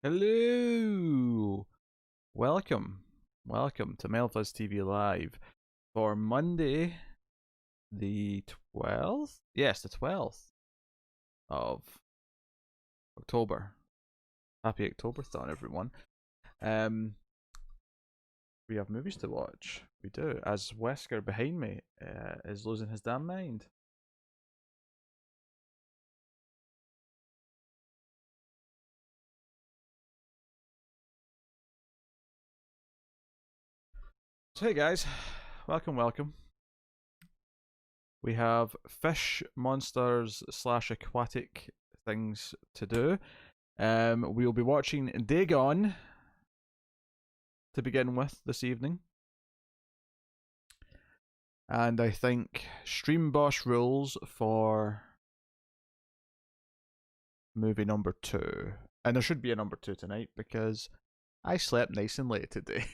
Hello! Welcome to Fuzz TV Live for Monday, the 12th? Yes, the 12th of October. Happy Octoberthon, everyone. We have movies to watch. We do, as Wesker behind me is losing his damn mind. So hey guys, welcome. We have fish, monsters / aquatic things to do. We'll be watching Dagon to begin with this evening. And I think Stream Boss rules for movie number 2. And there should be a number 2 tonight because I slept nice and late today.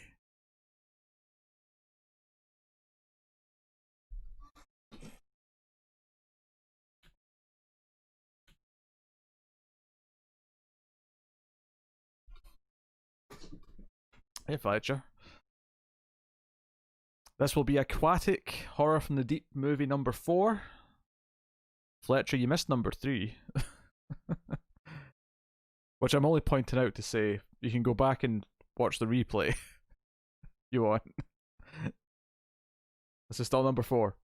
Hey Fletcher. This will be Aquatic Horror from the Deep movie number 4. Fletcher, you missed number 3. Which I'm only pointing out to say you can go back and watch the replay you want. This is still number 4.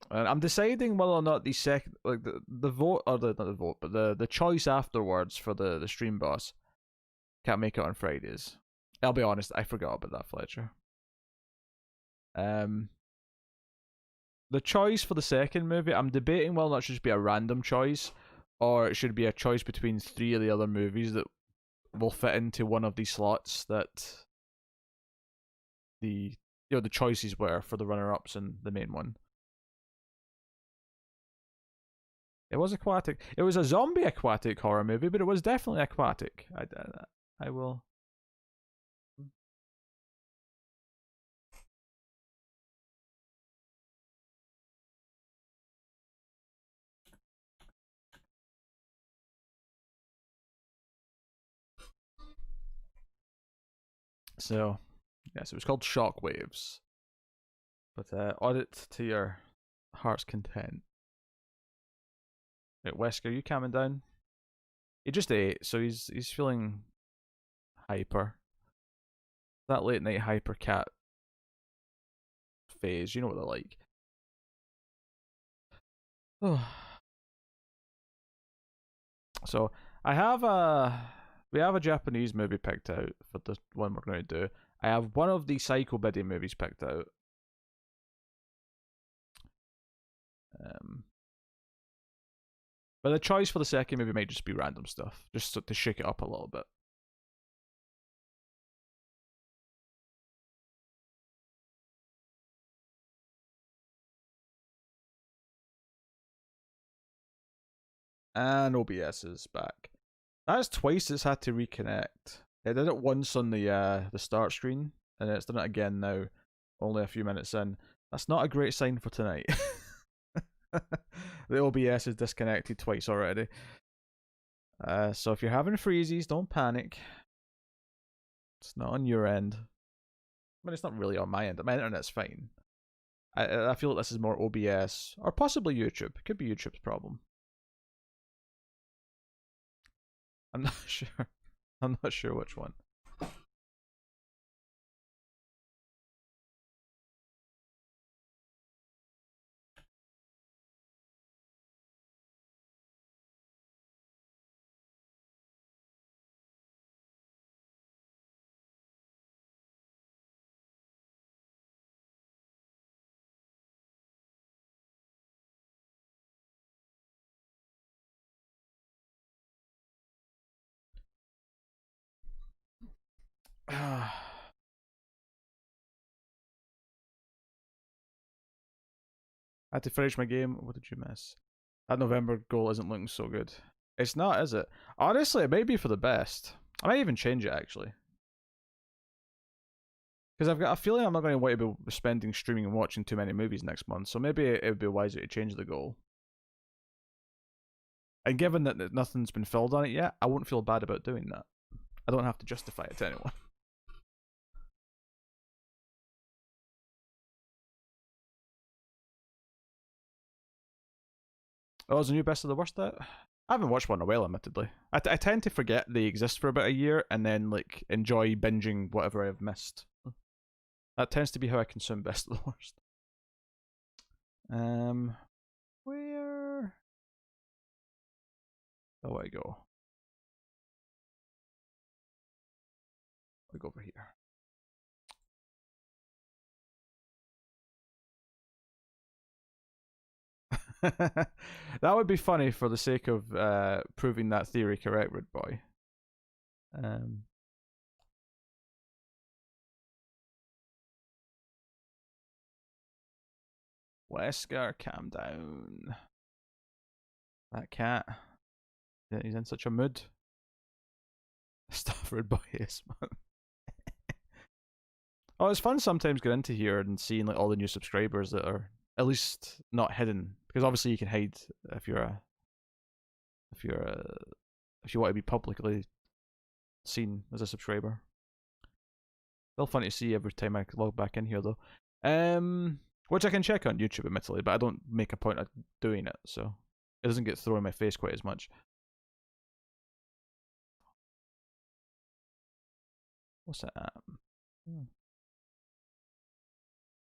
And I'm deciding whether or not the second, like the vote, or not the vote, but the choice afterwards for the stream boss can't make it on Fridays. I'll be honest, I forgot about that, Fletcher. The choice for the second movie, I'm debating whether or not it should just be a random choice, or it should be a choice between 3 of the other movies that will fit into one of these slots that the choices were for the runner-ups and the main one. It was aquatic. It was a zombie aquatic horror movie, but it was definitely aquatic. I will. So, yes, it was called Shockwaves. But audit to your heart's content. Right, Wesker, you calming down? He just ate, so he's feeling hyper. That late night hyper cat phase, you know what they're like. So we have a Japanese movie picked out for the one we're going to do. I have one of the Psycho Biddy movies picked out. But the choice for the second movie might just be random stuff, just to shake it up a little bit. And OBS is back. That's twice it's had to reconnect. It did it once on the start screen, and it's done it again now, only a few minutes in. That's not a great sign for tonight. The OBS is disconnected twice already. So if you're having freezies, don't panic. It's not on your end. I mean, it's not really on my end. My internet's fine. I feel like this is more OBS, or possibly YouTube. It could be YouTube's problem. I'm not sure. I'm not sure which one. I had to finish my game. What did you miss? That November goal isn't looking so good. It's not, is it? Honestly, it may be for the best. I might even change it, actually. Because I've got a feeling I'm not going to want to be spending streaming and watching too many movies next month, so maybe it would be wiser to change the goal. And given that nothing's been filled on it yet, I won't feel bad about doing that. I don't have to justify it to anyone. Oh, is the new Best of the Worst out? I haven't watched one in a while, admittedly. I tend to forget they exist for about a year and then like enjoy binging whatever I've missed. That tends to be how I consume Best of the Worst. Where do I go? I go over here. That would be funny for the sake of proving that theory correct, Rude Boy. Wesker, calm down. That cat. Yeah, he's in such a mood. Stuff Rude Boy is, man. Oh, it's fun sometimes getting into here and seeing like all the new subscribers that are at least not hidden, because obviously you can hide if you want to be publicly seen as a subscriber. Still fun to see every time I log back in here though. Which I can check on YouTube admittedly, but I don't make a point of doing it, so it doesn't get thrown in my face quite as much. What's that at?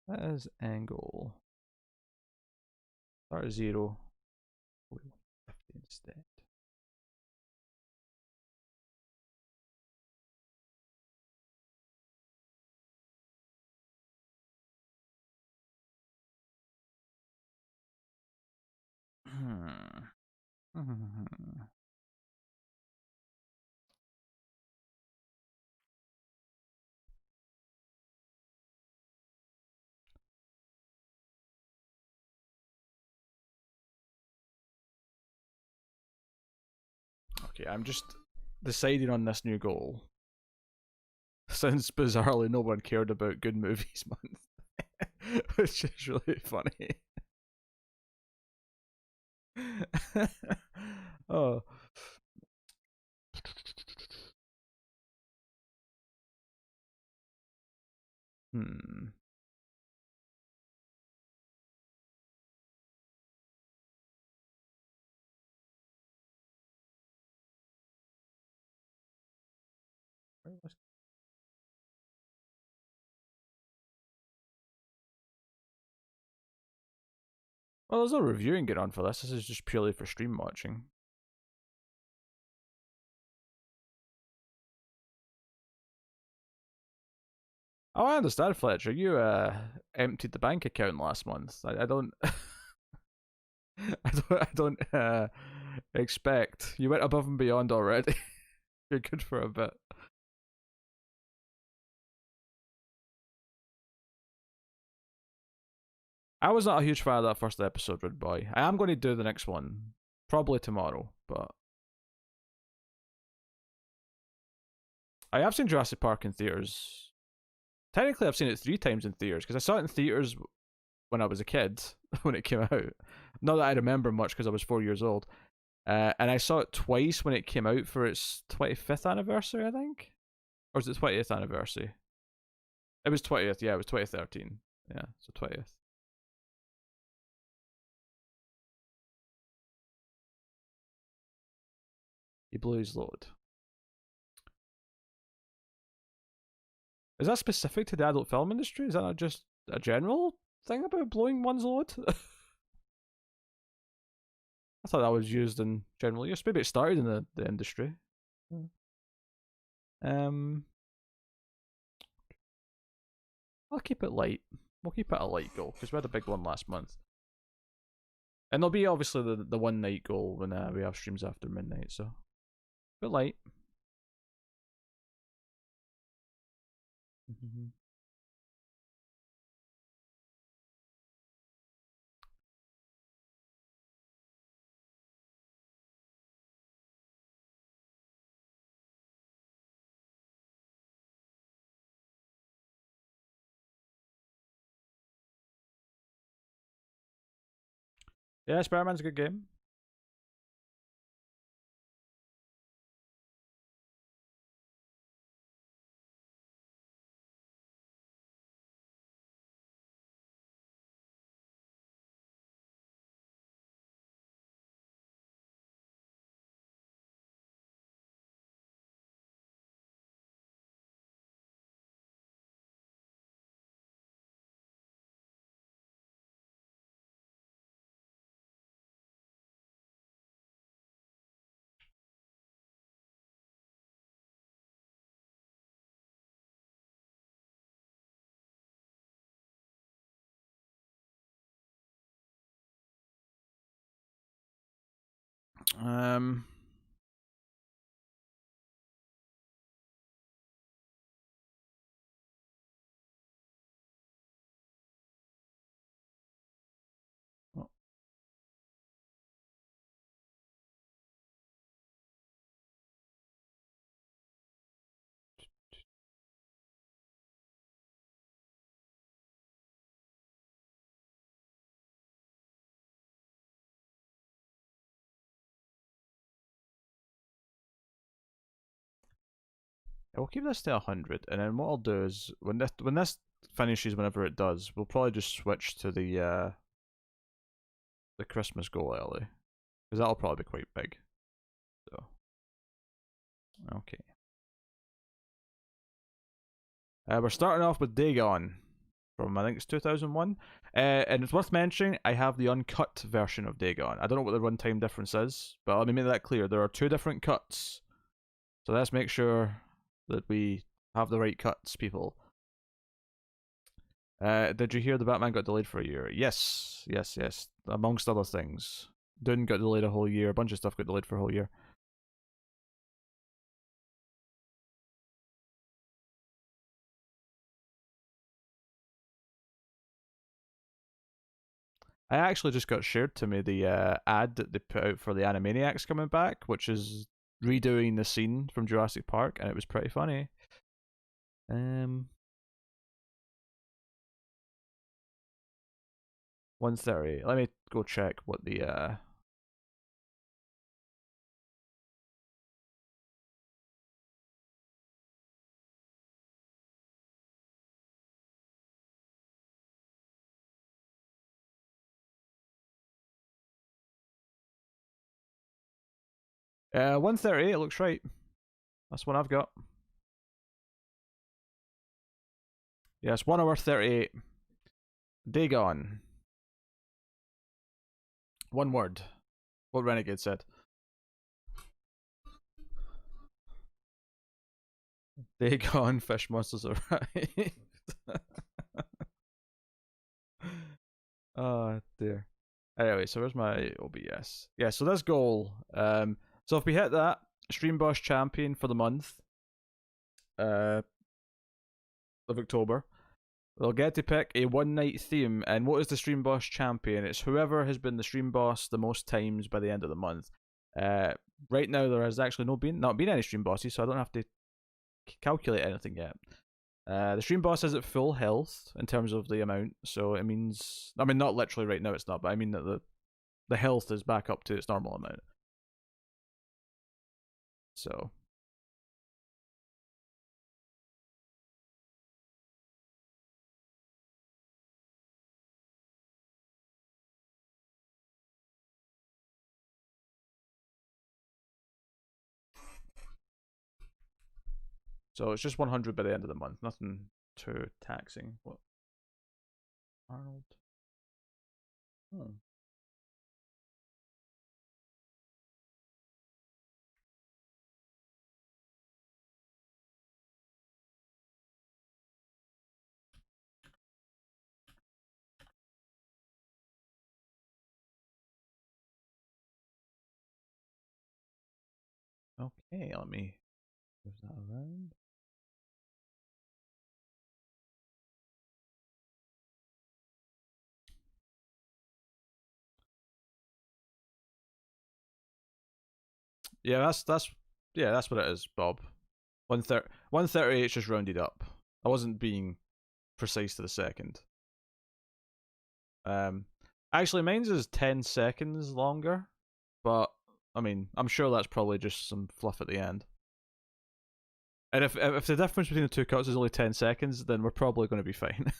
That is angle. Start at 0. 50 instead. Okay, I'm just deciding on this new goal. Since bizarrely no one cared about Good Movies Month, which is really funny. Oh. Well, there's no reviewing get on for this. This is just purely for stream watching. Oh, I understand, Fletcher. You emptied the bank account last month. I don't. I don't expect you went above and beyond already. You're good for a bit. I was not a huge fan of that first episode, Red Boy. I am going to do the next one probably tomorrow, but I have seen Jurassic Park in theaters. Technically, I've seen it 3 times in theaters because I saw it in theaters when I was a kid when it came out. Not that I remember much because I was 4 years old. And I saw it twice when it came out for its 25th anniversary, I think. Or was it 20th anniversary? It was 20th, yeah, it was 2013. Yeah, so 20th. He blew his load. Is that specific to the adult film industry? Is that not just a general thing about blowing one's load? I thought that was used in general use. Maybe it started in the industry. I'll keep it light. We'll keep it a light goal because we had a big one last month. And there'll be obviously the one night goal when we have streams after midnight, so bit light. Yeah, Spider-Man's a good game. Um. oh, We'll keep this to 100, and then what I'll do is when this finishes, whenever it does, we'll probably just switch to the Christmas goal early, because that'll probably be quite big. So, okay. We're starting off with Dagon from, I think it's 2001. And it's worth mentioning, I have the uncut version of Dagon. I don't know what the runtime difference is, but let me make that clear. There are 2 different cuts. So let's make sure that we have the right cuts, people. Did you hear the Batman got delayed for a year? Yes, yes, yes. Amongst other things. Dune got delayed a whole year. A bunch of stuff got delayed for a whole year. I actually just got shared to me the ad that they put out for the Animaniacs coming back, which is redoing the scene from Jurassic Park, and it was pretty funny. 1:30. Let me go check what the 1:30. It looks right. That's what I've got. Yes, 1 hour 38. Dagon. One word. What Renegade said. Dagon, fish monsters arrived. Oh dear. Anyway, so where's my OBS? Yeah, so this goal. So if we hit that, Stream Boss champion for the month of October, they'll get to pick a 1 night theme. And what is the Stream Boss champion? It's whoever has been the Stream Boss the most times by the end of the month. Right now there has actually not been any Stream Bosses, so I don't have to calculate anything yet. The Stream Boss is at full health in terms of the amount, so it means, I mean, not literally right now it's not, but I mean that the health is back up to its normal amount. So it's just 100 by the end of the month. Nothing too taxing. What? Arnold? Oh. Okay, let me move that around. Yeah, that's what it is, Bob. 138 is just rounded up. I wasn't being precise to the second. Actually, mine's is 10 seconds longer, but I mean, I'm sure that's probably just some fluff at the end. And if the difference between the 2 cuts is only 10 seconds, then we're probably going to be fine.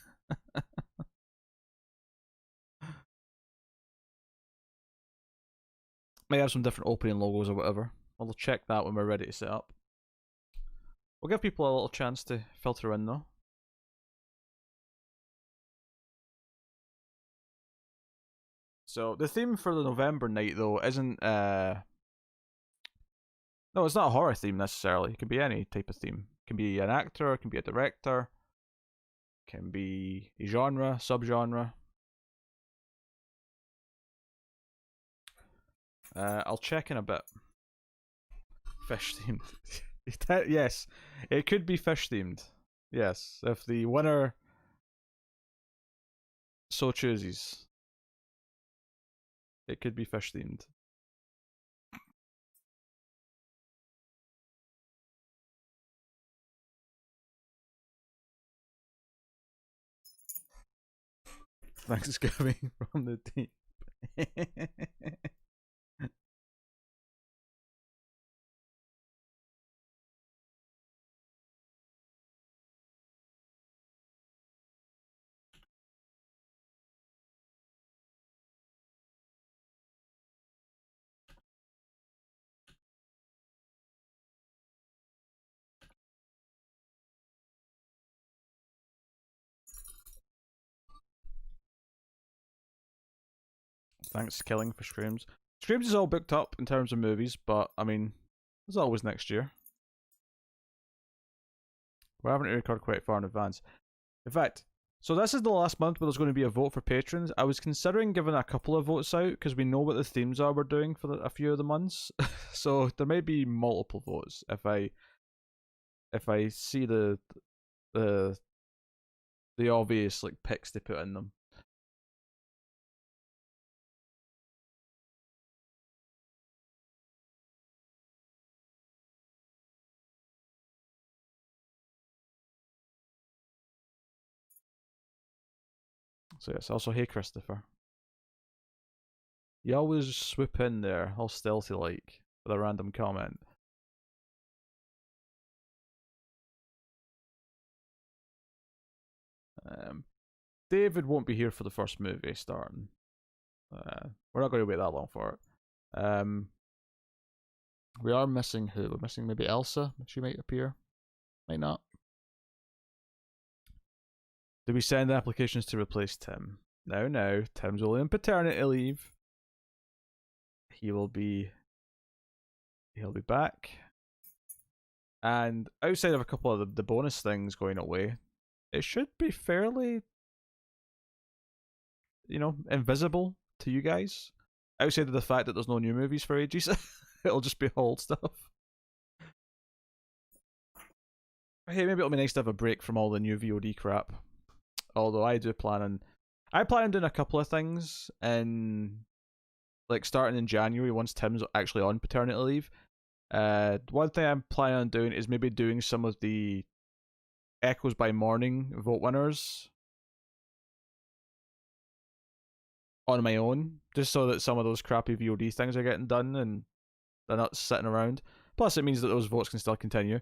May have some different opening logos or whatever. We'll check that when we're ready to set up. We'll give people a little chance to filter in though. So the theme for the November night though isn't no, it's not a horror theme necessarily. It can be any type of theme. It can be an actor, it can be a director, it can be a genre, subgenre. I'll check in a bit. Fish themed. Yes, it could be fish themed. Yes, if the winner so chooses, it could be fish themed. Thanksgiving from the team. Thanks, Killing, for Screams. Screams is all booked up in terms of movies, but I mean, there's always next year. We're having to record quite far in advance. In fact, so this is the last month where there's going to be a vote for patrons. I was considering giving a couple of votes out because we know what the themes are we're doing for a few of the months. So there may be multiple votes if I see the obvious like picks they put in them. So yes, also hey Christopher. You always swoop in there, all stealthy like, with a random comment. David won't be here for the first movie starting. We're not going to wait that long for it. We are missing who? We're missing maybe Elsa. She might appear. Might not. Do we send applications to replace Tim? No. Tim's only on paternity leave. He'll be back. And outside of a couple of the bonus things going away, it should be fairly, invisible to you guys. Outside of the fact that there's no new movies for ages, it'll just be old stuff. Hey, maybe it'll be nice to have a break from all the new VOD crap. Although I plan on doing a couple of things in, like, starting in January once Tim's actually on paternity leave. One thing I'm planning on doing is maybe doing some of the Echoes by Morning vote winners on my own, just so that some of those crappy VOD things are getting done and they're not sitting around. Plus, it means that those votes can still continue.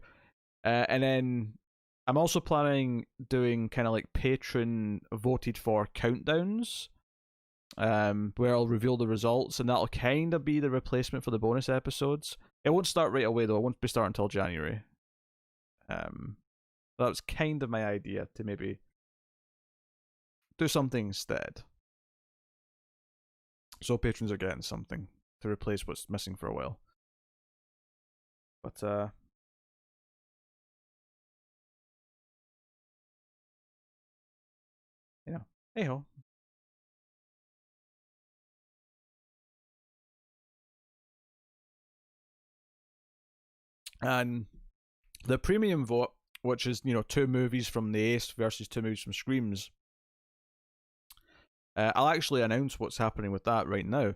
And then I'm also planning doing kind of like patron voted for countdowns, where I'll reveal the results, and that'll kind of be the replacement for the bonus episodes. It won't start right away though. It won't be starting until January. That was kind of my idea, to maybe do something instead. So patrons are getting something to replace what's missing for a while. But hey ho. And the premium vote, which is 2 movies from the Ace versus 2 movies from Screams, I'll actually announce what's happening with that right now.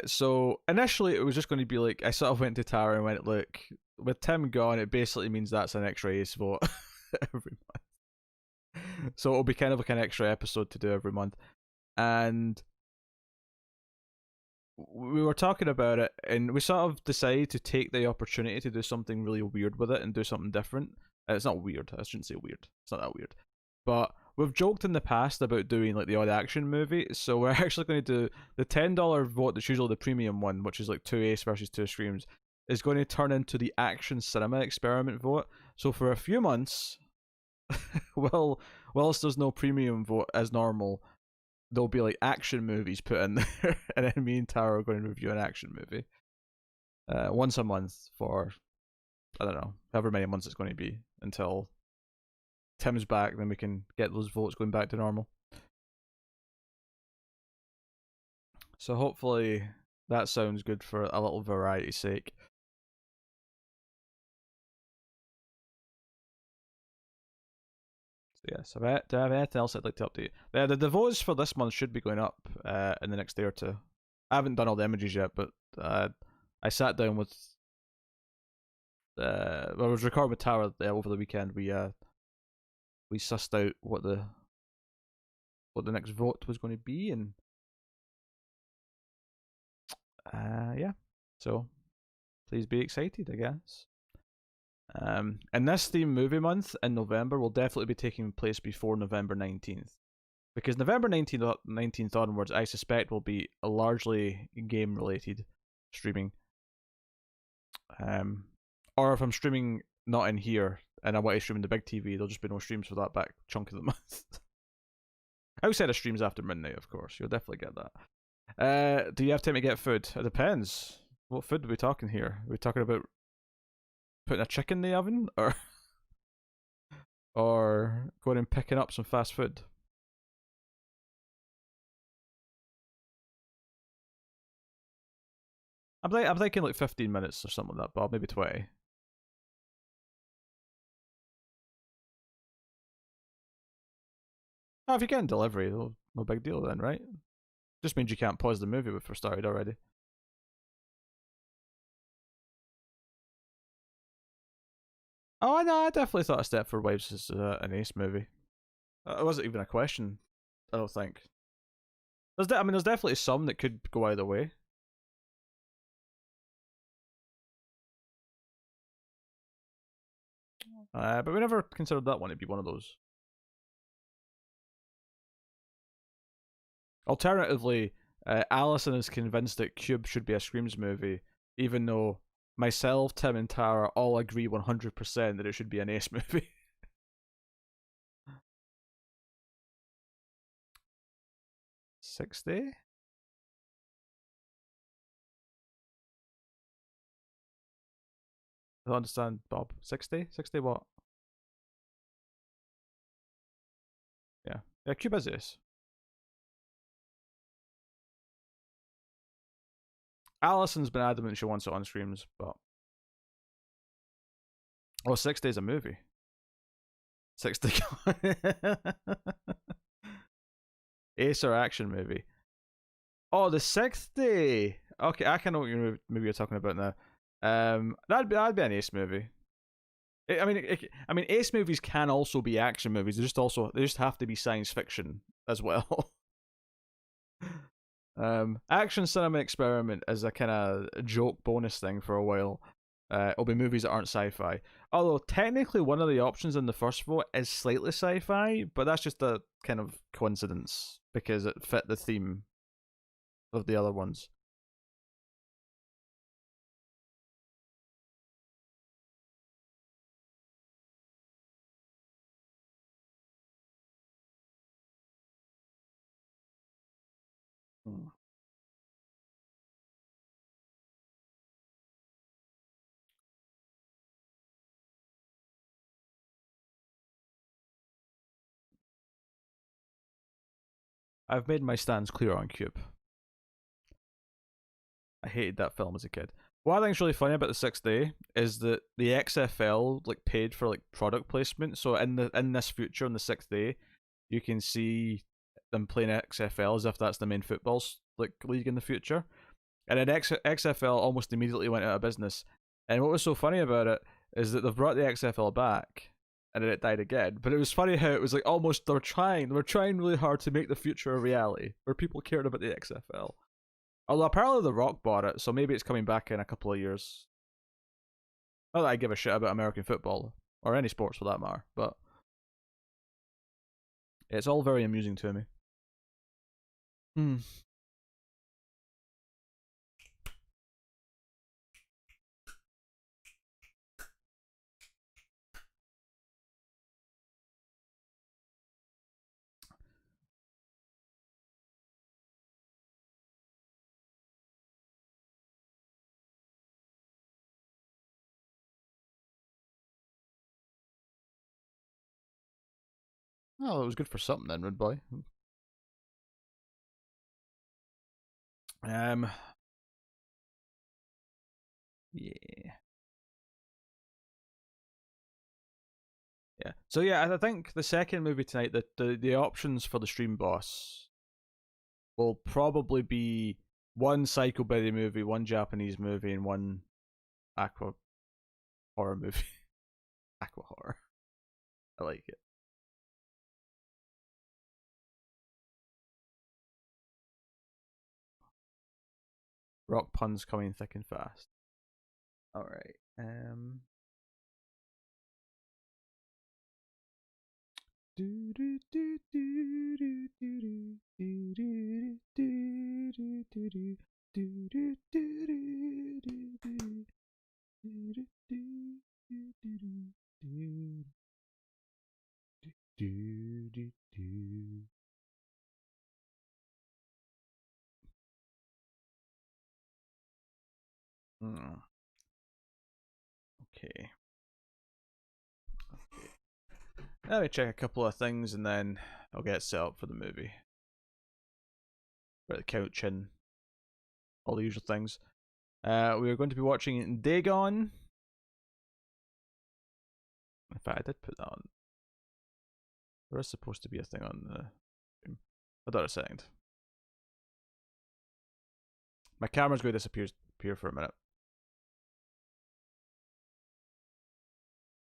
So initially it was just going to be like, I sort of went to Tara and went, look, with Tim gone, it basically means that's an extra Ace vote every month. So it'll be kind of like an extra episode to do every month. And we were talking about it, and we sort of decided to take the opportunity to do something really weird with it and do something different. It's not weird. I shouldn't say weird. It's not that weird. But we've joked in the past about doing like the odd action movie, so we're actually going to do the $10 vote that's usually the premium one, which is like 2 Ace versus 2 Screams, is going to turn into the action cinema experiment vote. So for a few months, whilst there's no premium vote as normal, there'll be like action movies put in there, and then me and Tara are going to review an action movie once a month for, I don't know, however many months it's going to be until Tim's back. Then we can get those votes going back to normal. So hopefully That sounds good for a little variety's sake. So yeah, so do I have anything else I'd like to update? The votes for this month should be going up in the next day or two. I haven't done all the images yet, but I sat down with I was recording with Tara over the weekend. We sussed out what the next vote was going to be, and yeah. So please be excited, I guess. And this theme movie month in November will definitely be taking place before November 19th. Because November 19th onwards, I suspect, will be largely game related streaming. Or if I'm streaming not in here and I want to stream in the big TV, there'll just be no streams for that back chunk of the month. Outside of streams after midnight, of course. You'll definitely get that. Do you have time to get food? It depends. What food are we talking here? Are we talking about putting a chicken in the oven, or going and picking up some fast food? I'm thinking like 15 minutes or something like that, Bob. Maybe 20. Oh, if you're getting delivery, no big deal then, right? Just means you can't pause the movie if we're started already. Oh, no, I definitely thought A Step for Wives is an ace movie. It wasn't even a question, I don't think. There's definitely some that could go either way. But we never considered that one to be one of those. Alternatively, Alison is convinced that Cube should be a Screams movie, even though myself, Tim, and Tara all agree 100% that it should be an Ace movie. 60? I don't understand, Bob. 60? 60 what? Yeah. Yeah, Cube is Ace. Alison's been adamant she wants it on Screams, but. Oh, 60 is a movie. 60. Ace or action movie? Oh, the 60. Okay, I can know what movie you're talking about now. That'd be an Ace movie. I mean, Ace movies can also be action movies. They just have to be science fiction as well. Action cinema experiment is a kind of joke bonus thing for a while. It'll be movies that aren't sci-fi. Although technically one of the options in the first vote is slightly sci-fi, but that's just a kind of coincidence because it fit the theme of the other ones. Hmm. I've made my stance clear on Cube. I hated that film as a kid. What I think is really funny about the Sixth Day is that the XFL like paid for like product placement. So in this future, on the Sixth Day, you can see them playing XFL as if that's the main football like league in the future. And then XFL almost immediately went out of business. And what was so funny about it is that they've brought the XFL back, and then it died again. But it was funny how it was like almost they were trying really hard to make the future a reality where people cared about the XFL. Although apparently The Rock bought it, so maybe it's coming back in a couple of years. Not that I give a shit about American football or any sports for that matter, but it's all very amusing to me. Hmm. Oh, it was good for something then, Rude Boy. Um, Yeah. Yeah. So yeah, I think the second movie tonight, the options for the stream boss will probably be one Psycho Billy movie, one Japanese movie, and one Aqua horror movie. Aqua horror. I like it. Rock puns coming thick and fast. All right. Okay. Okay. Let me check a couple of things and then I'll get set up for the movie. Right, the couch and all the usual things. We are going to be watching Dagon. In fact, I did put that on. There is supposed to be a thing on the stream. Hold on a second. My camera's going to disappear for a minute.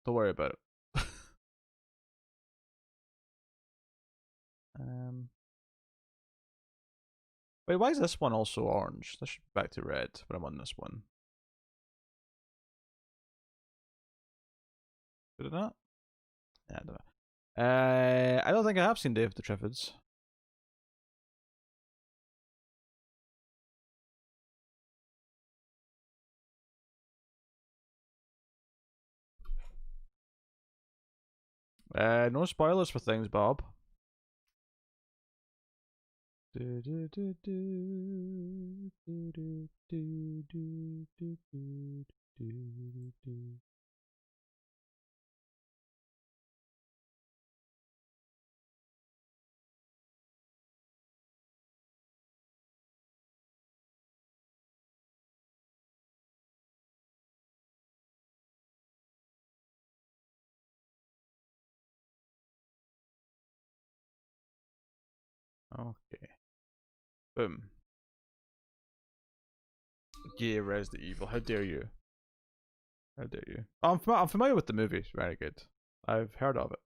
Don't worry about it. Wait, why is this one also orange? This should be back to red, but I'm on this one. Did it not? Yeah, I don't know. I don't think I have seen Day of the Triffids. No spoilers for things, Bob. Okay. Boom. Yeah, Res the Evil. How dare you? How dare you? I'm familiar with the movie. It's very good. I've heard of it.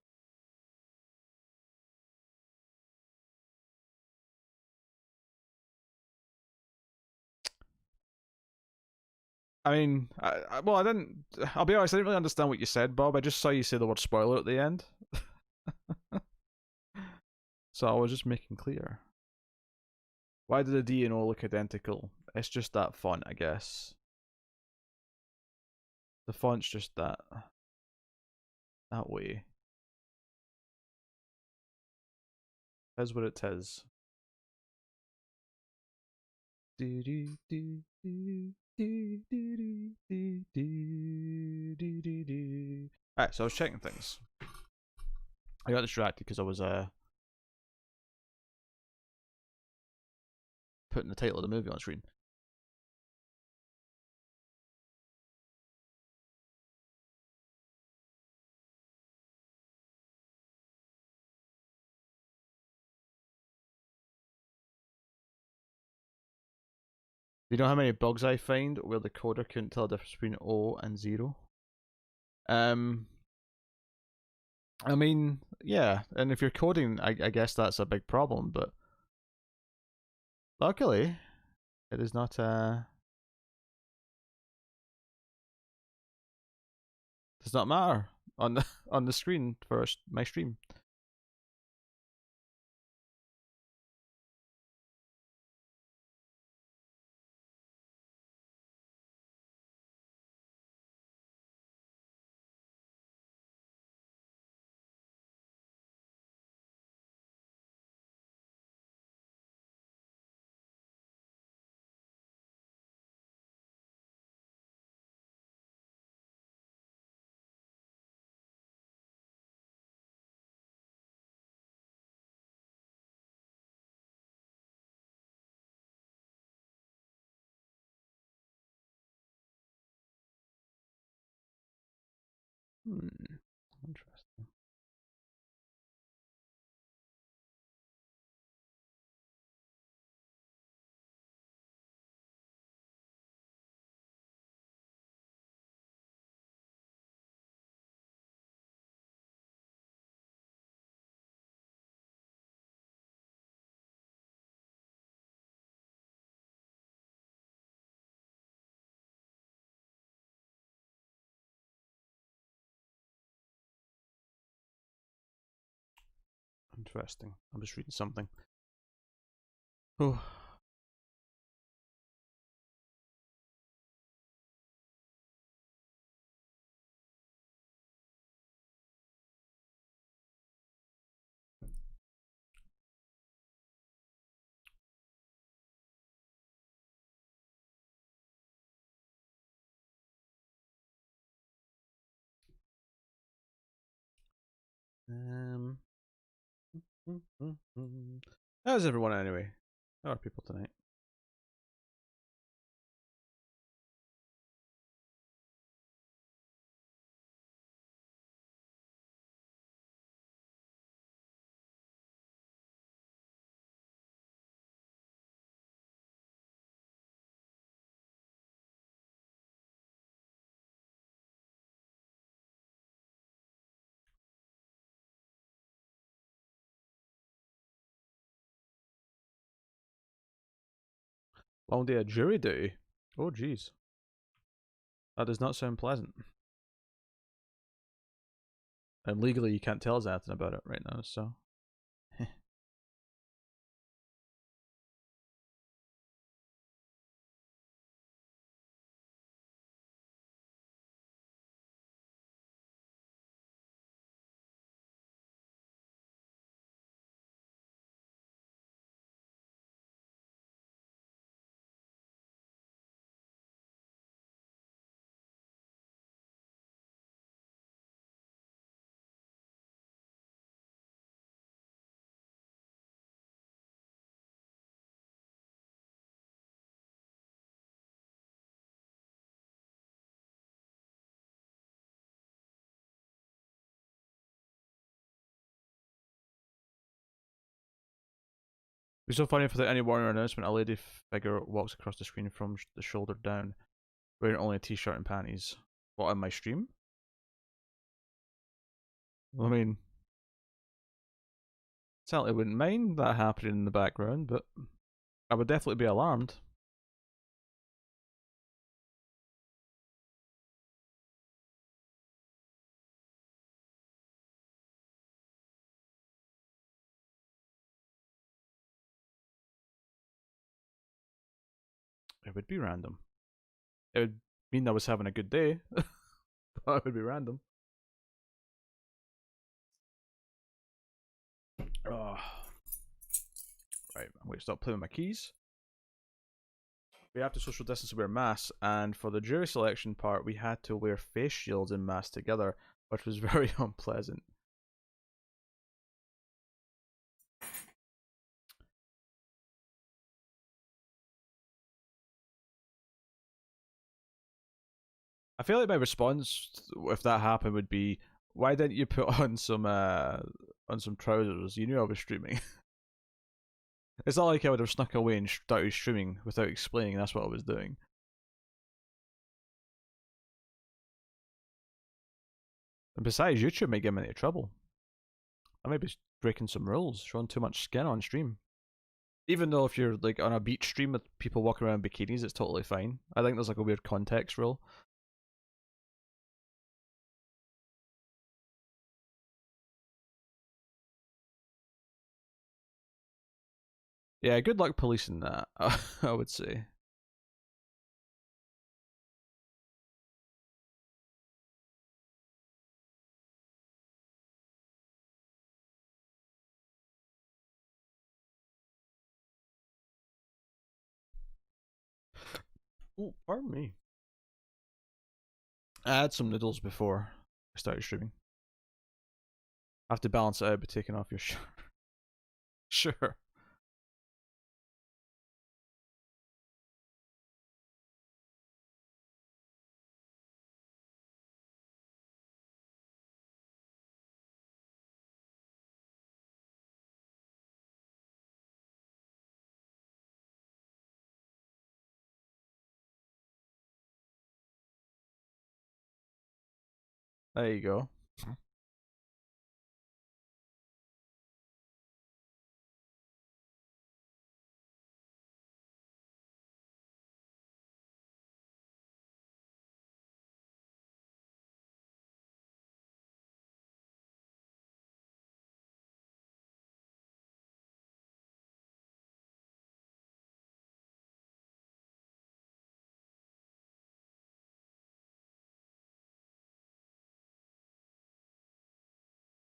I mean, well, I didn't. I'll be honest. I didn't really understand what you said, Bob. I just saw you say the word spoiler at the end, so I was just making clear. Why did the D and O look identical? It's just that font, I guess. The font's just that way. Is what it is. Alright, so I was checking things. I got distracted because I was putting the title of the movie on screen. Do you know how many bugs I find where the coder couldn't tell the difference between O and 0? I mean, yeah, and if you're coding, I guess that's a big problem, but luckily, it is not, does not matter on the screen for my stream. Interesting. Interesting. I'm just reading something. Oh. How's everyone anyway? How are people tonight? Long day of jury duty. Oh, jeez. That does not sound pleasant. And legally, you can't tell us anything about it right now, so. It'd be so funny if without any warning or announcement, a lady figure walks across the screen from the shoulder down, wearing only a t-shirt and panties. What, on my stream? I mean, certainly wouldn't mind that happening in the background, but I would definitely be alarmed. It would be random. It would mean I was having a good day, but it would be random. Oh. Right, I'm going to stop playing with my keys. We have to social distance and wear masks, and for the jury selection part, we had to wear face shields and masks together, which was very unpleasant. I feel like my response, if that happened, would be, "Why didn't you put on some trousers? You knew I was streaming." It's not like I would have snuck away and started streaming without explaining that's what I was doing. And besides, YouTube might get me into trouble. I might be breaking some rules, showing too much skin on stream. Even though if you're like on a beach stream with people walking around in bikinis, it's totally fine. I think there's like a weird context rule. Yeah, good luck policing that, I would say. Oh, pardon me. I had some noodles before I started streaming. I have to balance it out by taking off your shirt. Sure. There you go.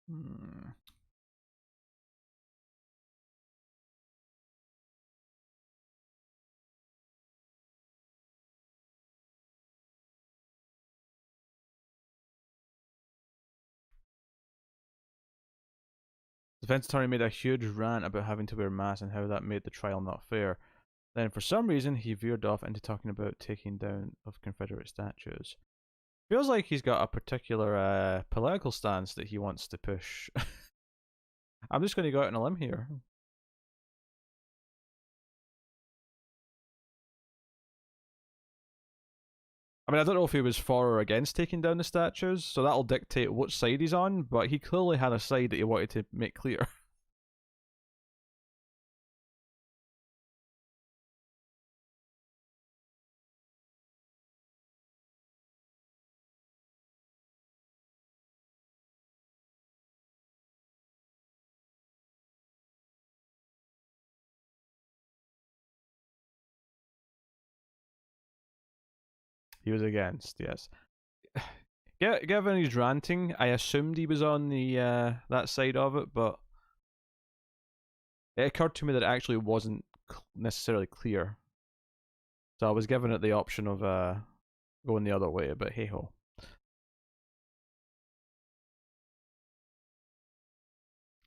Hmm. The defense attorney made a huge rant about having to wear masks and how that made the trial not fair. Then, for some reason, he veered off into talking about taking down of Confederate statues. Feels like he's got a particular political stance that he wants to push. I'm just going to go out on a limb here. I mean, I don't know if he was for or against taking down the statues, so that'll dictate which side he's on, but he clearly had a side that he wanted to make clear. He was against, yes. Given his ranting, I assumed he was on the that side of it, but it occurred to me that it actually wasn't necessarily clear. So I was given it the option of going the other way, but hey ho.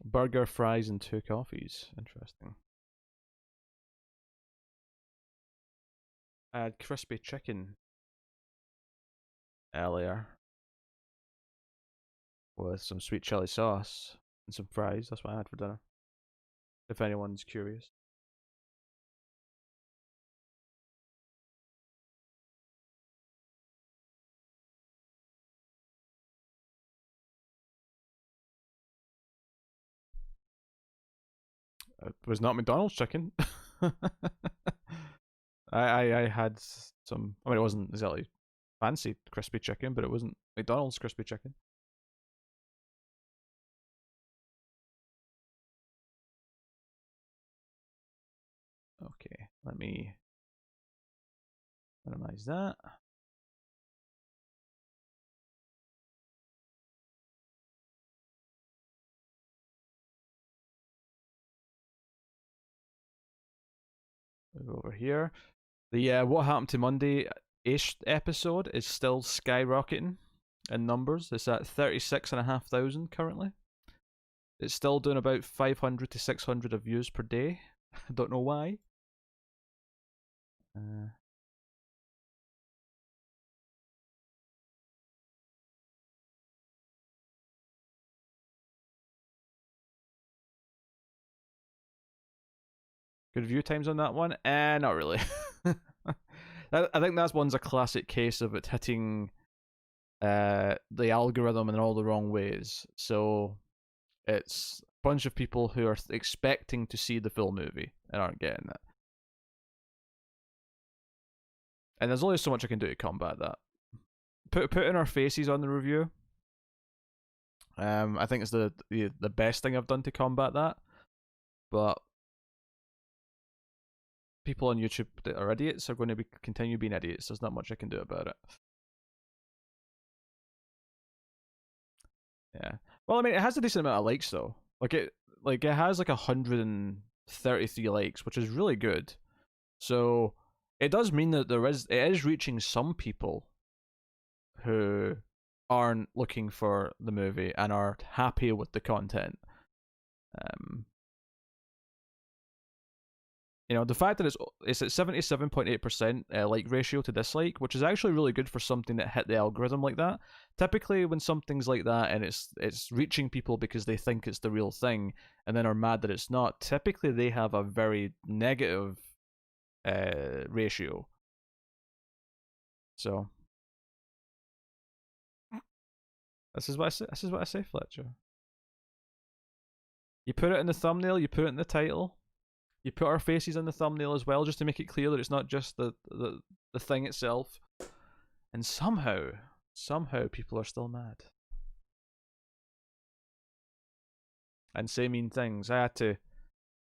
Burger, fries, and 2 coffees. Interesting. I had crispy chicken earlier with some sweet chili sauce and some fries. That's what I had for dinner. If anyone's curious. It was not McDonald's chicken. I had some. I mean, it wasn't exactly fancy crispy chicken, but it wasn't McDonald's crispy chicken. Okay, let me minimize that. Move over here. The What Happened to Monday ish episode is still skyrocketing in numbers. It's at 36,500 currently. It's still doing about 500 to 600 of views per day. I don't know why. Uh, Good view times on that one? Not really. I think that one's a classic case of it hitting the algorithm in all the wrong ways. So it's a bunch of people who are expecting to see the full movie and aren't getting it. And there's only so much I can do to combat that. Putting our faces on the review. I think it's the best thing I've done to combat that. But people on YouTube that are idiots are going to continue being idiots. There's not much I can do about it. Yeah. Well, I mean, it has a decent amount of likes though. Like it has like 133 likes, which is really good. So it does mean that it is reaching some people who aren't looking for the movie and are happy with the content. Um, the fact that it's at 77.8% like ratio to dislike, which is actually really good for something that hit the algorithm like that. Typically, when something's like that and it's reaching people because they think it's the real thing and then are mad that it's not, typically they have a very negative ratio. So This is what I say. This is what I say, Fletcher. You put it in the thumbnail. You put it in the title. You put our faces in the thumbnail as well, just to make it clear that it's not just the thing itself. And somehow people are still mad and say mean things. I had to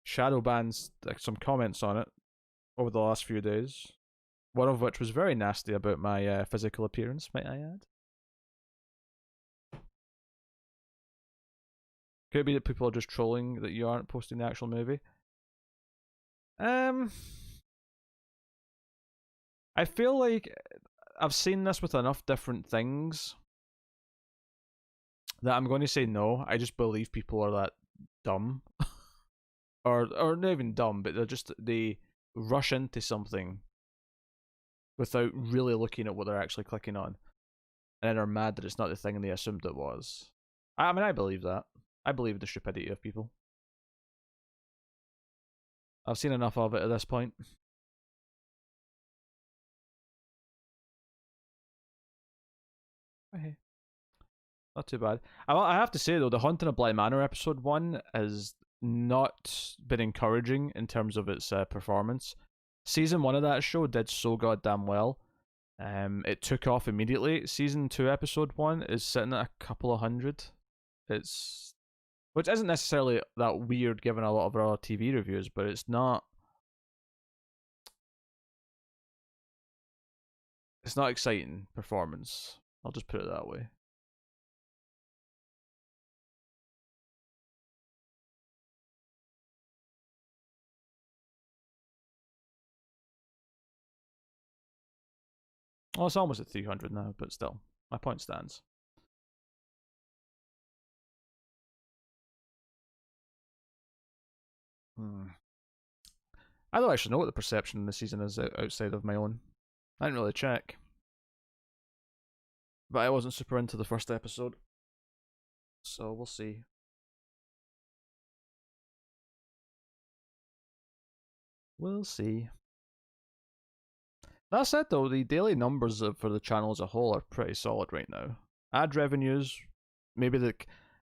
shadow ban some comments on it over the last few days. One of which was very nasty about my physical appearance, might I add. Could it be that people are just trolling that you aren't posting the actual movie? I feel like I've seen this with enough different things that I'm going to say no. I just believe people are that dumb. or not even dumb, but they rush into something without really looking at what they're actually clicking on. And then are mad that it's not the thing they assumed it was. I mean, I believe that. I believe the stupidity of people. I've seen enough of it at this point. Hey. Not too bad. I have to say though, the Haunting of Bly Manor episode 1 has not been encouraging in terms of its performance. Season 1 of that show did so goddamn well. It took off immediately. Season 2 episode 1 is sitting at a couple of hundred. Which isn't necessarily that weird given a lot of our other TV reviews, but it's not exciting performance. I'll just put it that way. Well, it's almost at 300 now, but still, my point stands. I don't actually know what the perception in the season is outside of my own. I didn't really check. But I wasn't super into the first episode. So we'll see. We'll see. That said though, the daily numbers for the channel as a whole are pretty solid right now. Ad revenues, maybe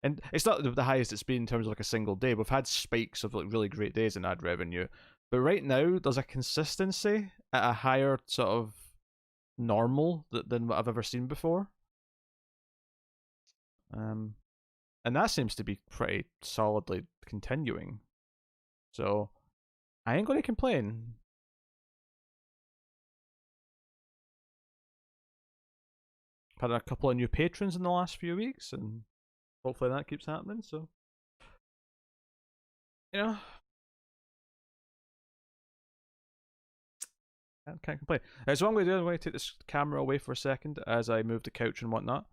and it's not the highest it's been in terms of like a single day. We've had spikes of like really great days in ad revenue. But right now, there's a consistency at a higher sort of normal than what I've ever seen before. And that seems to be pretty solidly continuing. So I ain't going to complain. I've had a couple of new patrons in the last few weeks, and hopefully that keeps happening. So, you know, can't complain. So what I'm going to do, I'm going to take this camera away for a second as I move the couch and whatnot.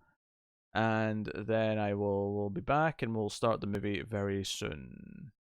And then I will be back and we'll start the movie very soon.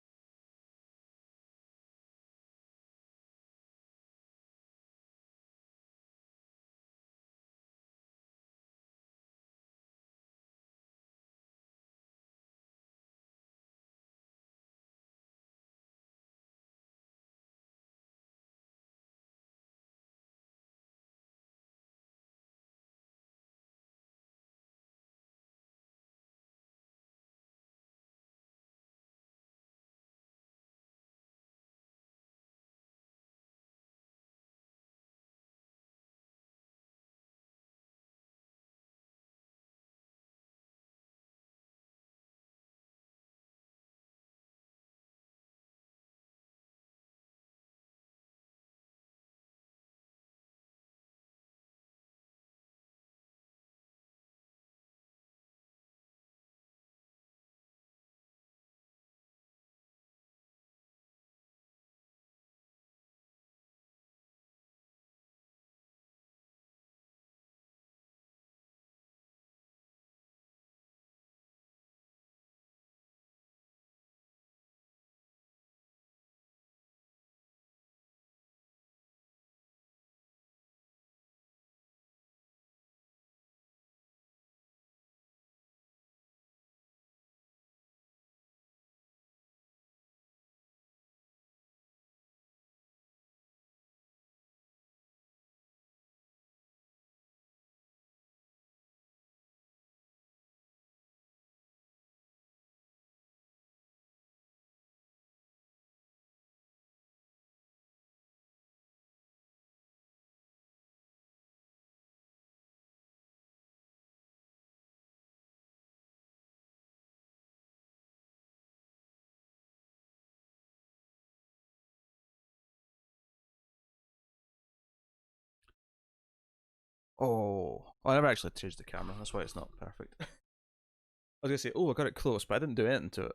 Oh, I never actually changed the camera. That's why it's not perfect. I was gonna say, oh, I got it close, but I didn't do anything to it.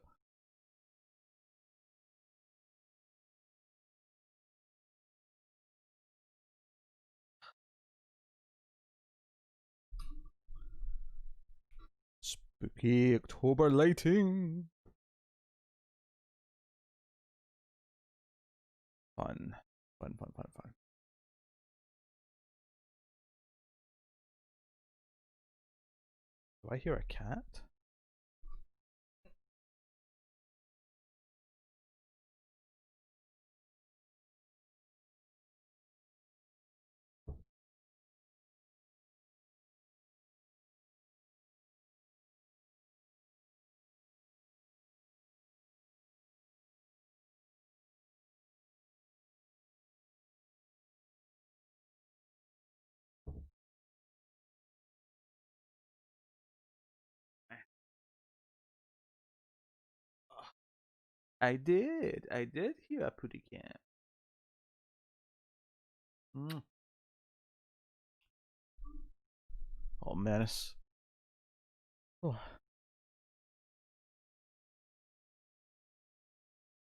Spooky October lighting. Fun. Fun, fun, fun, fun. Do I hear a cat? I did. I did hear a putty cat. Mm. Oh, menace. Oh.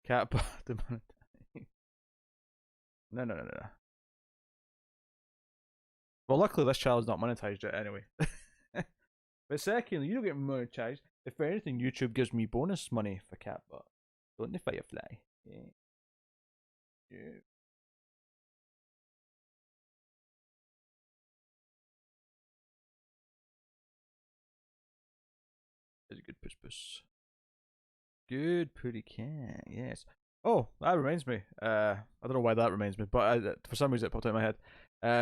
Cat demonetized. No, no, no, no. Well, luckily this channel's not monetized yet anyway. But secondly, you don't get monetized. If anything, YouTube gives me bonus money for cat butt. Don't the firefly. Yeah. Yeah. That's a good puss puss. Good pretty cat, yes. Oh, that reminds me. I don't know why that reminds me, but for some reason it popped out of my head.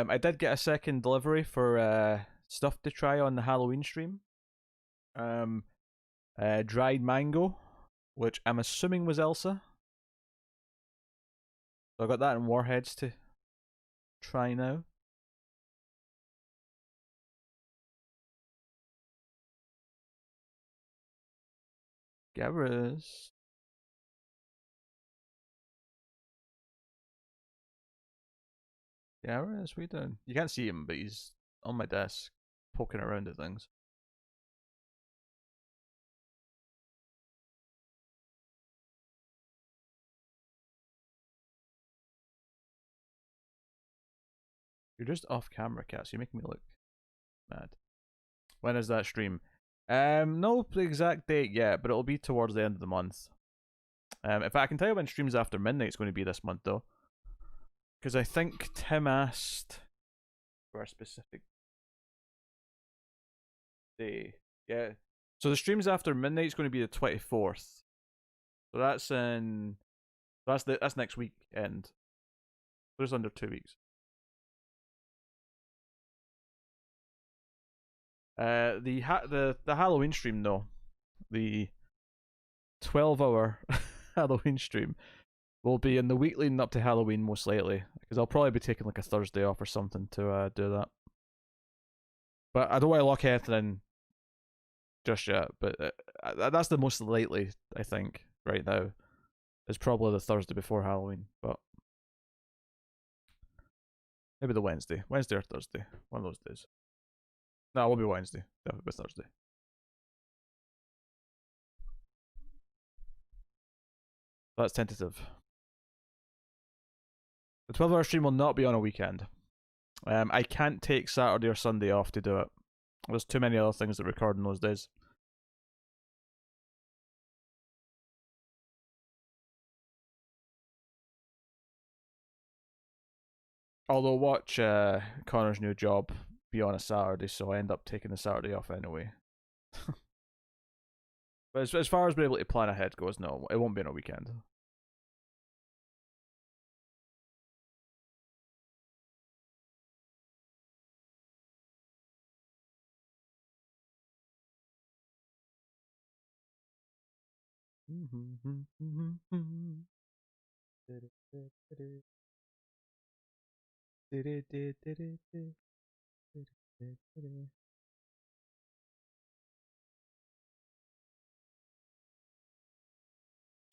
I did get a second delivery for stuff to try on the Halloween stream. Um, dried mango, which I'm assuming was Elsa. So I got that in Warheads to try now. Garrus. Garrus, what are you doing? You can't see him, but he's on my desk, poking around at things. You're just off camera, Cat, so you make me look mad. When is that stream? No exact date yet, but it'll be towards the end of the month. In fact, I can tell you when streams after midnight is going to be this month, though. Because I think Tim asked for a specific day. Yeah. So the streams after midnight is going to be the 24th. So that's next weekend. There's under 2 weeks. The Halloween stream though, the 12-hour Halloween stream will be in the week leading up to Halloween most likely, because I'll probably be taking like a Thursday off or something to do that. But I don't want to lock anything in just yet. But that's the most likely I think right now. Is probably the Thursday before Halloween, but maybe the Wednesday or Thursday, one of those days. No, it will be Wednesday. Definitely be Thursday. That's tentative. The 12-hour stream will not be on a weekend. I can't take Saturday or Sunday off to do it. There's too many other things that record in those days. Although watch Connor's new job be on a Saturday, so I end up taking the Saturday off anyway. But as far as being able to plan ahead goes, no, it won't be on a weekend.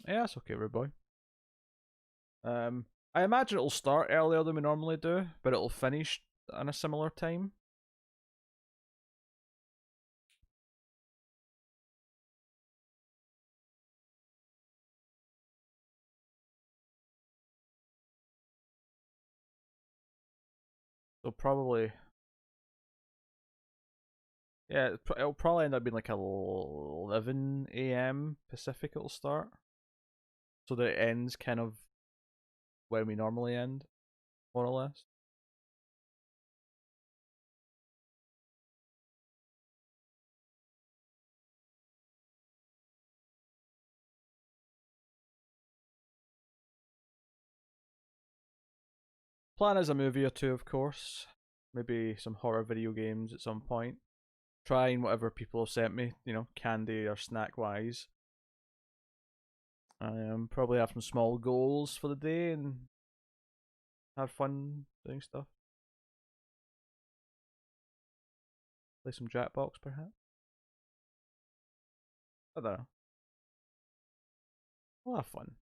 Yeah, that's okay, rude boy. I imagine it'll start earlier than we normally do, but it'll finish on a similar time. So probably, yeah, it'll probably end up being like 11 a.m. Pacific. It'll start, so that it ends kind of when we normally end, more or less. Plan is a movie or two, of course. Maybe some horror video games at some point. Trying whatever people have sent me, candy or snack wise. Probably have some small goals for the day and have fun doing stuff. Play some Jackbox, perhaps. I don't know. We'll have fun.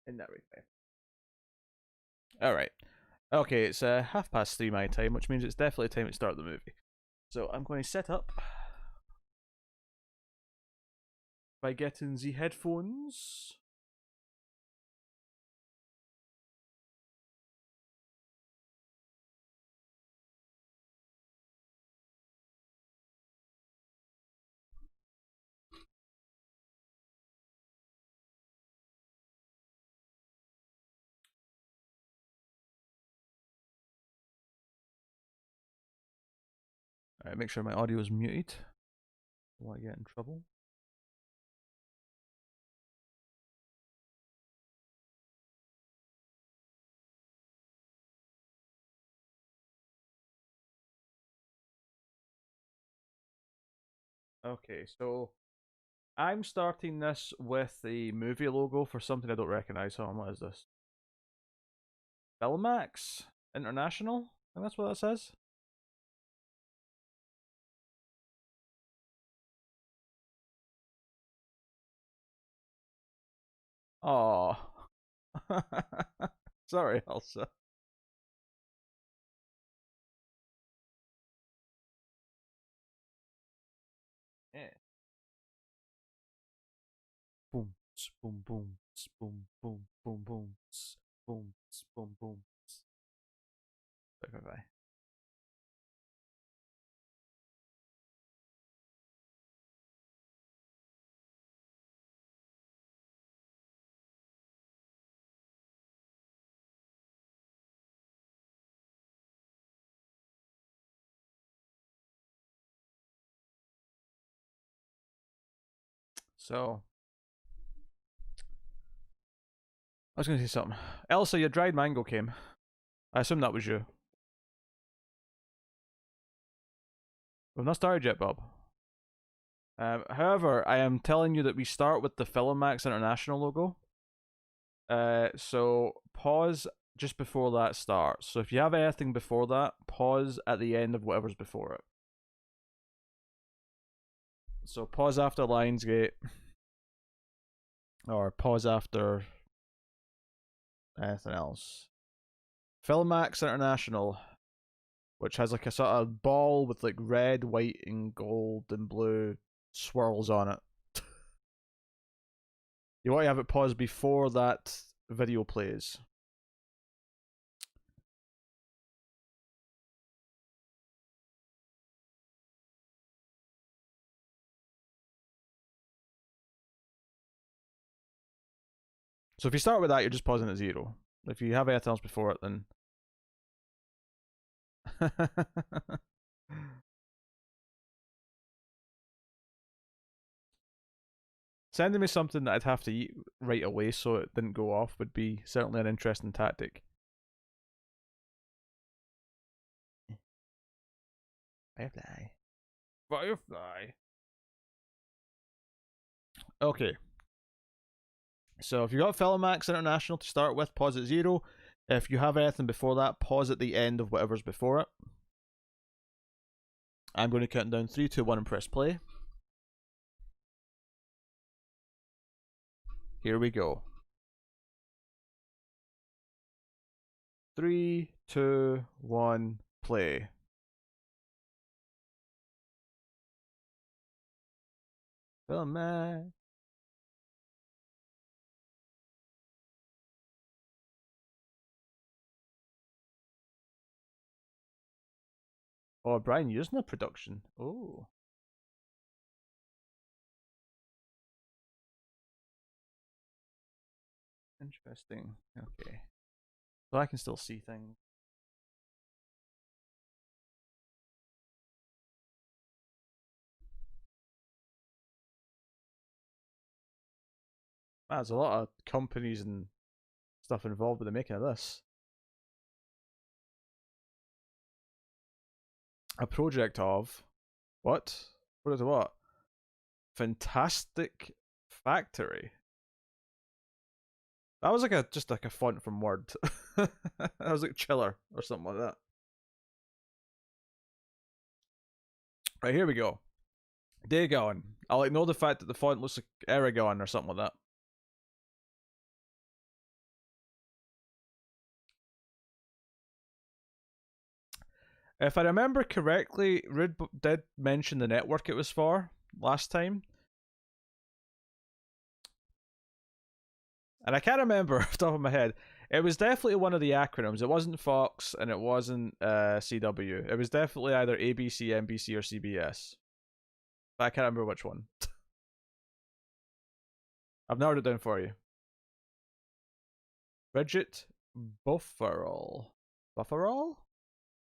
In that way. Alright. Okay, it's 3:30 my time, which means it's definitely time to start the movie. So I'm going to set up by getting the headphones. Alright, make sure my audio is muted. Don't want to get in trouble. Okay, so I'm starting this with the movie logo for something I don't recognize. Hold on, what is this? Filmax International? I think that's what that says. Oh. Sorry, Elsa. Yeah. Boom, boom, boom, boom, boom, boom, boom, boom, boom, boom. Bye, bye, bye. So, I was going to say something. Elsa, your dried mango came. I assume that was you. We've not started yet, Bob. However, I am telling you that we start with the Filmax International logo. So pause just before that starts. So if you have anything before that, pause at the end of whatever's before it. So pause after Lionsgate, or pause after anything else. Filmax International, which has like a sort of ball with like red, white, and gold and blue swirls on it. You want to have it paused before that video plays. So if you start with that, you're just pausing at 0. If you have anything else before it, then sending me something that I'd have to eat right away so it didn't go off would be certainly an interesting tactic. Firefly. Firefly. Okay. So if you got Filmax International to start with, pause at 0. If you have anything before that, pause at the end of whatever's before it. I'm going to count down 3, 2, 1 and press play. Here we go. 3, 2, 1, play. Film me. Oh, Brian using the production. Oh. Interesting. Okay. So I can still see things. There's a lot of companies and stuff involved with the making of this. A project of what? What is it? What? Fantastic Factory. That was like a just like a font from Word. That was like Chiller or something like that. Right, here we go. Dagon. I'll ignore the fact that the font looks like Aragon or something like that. If I remember correctly, Rid did mention the network it was for last time. And I can't remember off the top of my head. It was definitely one of the acronyms. It wasn't Fox and it wasn't CW. It was definitely either ABC, NBC, or CBS. But I can't remember which one. I've narrowed it down for you. Bridget Bufferall. Bufferall?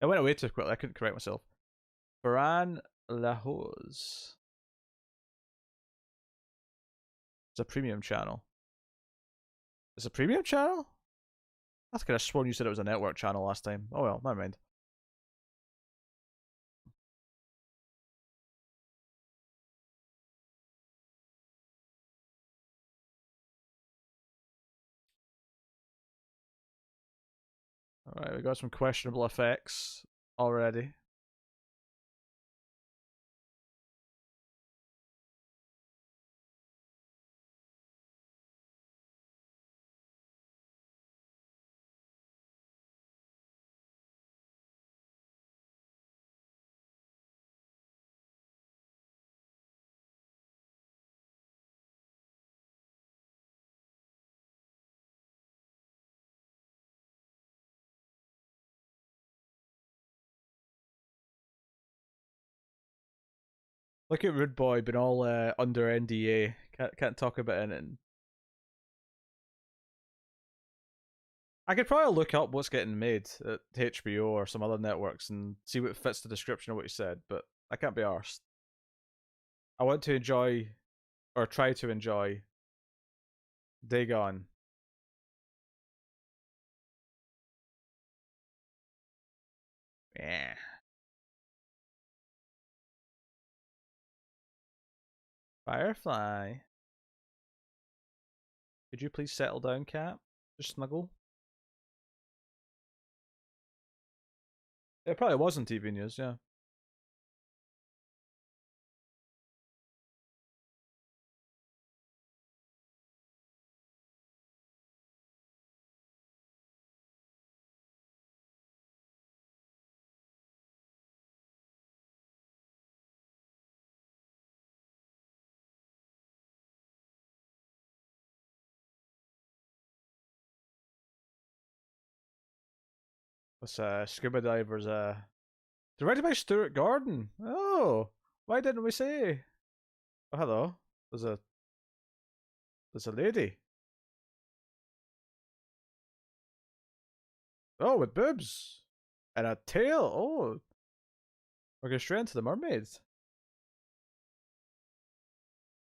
It went away too quickly. I couldn't correct myself. Baran Lahose. It's a premium channel. It's a premium channel? I could have sworn you said it was a network channel last time. Oh well, never mind. Alright, we got some questionable effects already. Look at Rude Boy being all under NDA. Can't talk about anything. I could probably look up what's getting made at HBO or some other networks and see what fits the description of what you said, but I can't be arsed. I want to enjoy, or try to enjoy, Dagon. Yeah. Firefly. Could you please settle down, cat? Just snuggle. It probably wasn't TV news, yeah. This scuba divers, directed by Stuart Gordon. Oh, why didn't we say? Oh, hello. There's a there's a lady. Oh, with boobs and a tail. Oh, we're going straight into the mermaids.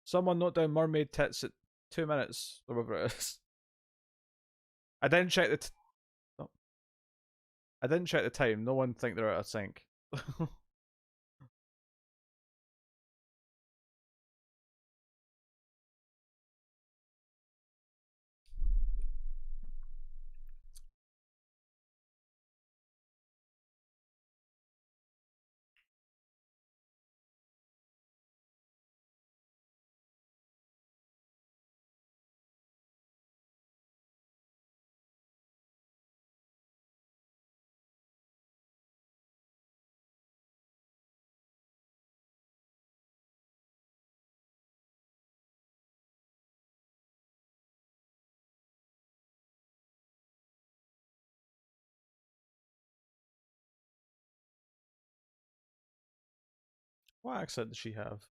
Someone note down mermaid tits at 2 minutes, or whatever it is. I didn't check the. Oh. I didn't check the time. No one think they're out of sync. What accent does she have?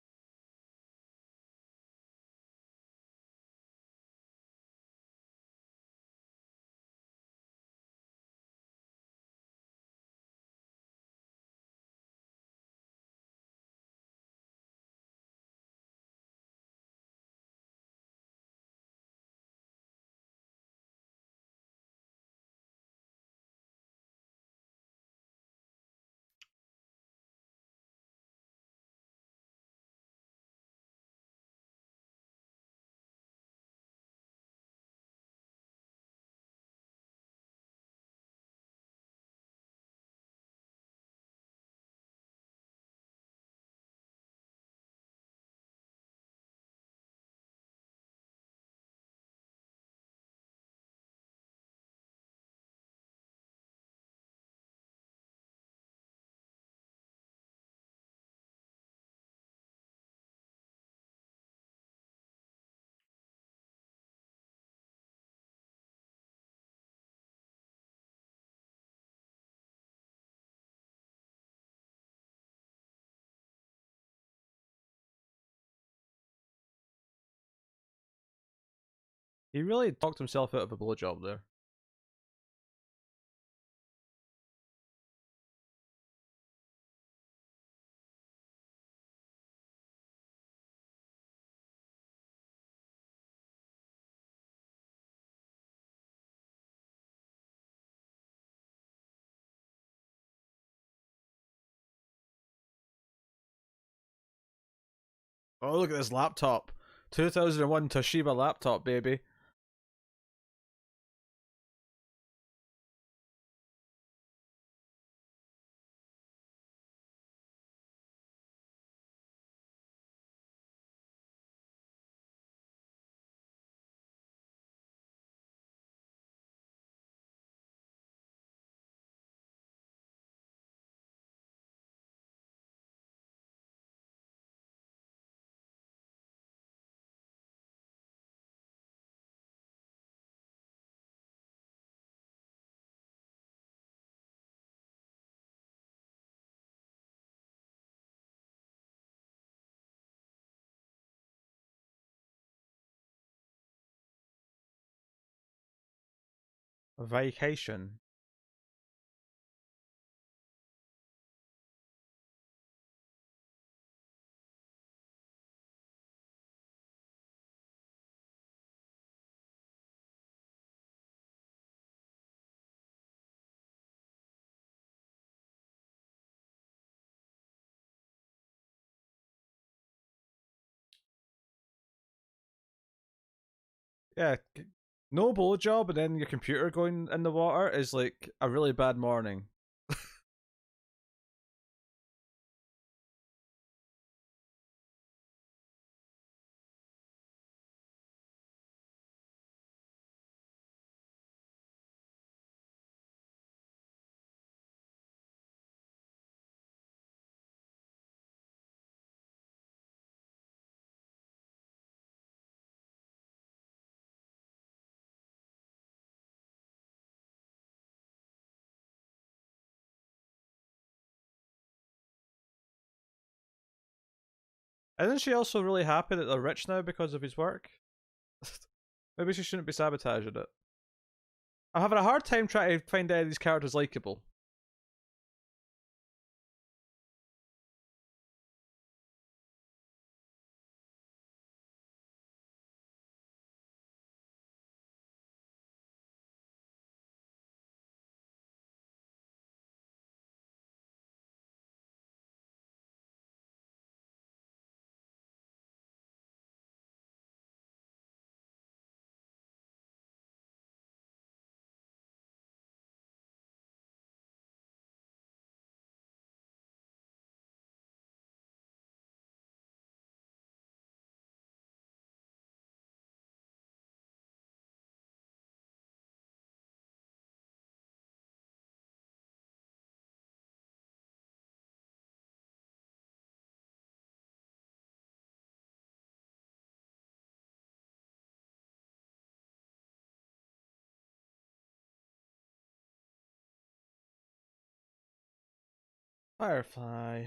He really talked himself out of a blowjob there. Oh, look at this laptop. 2001 Toshiba laptop, baby. A vacation. Yeah, no blowjob and then your computer going in the water is like a really bad morning. Isn't she also really happy that they're rich now because of his work? Maybe she shouldn't be sabotaging it. I'm having a hard time trying to find any of these characters likable. Firefly.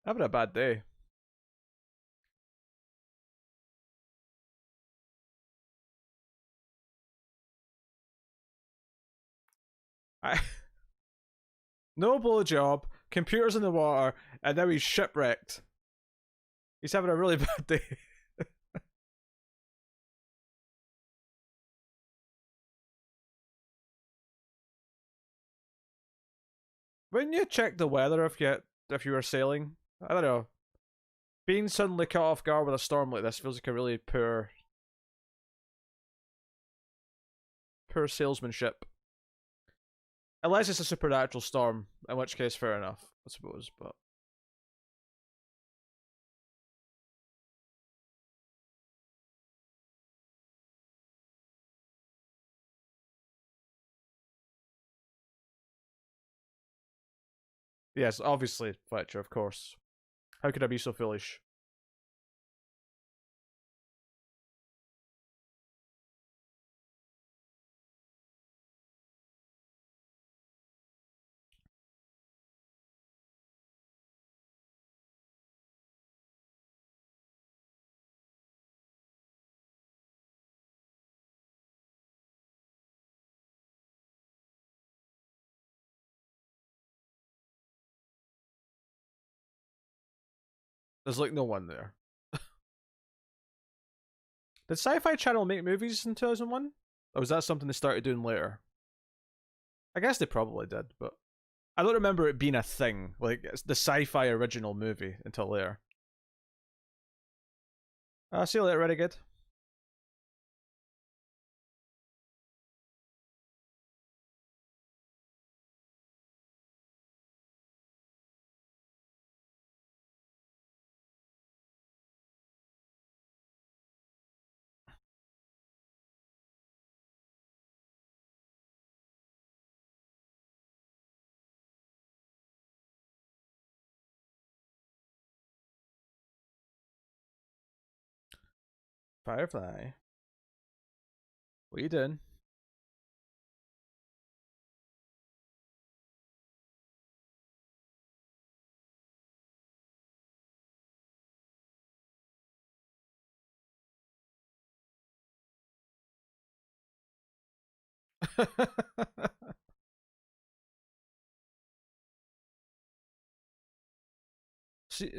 Having a bad day. I no blowjob, computers in the water, and now he's shipwrecked. He's having a really bad day. Wouldn't you check the weather if you were sailing? I don't know. Being suddenly caught off guard with a storm like this feels like a really poor salesmanship. Unless it's a supernatural storm, in which case fair enough, I suppose, but yes, obviously, Fletcher, of course. How could I be so foolish? There's like no one there. Did Sci-Fi Channel make movies in 2001? Or was that something they started doing later? I guess they probably did, but I don't remember it being a thing. Like, it's the sci-fi original movie until later. See you later, Renegade. Firefly. What are you doing?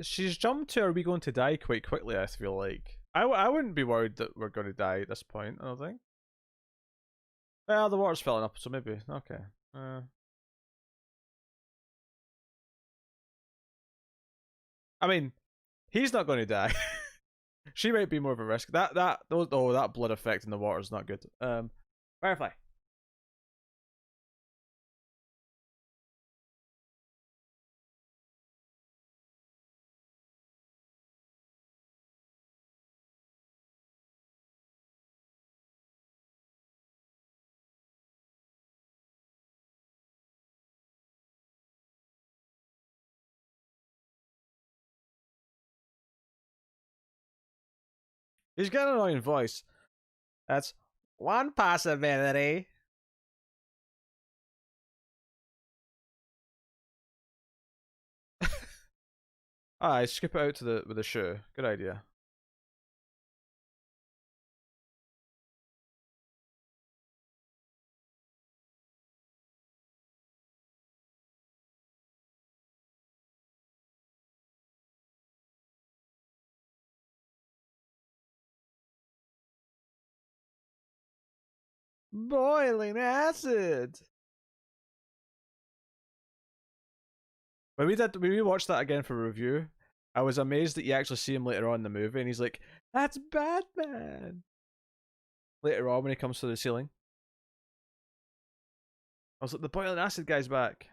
She's jumped to "Are we going to die?" quite quickly. I feel like I wouldn't be worried that we're going to die at this point. I don't think. Well, the water's filling up, so maybe okay. I mean, he's not going to die. She might be more of a risk. That blood effect in the water is not good. Firefly. He's got an annoying voice. That's one possibility. I skip it out to the with the shoe. Good idea. Boiling acid. When we watched that again for review, I was amazed that you actually see him later on in the movie, and he's like, "That's Batman." Later on, when he comes to the ceiling, I was like, "The boiling acid guy's back."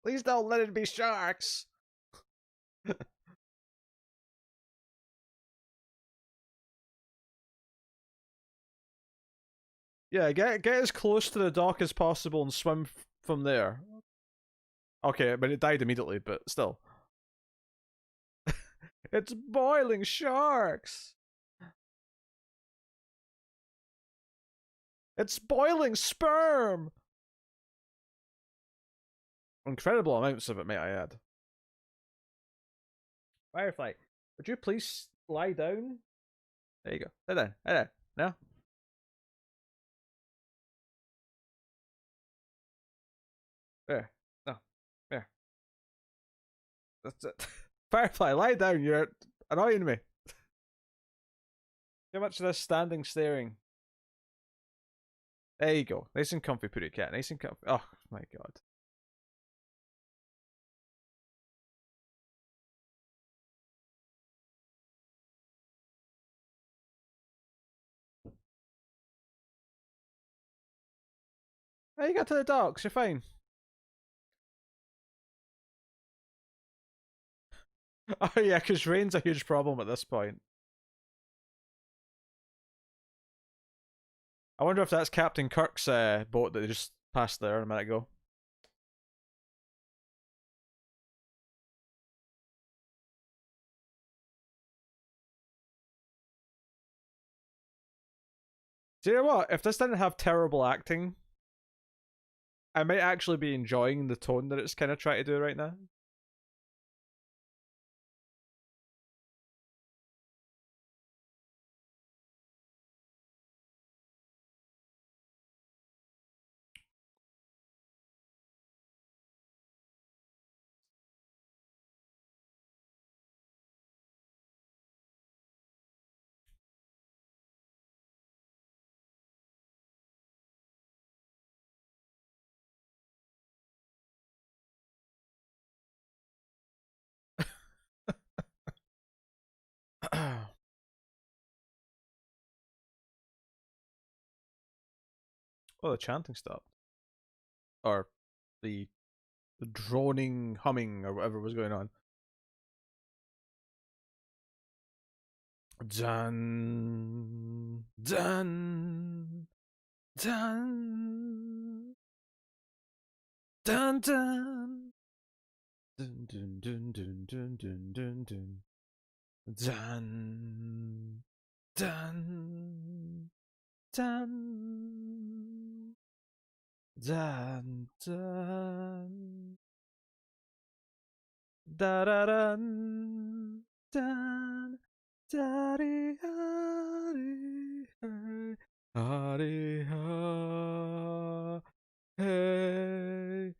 Please don't let it be sharks. Yeah, get as close to the dock as possible and swim from there. Okay, but it died immediately, but still. It's boiling sharks! It's boiling sperm! Incredible amounts of it, may I add. Firefly, would you please lie down? There you go. Lie down. Lie down. No? There. No. There. That's it. Firefly, lie down. You're annoying me. Too much of this standing staring. There you go. Nice and comfy, Pooty Cat. Nice and comfy. Oh, my God. Oh, you got to the docks. You're fine. Oh, yeah, because rain's a huge problem at this point. I wonder if that's Captain Kirk's boat that they just passed there a minute ago. Do you know what? If this didn't have terrible acting, I might actually be enjoying the tone that it's kind of trying to do right now. Oh, the chanting stopped. Or the droning humming or whatever was going on. Dun dun dun dun dun dun dun dun dun dun dun dun dun dun dun dun dun dun da da dun dun daddy hari hari ha hey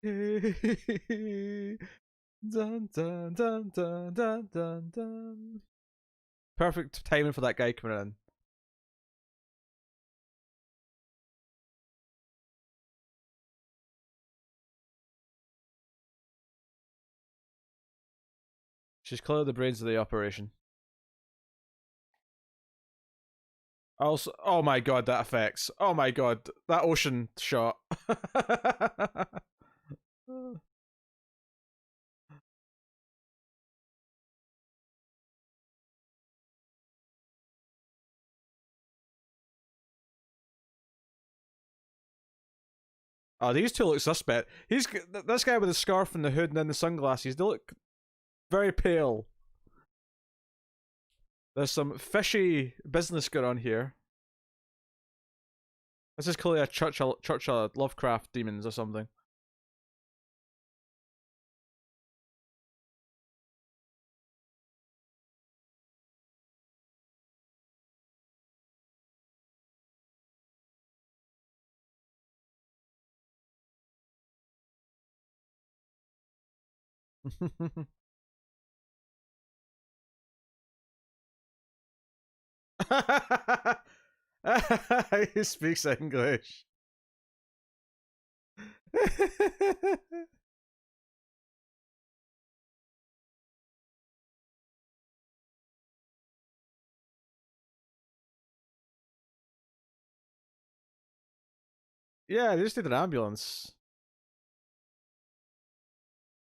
hey dun dun dun dun dun dun dun. Perfect timing for that guy coming in. She's clearly the brains of the operation. Also, oh my god, that effects. Oh my god, that ocean shot. Oh, these two look suspect. This guy with the scarf and the hood and then the sunglasses. They look very pale. There's some fishy business going on here. This is clearly a church of Lovecraft demons or something. He speaks English. Yeah, they just need an ambulance.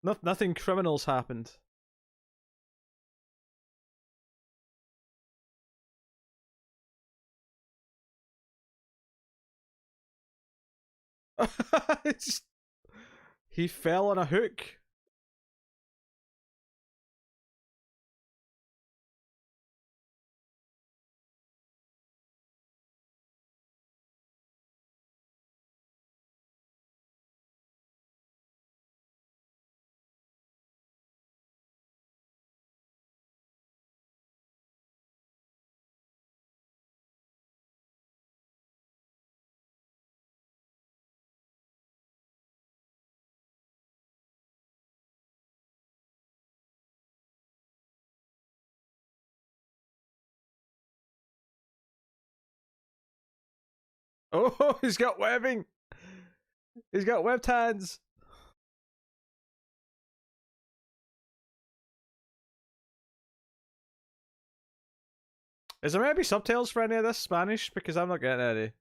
Nothing criminals happened. It's- he fell on a hook. Oh, he's got webbing. He's got webbed hands. Is there maybe subtitles for any of this Spanish? Because I'm not getting any.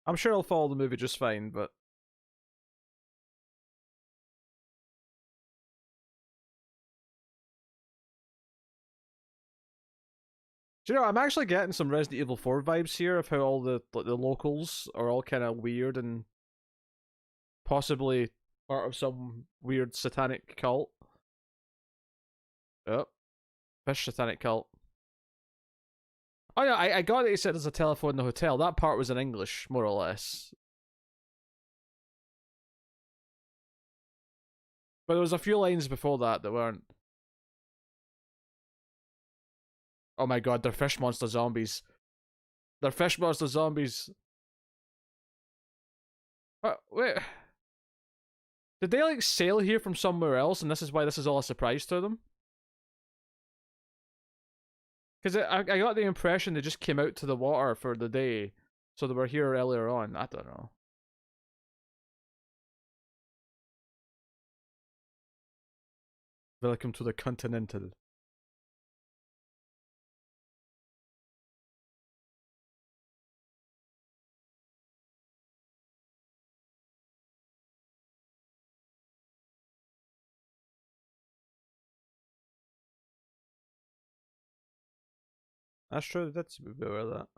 I'm sure I'll follow the movie just fine, but do you know, I'm actually getting some Resident Evil 4 vibes here of how all the locals are all kind of weird and possibly part of some weird satanic cult. Oh, fish satanic cult. Oh yeah, I got it. He said there's a telephone in the hotel. That part was in English, more or less. But there was a few lines before that that weren't. Oh my god, they're fish monster zombies. They're fish monster zombies. Wait, did they like sail here from somewhere else, and this is why this is all a surprise to them? Because I got the impression they just came out to the water for the day, so they were here earlier on. I don't know. Welcome to the Continental. That's true. That's a bit of that.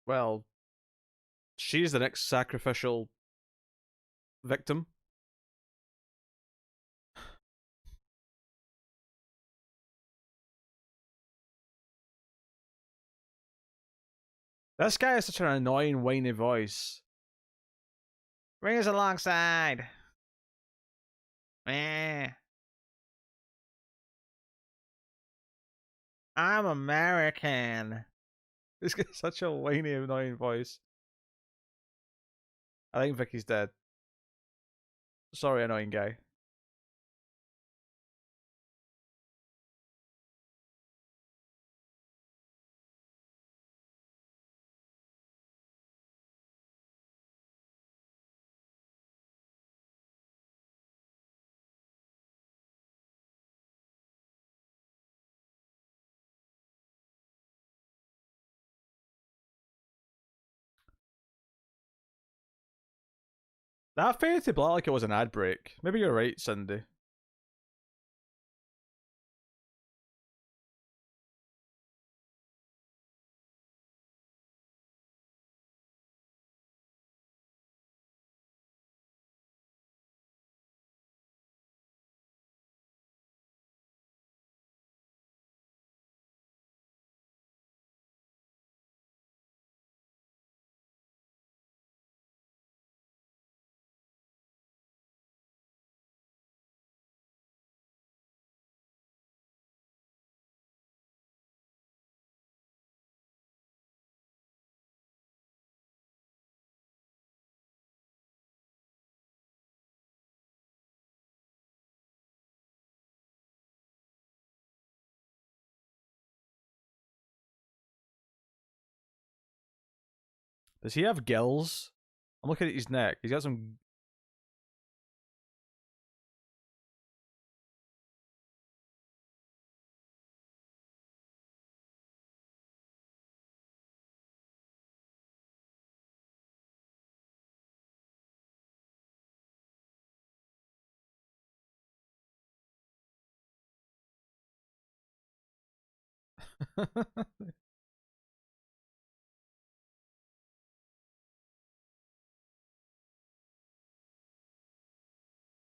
Well, she's the next sacrificial victim. This guy has such an annoying, whiny voice. Bring us alongside. Eh. I'm American. This guy's such a whiny, annoying voice. I think Vicky's dead. Sorry, annoying guy. That faded to black like it was an ad break. Maybe you're right, Cindy. Does he have gills? I'm looking at his neck. He's got some.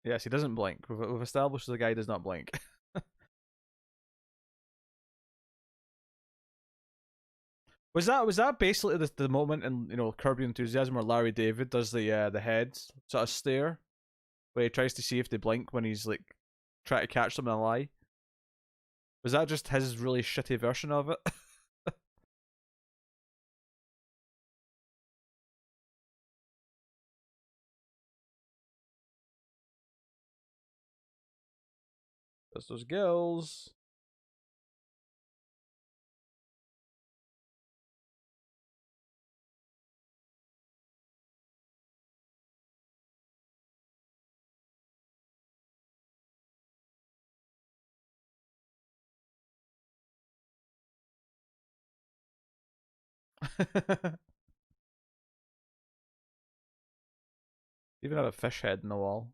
Yes, he doesn't blink. We've established the guy does not blink. Was that basically the moment in Curb Your Enthusiasm where Larry David does the head sort of stare where he tries to see if they blink when he's like trying to catch them in a lie? Was that just his really shitty version of it? That's those gills. Even had a fish head in the wall.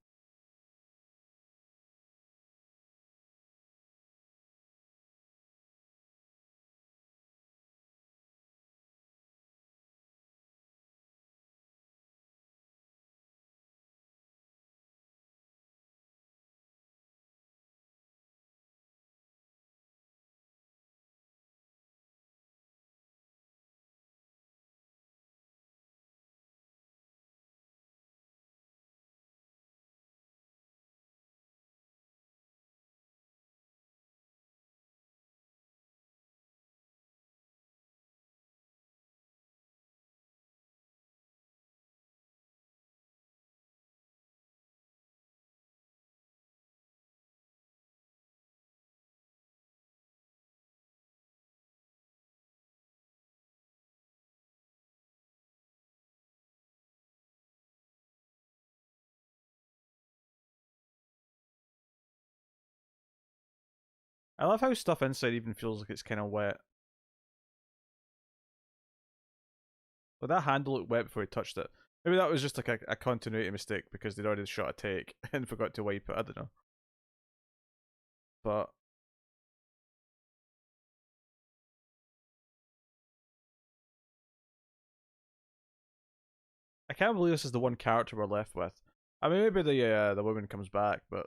I love how stuff inside even feels like it's kind of wet. But that handle looked wet before he touched it. Maybe that was just like a continuity mistake because they'd already shot a take and forgot to wipe it. I don't know. But I can't believe this is the one character we're left with. I mean, maybe the woman comes back, but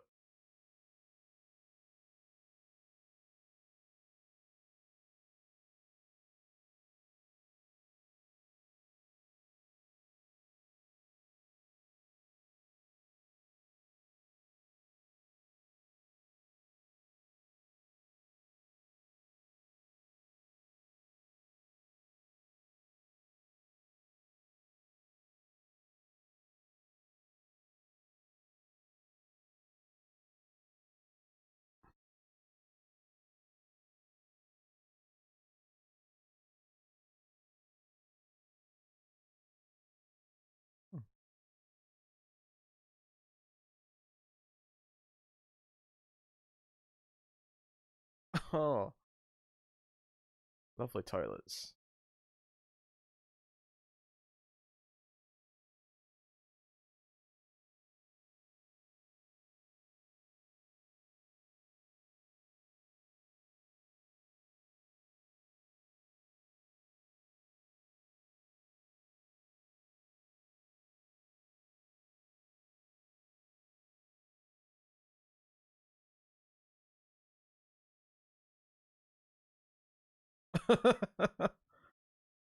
oh, lovely toilets.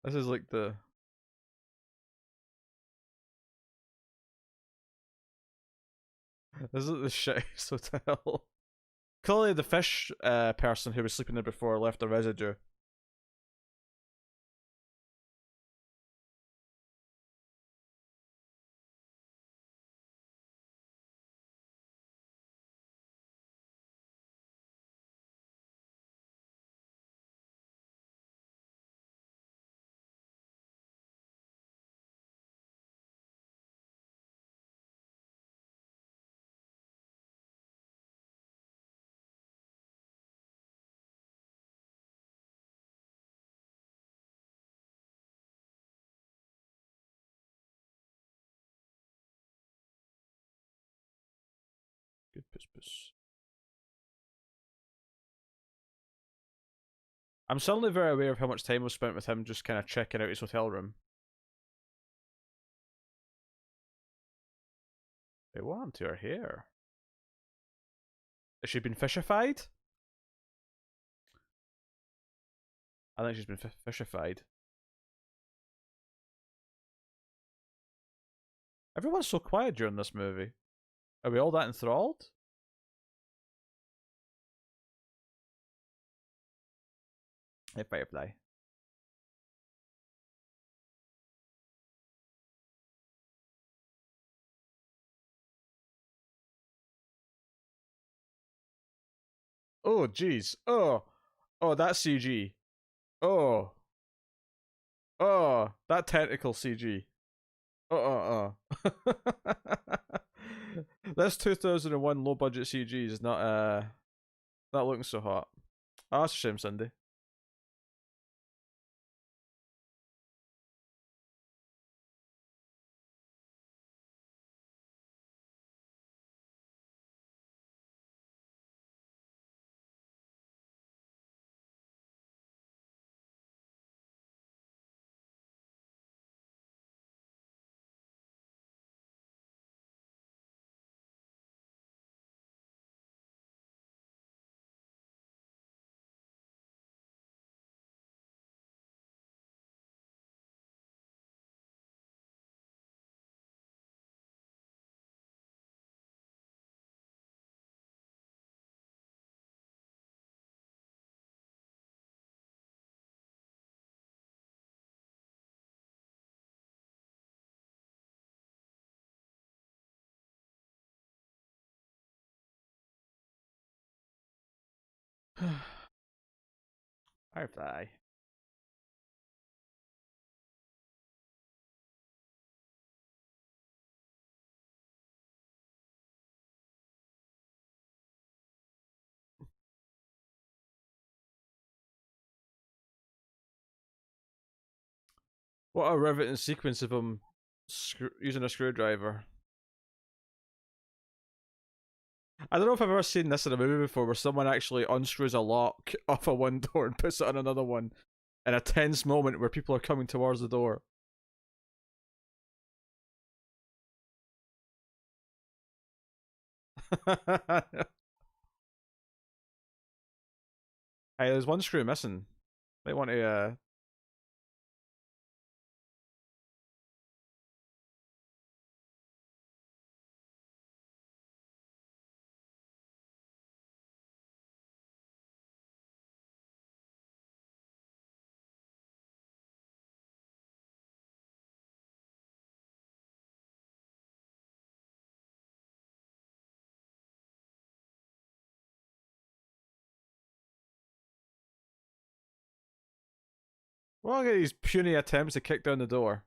This is like the this is the shittest hotel. Clearly, the fish person who was sleeping there before left a residue. Good puss puss. I'm suddenly very aware of how much time was spent with him just kind of checking out his hotel room. Wait, what happened to her hair? Has she been fishified? I think she's been fishified. Everyone's so quiet during this movie. Are we all that enthralled? Hey, Firefly. Oh, jeez. Oh. Oh, that's CG. Oh. Oh, that tentacle CG. This 2001 low budget CG is not looking so hot. Oh, that's a shame, Cindy. Firefly. What a riveting sequence of him using a screwdriver. I don't know if I've ever seen this in a movie before where someone actually unscrews a lock off a one door and puts it on another one in a tense moment where people are coming towards the door. Hey, there's one screw missing. Might want to well, look at these puny attempts to kick down the door.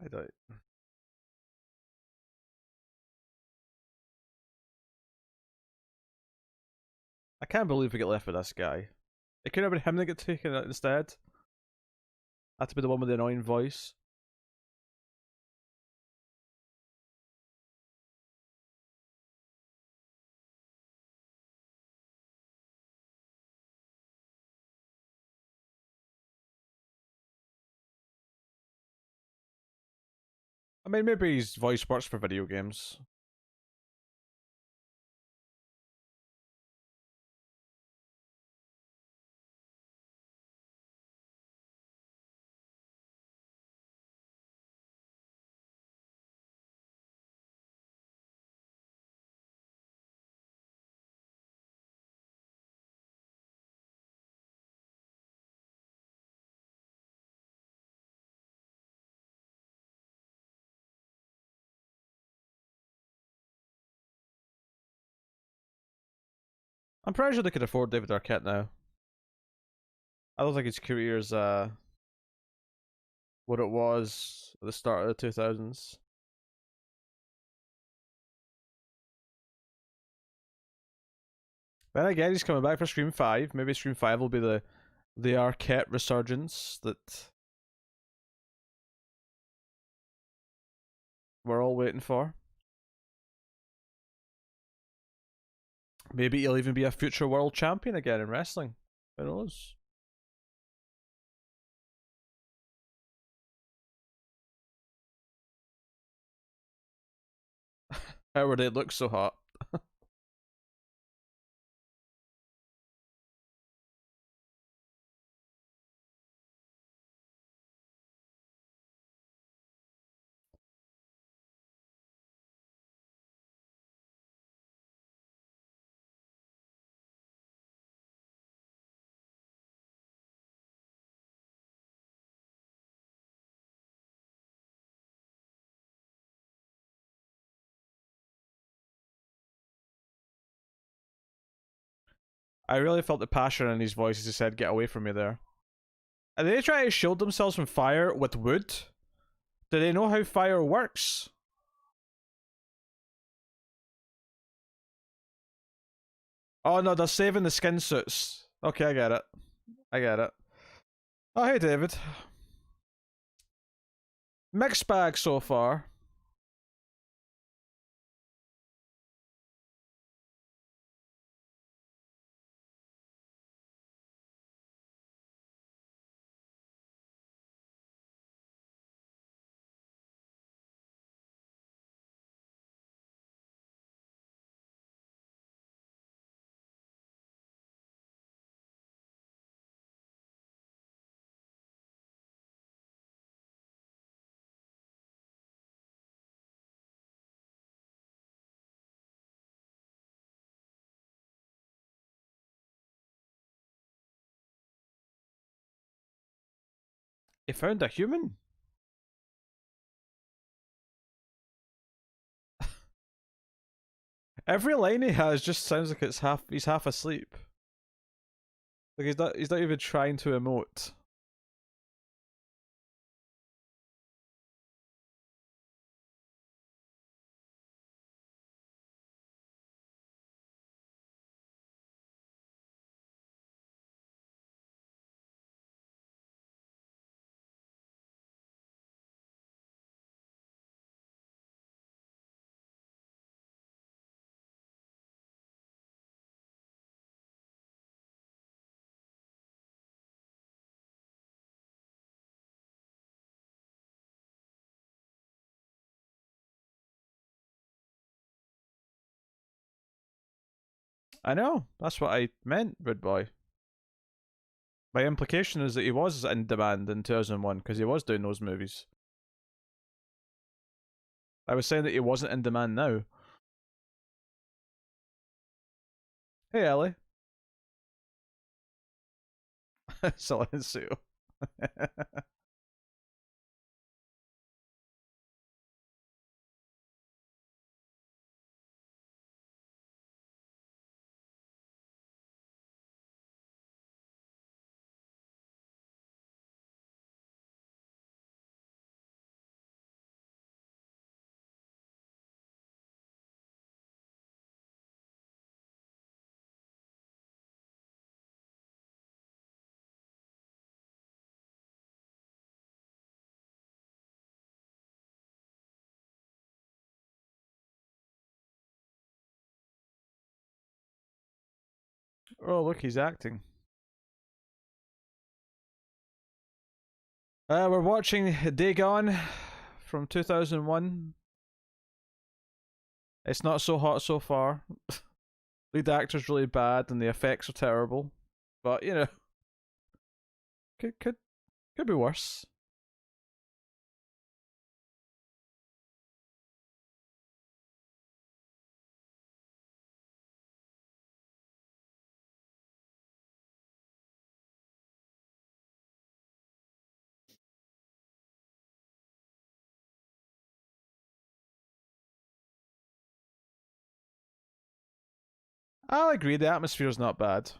I don't. I can't believe we get left with this guy. It could have been him that got taken out instead. Had to be the one with the annoying voice. I mean, maybe his voice works for video games. I'm pretty sure they could afford David Arquette now. I don't think his career's what it was at the start of the 2000s. Then again, he's coming back for Scream 5. Maybe Scream 5 will be the Arquette resurgence that we're all waiting for. Maybe he'll even be a future world champion again in wrestling. Who knows? How would it look so hot? I really felt the passion in his voice as he said, "Get away from me there." Are they trying to shield themselves from fire with wood? Do they know how fire works? Oh no, they're saving the skin suits. Okay, I get it. I get it. Oh, hey, David. Mixed bag so far. He found a human? Every line he has just sounds like he's half asleep. Like he's not even trying to emote. I know. That's what I meant, Rude Boy. My implication is that he was in demand in 2001 because he was doing those movies. I was saying that he wasn't in demand now. Hey, Ellie. Silencio. Oh, look, he's acting. We're watching Day Gone from 2001. It's not so hot so far. Lead actor's really bad and the effects are terrible. But you know, could be worse. I'll agree, the atmosphere's not bad.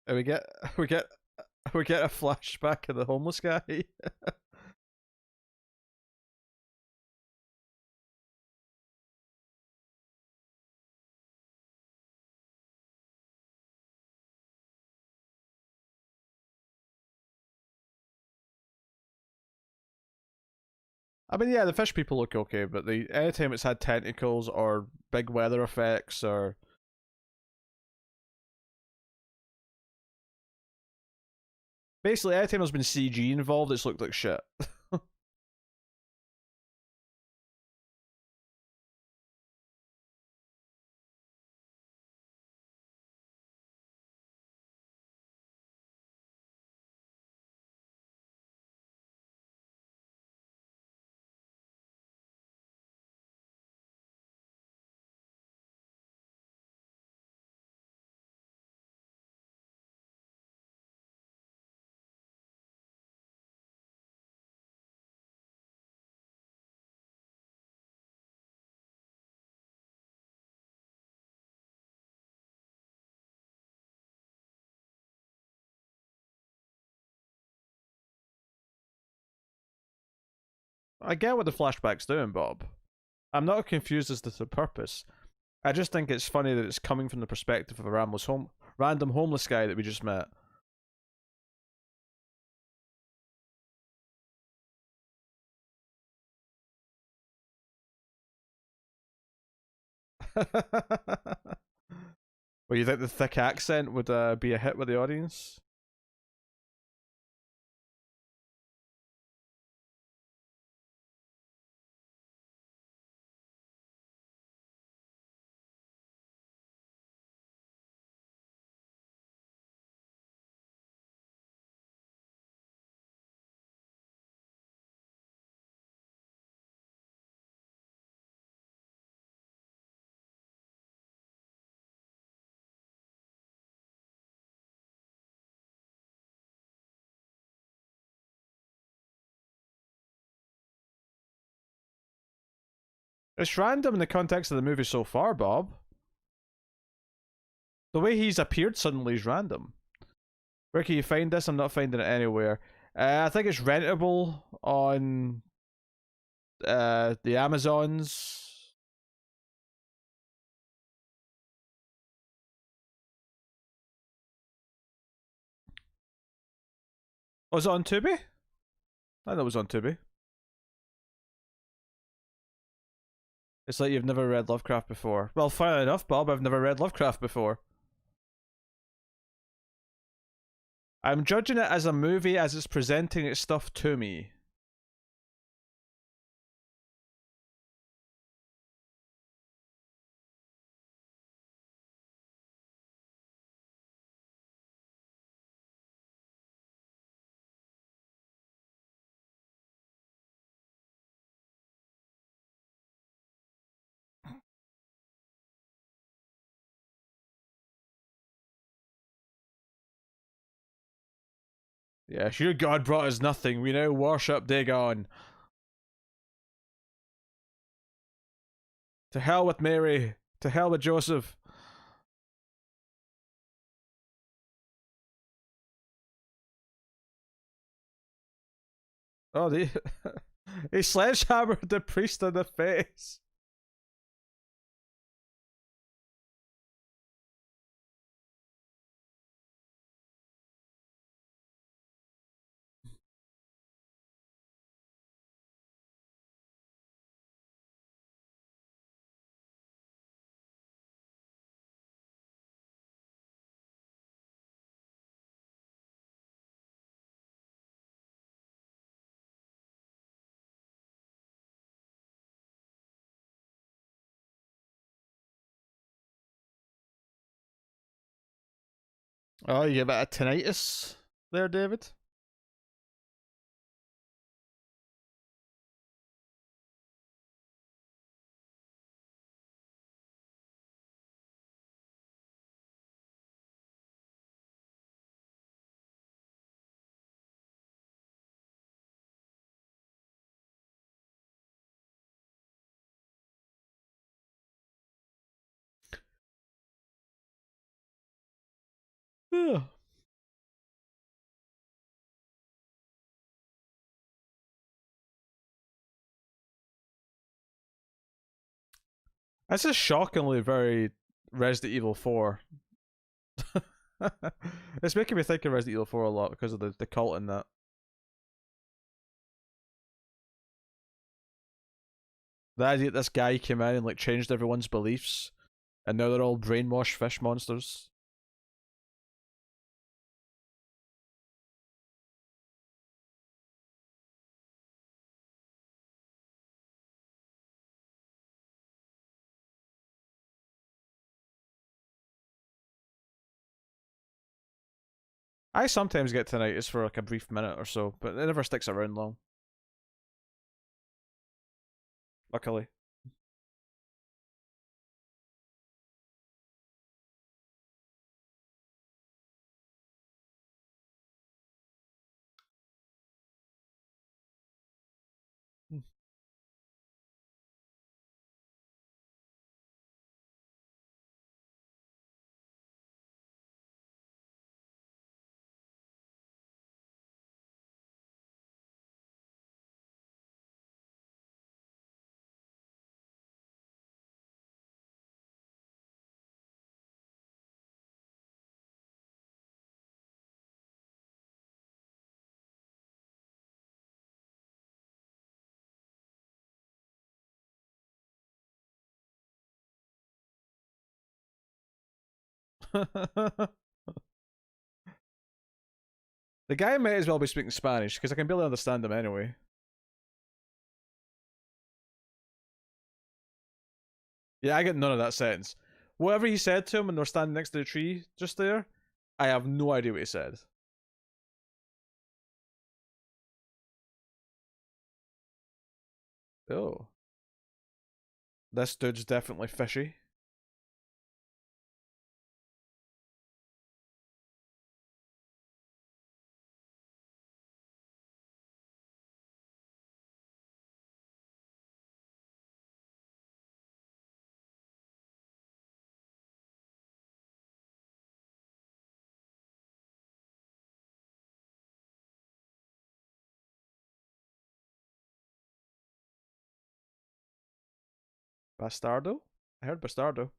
And we get we get a flashback of the homeless guy. I mean, yeah, the fish people look okay, but anytime it's had tentacles or big weather effects or basically anytime there's been CG involved, it's looked like shit. I get what the flashback's doing, Bob. I'm not confused as to the purpose. I just think it's funny that it's coming from the perspective of a random homeless guy that we just met. Well, you think the thick accent would be a hit with the audience? It's random in the context of the movie so far, Bob. The way he's appeared suddenly is random. Where can you find this? I'm not finding it anywhere. I think it's rentable on the Amazons. Was it on Tubi? I know it was on Tubi. It's like you've never read Lovecraft before. Well, funnily enough, Bob, I've never read Lovecraft before. I'm judging it as a movie as it's presenting its stuff to me. Yes, your God brought us nothing. We now worship Dagon. To hell with Mary. To hell with Joseph. Oh, he sledgehammered the priest in the face. Oh, you get a bit of tinnitus there, David? Yeah. This is shockingly very Resident Evil 4. It's making me think of Resident Evil 4 a lot because of the cult in that. The idea that this guy came in and like changed everyone's beliefs, and now they're all brainwashed fish monsters. I sometimes get tinnitus for like a brief minute or so, but it never sticks around long. Luckily. The guy might as well be speaking Spanish because I can barely understand him anyway. Yeah, I get none of that sense. Whatever he said to him when they were standing next to the tree just there, I have no idea what he said. Oh. This dude's definitely fishy. Bastardo? I heard Bastardo.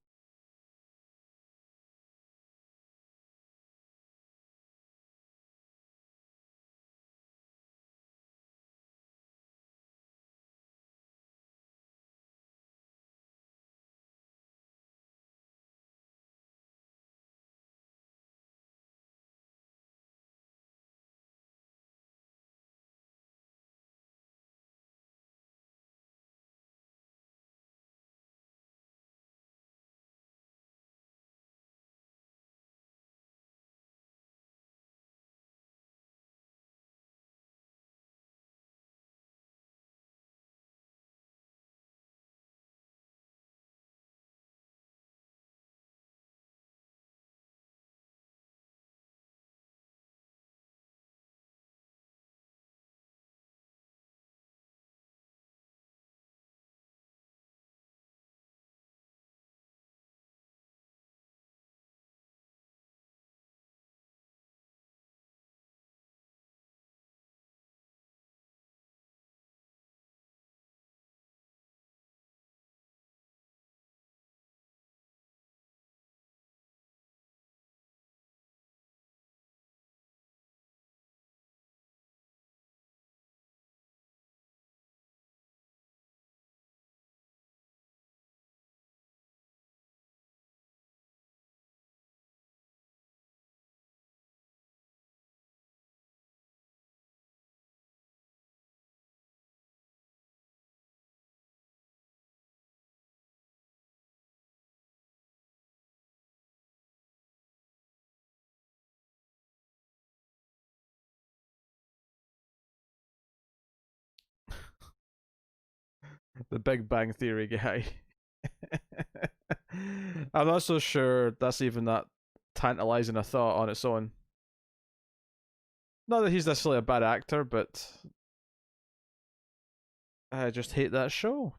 The Big Bang Theory guy. I'm not so sure that's even that tantalizing a thought on its own. Not that he's necessarily a bad actor, but I just hate that show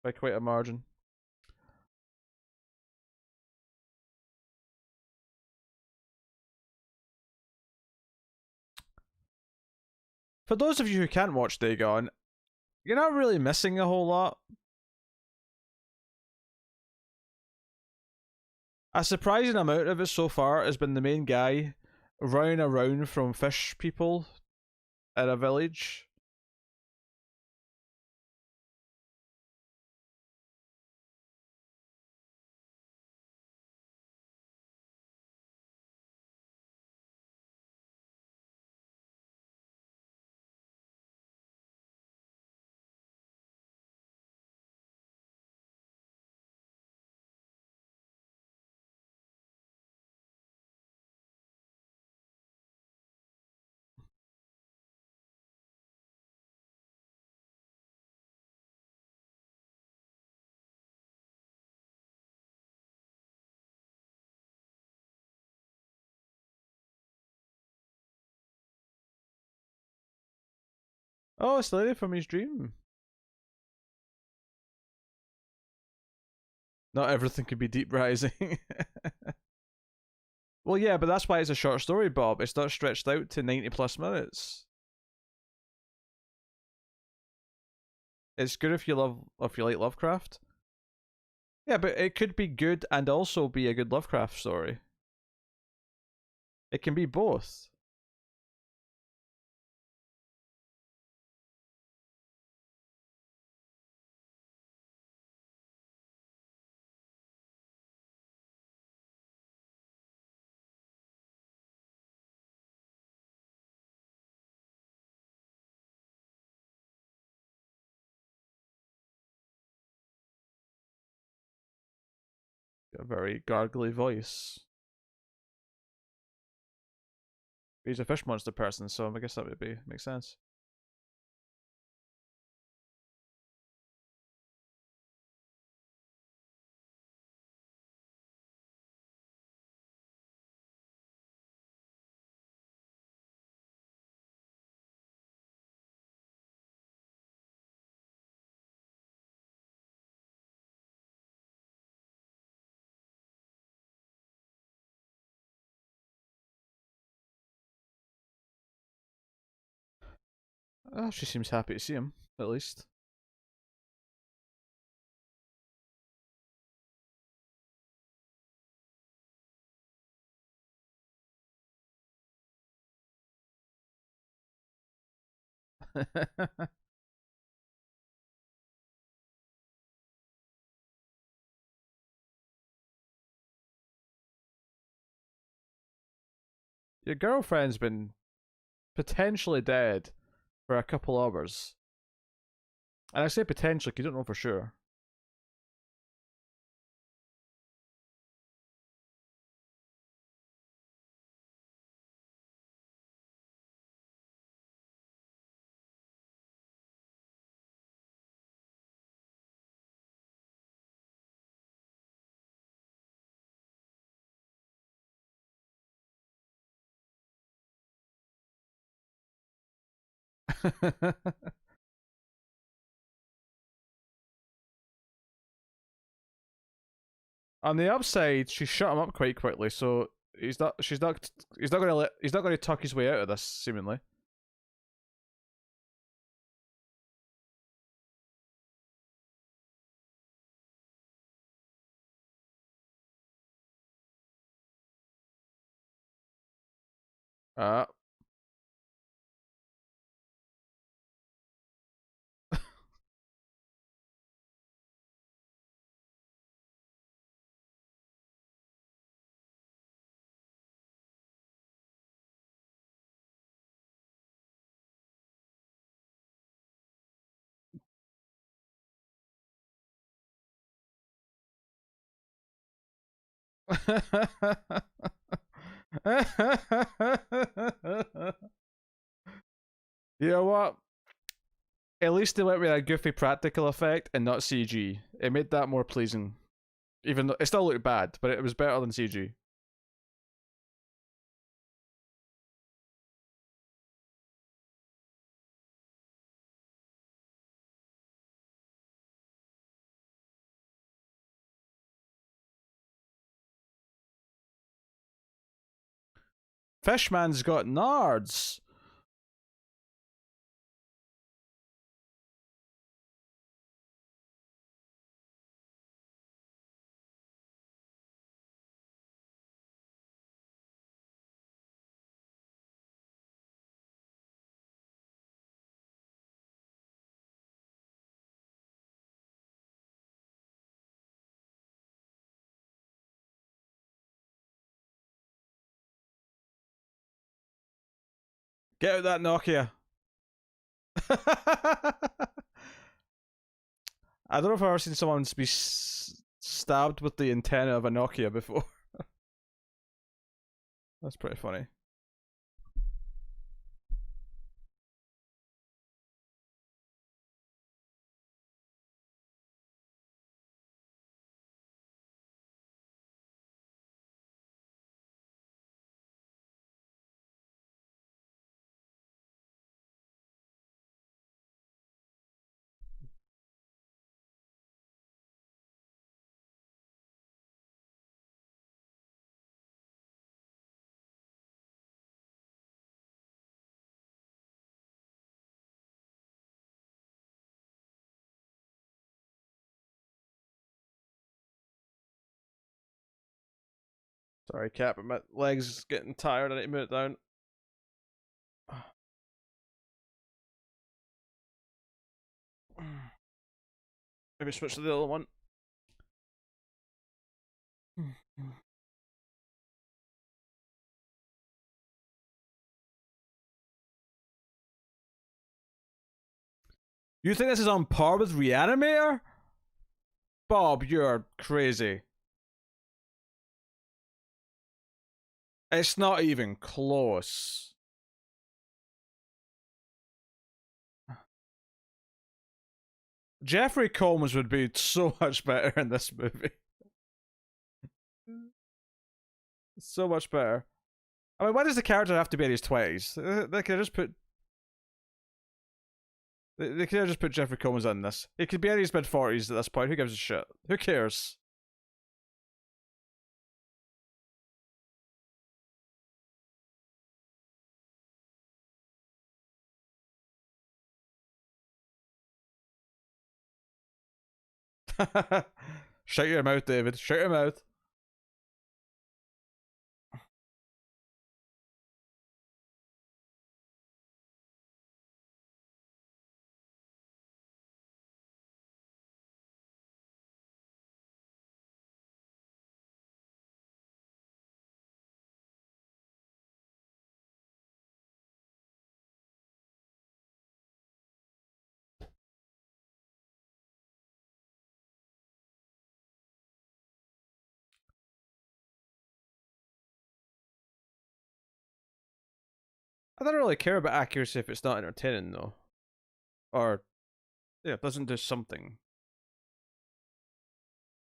by quite a margin. For those of you who can't watch Dagon, you're not really missing a whole lot. A surprising amount of it so far has been the main guy running around from fish people at a village. Oh, it's the lady from his dream. Not everything can be deep rising. Well, yeah, but that's why it's a short story, Bob. It's not stretched out to 90 plus minutes. It's good if you like Lovecraft. Yeah, but it could be good and also be a good Lovecraft story. It can be both. A very gargly voice. He's a fish monster person, so I guess that would make sense. Oh, she seems happy to see him, at least. Your girlfriend's been potentially dead for a couple hours. And I say potentially because you don't know for sure. On the upside, she shut him up quite quickly, so he's not. He's not gonna let. He's not gonna tuck his way out of this, seemingly. Uh. You know what? At least they went with a goofy practical effect and not CG. It made that more pleasing. Even though it still looked bad, but it was better than CG. Fishman's got nards. Get out that Nokia. I don't know if I've ever seen someone be stabbed with the antenna of a Nokia before. That's pretty funny. Sorry, Cap, but my leg's getting tired. I need to move it down. Maybe switch to the other one. You think this is on par with Reanimator? Bob, you're crazy. It's not even close. Jeffrey Combs would be so much better in this movie. So much better. I mean, why does the character have to be in his 20s? They could have just put... They could have just put Jeffrey Combs in this. He could be in his mid-40s at this point. Who gives a shit? Who cares? Shut your mouth, David. Shut your mouth. I don't really care about accuracy if it's not entertaining, though. Or, yeah, it doesn't do something.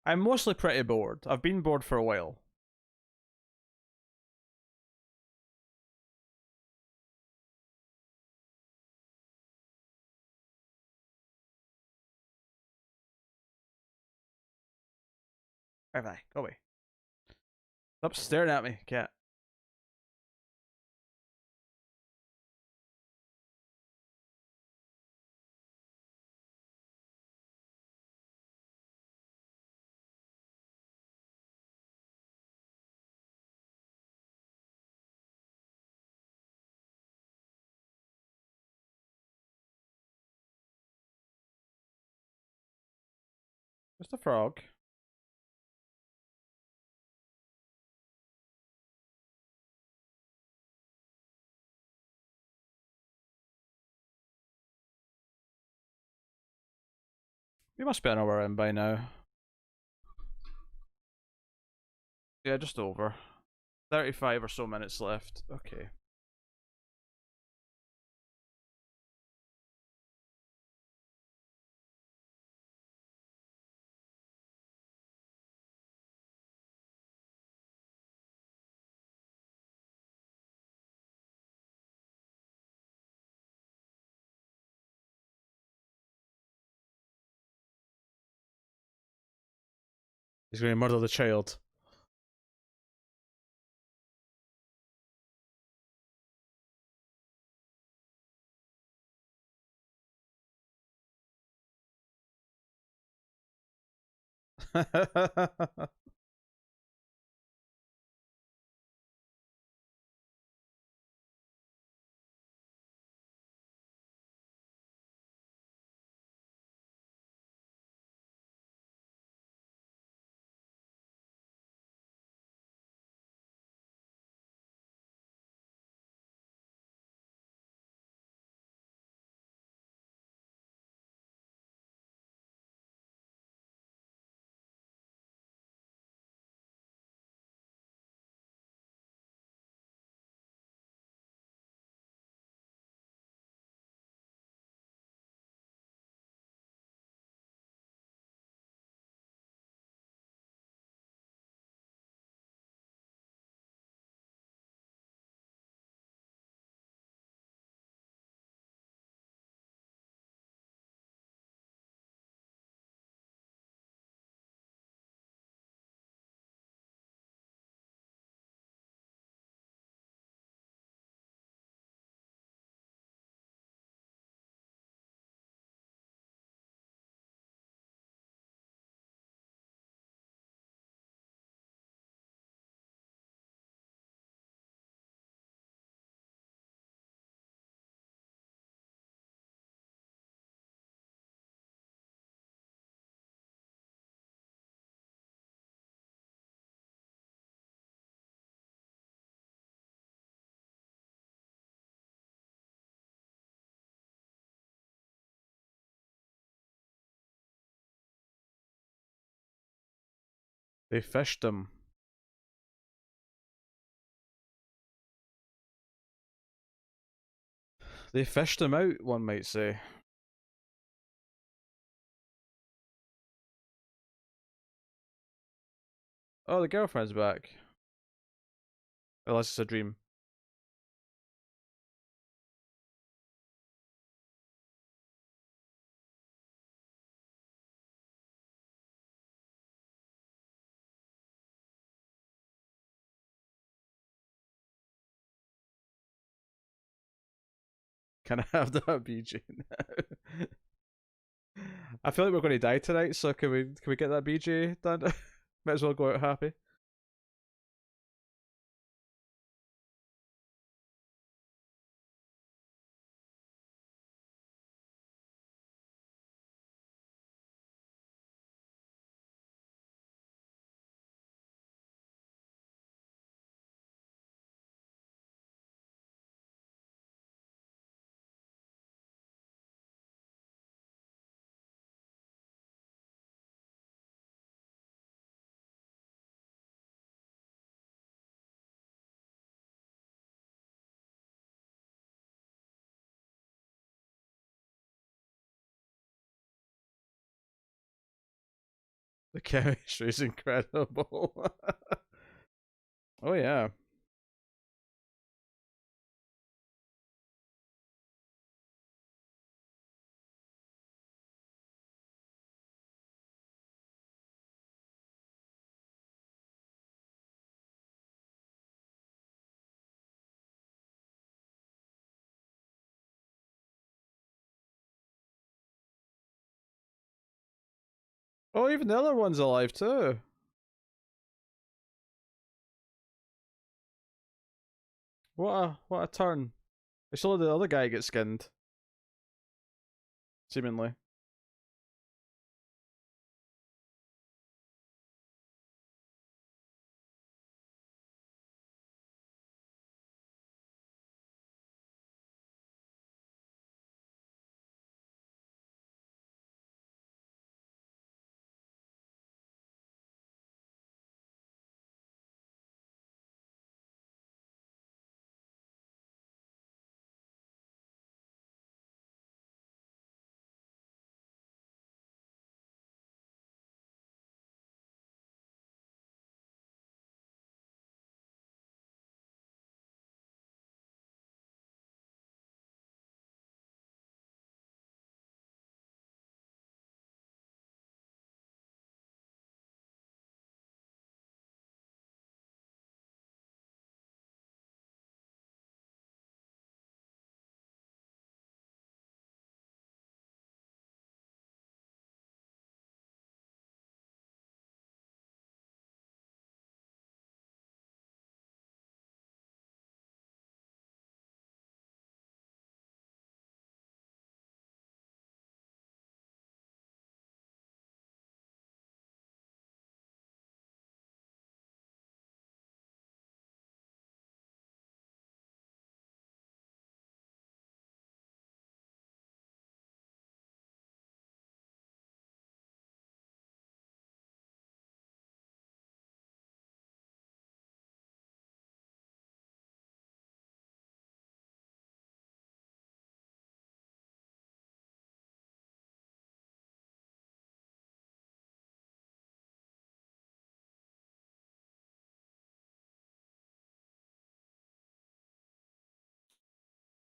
I'm mostly pretty bored. I've been bored for a while. Bye-bye. Go away. Stop staring at me, cat. Where's the frog? We must be an hour in by now. Yeah, just over. 35 or so minutes left. Okay. He's going to murder the child. They fished him. They fished him out, one might say. Oh, the girlfriend's back. Unless it's a dream. Can I have that BG now? I feel like we're going to die tonight, so can we get that BG done? Might as well go out happy. The chemistry is incredible. Oh yeah. Oh, even the other one's alive too. What a turn. It's only the other guy gets skinned, seemingly.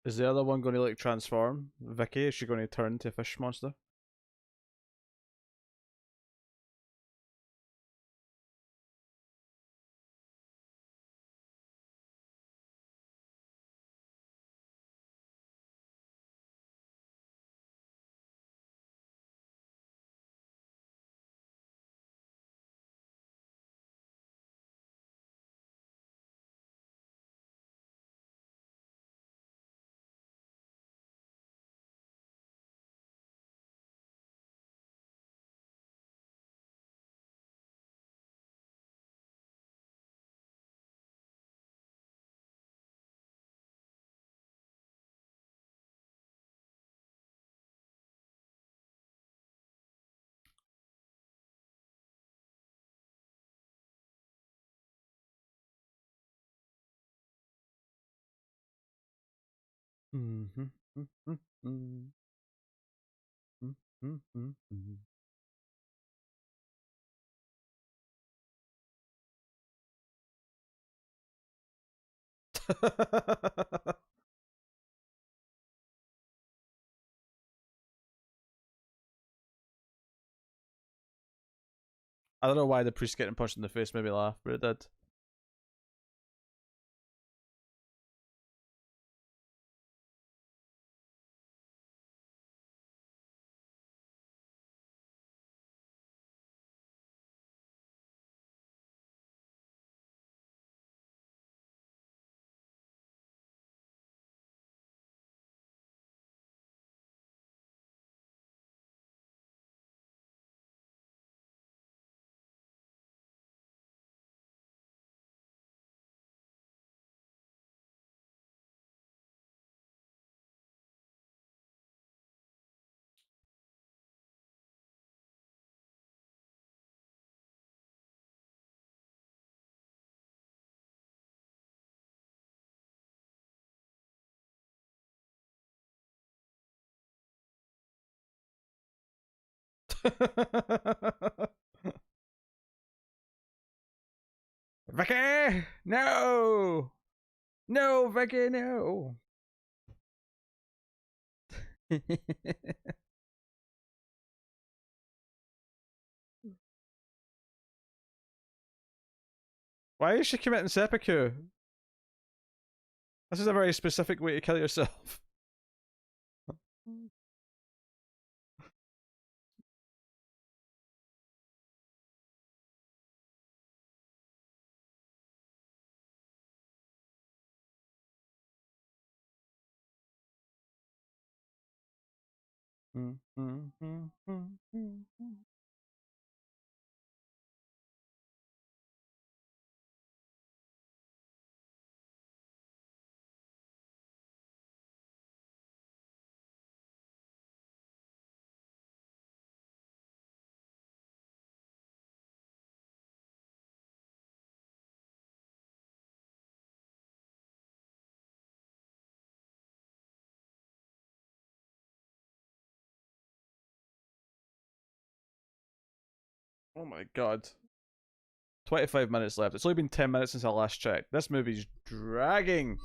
Is the other one going to like transform? Vicky, is she going to turn to a fish monster? I don't know why the priest getting punched in the face made me laugh, but it did. Vicky! No! No, Vicky, no! Why is she committing seppuku? This is a very specific way to kill yourself. Oh my god. 25 minutes left. It's only been 10 minutes since I last checked. This movie's dragging.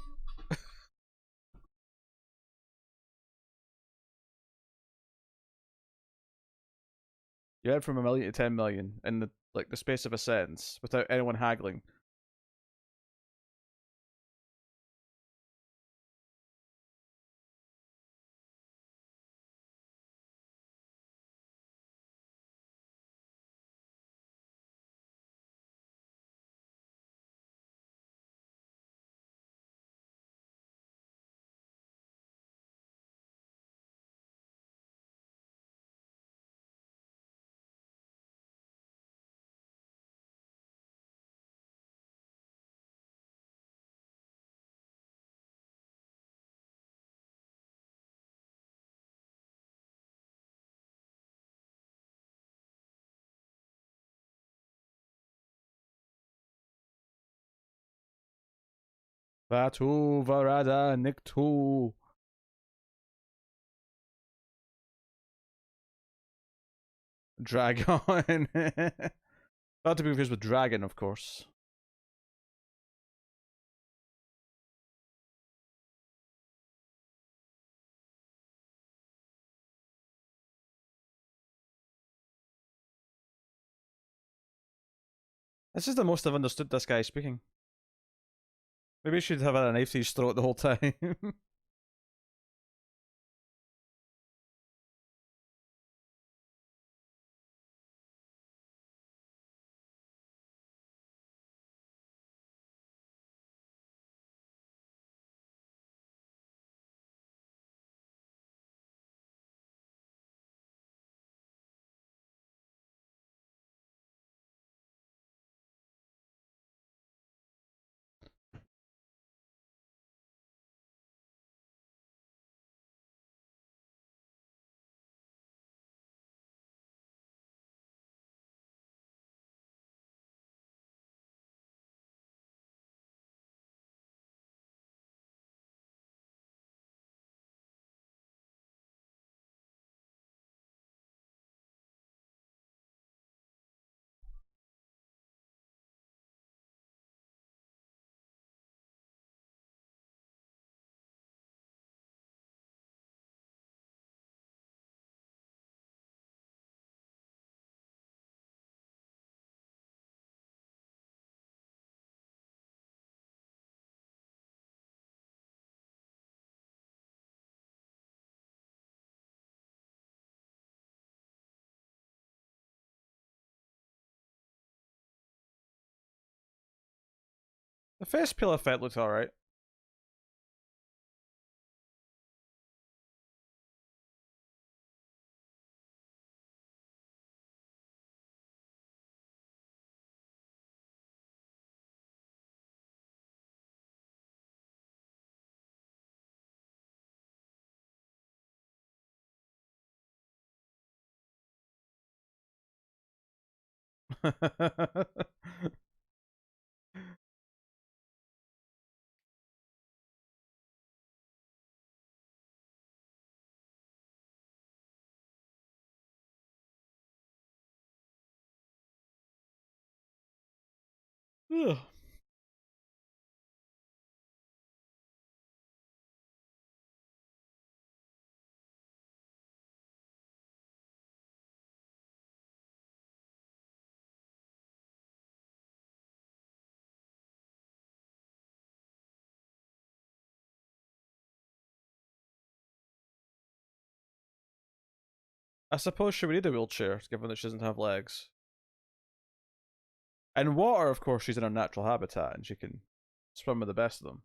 You went from 1 million to 10 million in the space of a sentence without anyone haggling. Vatu Varada Niktu. Dragon. Not to be confused with dragon, of course. This is the most I've understood this guy speaking. Maybe he should have had a knife to his throat the whole time. The face peel effect looks alright. Ugh. I suppose she would need a wheelchair, given that she doesn't have legs. And water, of course, she's in her natural habitat, and she can swim with the best of them.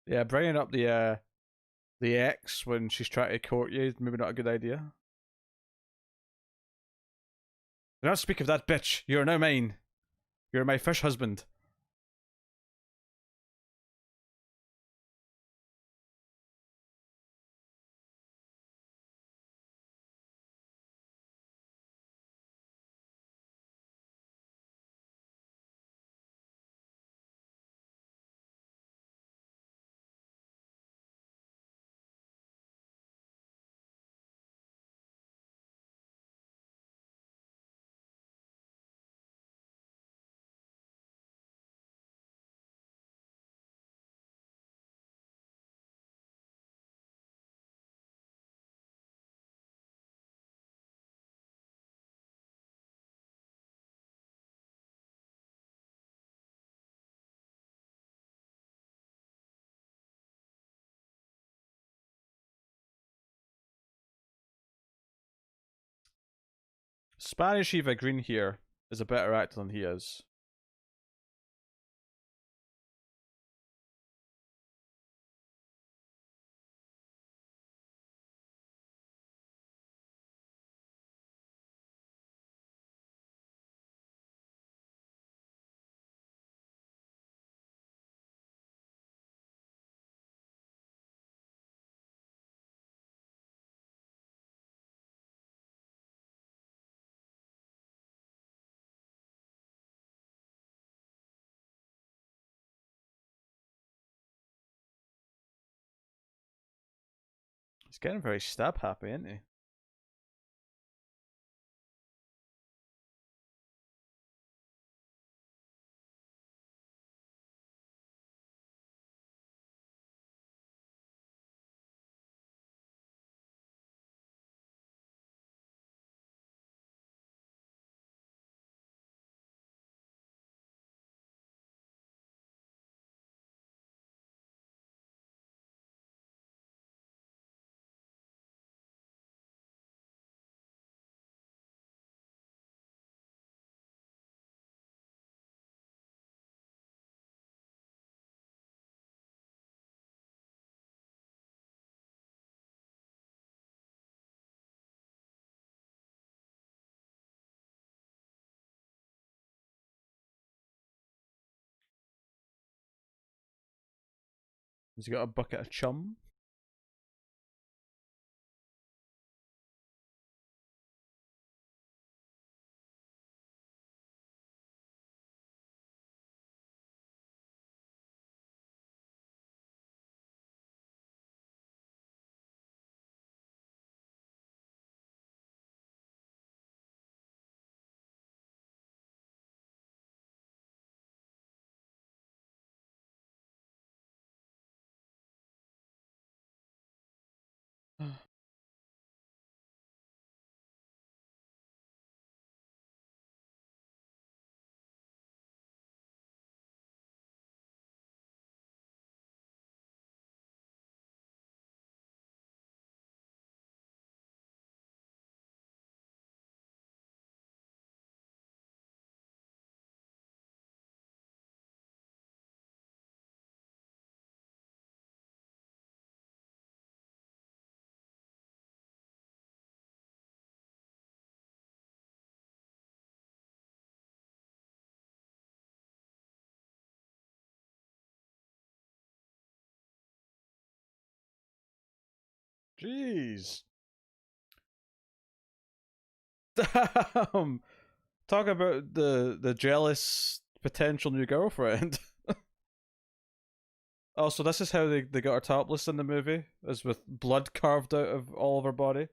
Yeah, bringing up the X when she's trying to court you is maybe not a good idea. Do not speak of that bitch. You are now mine. You are my fish husband. Spanish Eva Green here is a better actor than he is. He's getting very stab happy, isn't he? Has he got a bucket of chum? Jeez. Damn. Talk about the jealous potential new girlfriend. Oh, so this is how they got her topless in the movie, is with blood carved out of all of her body.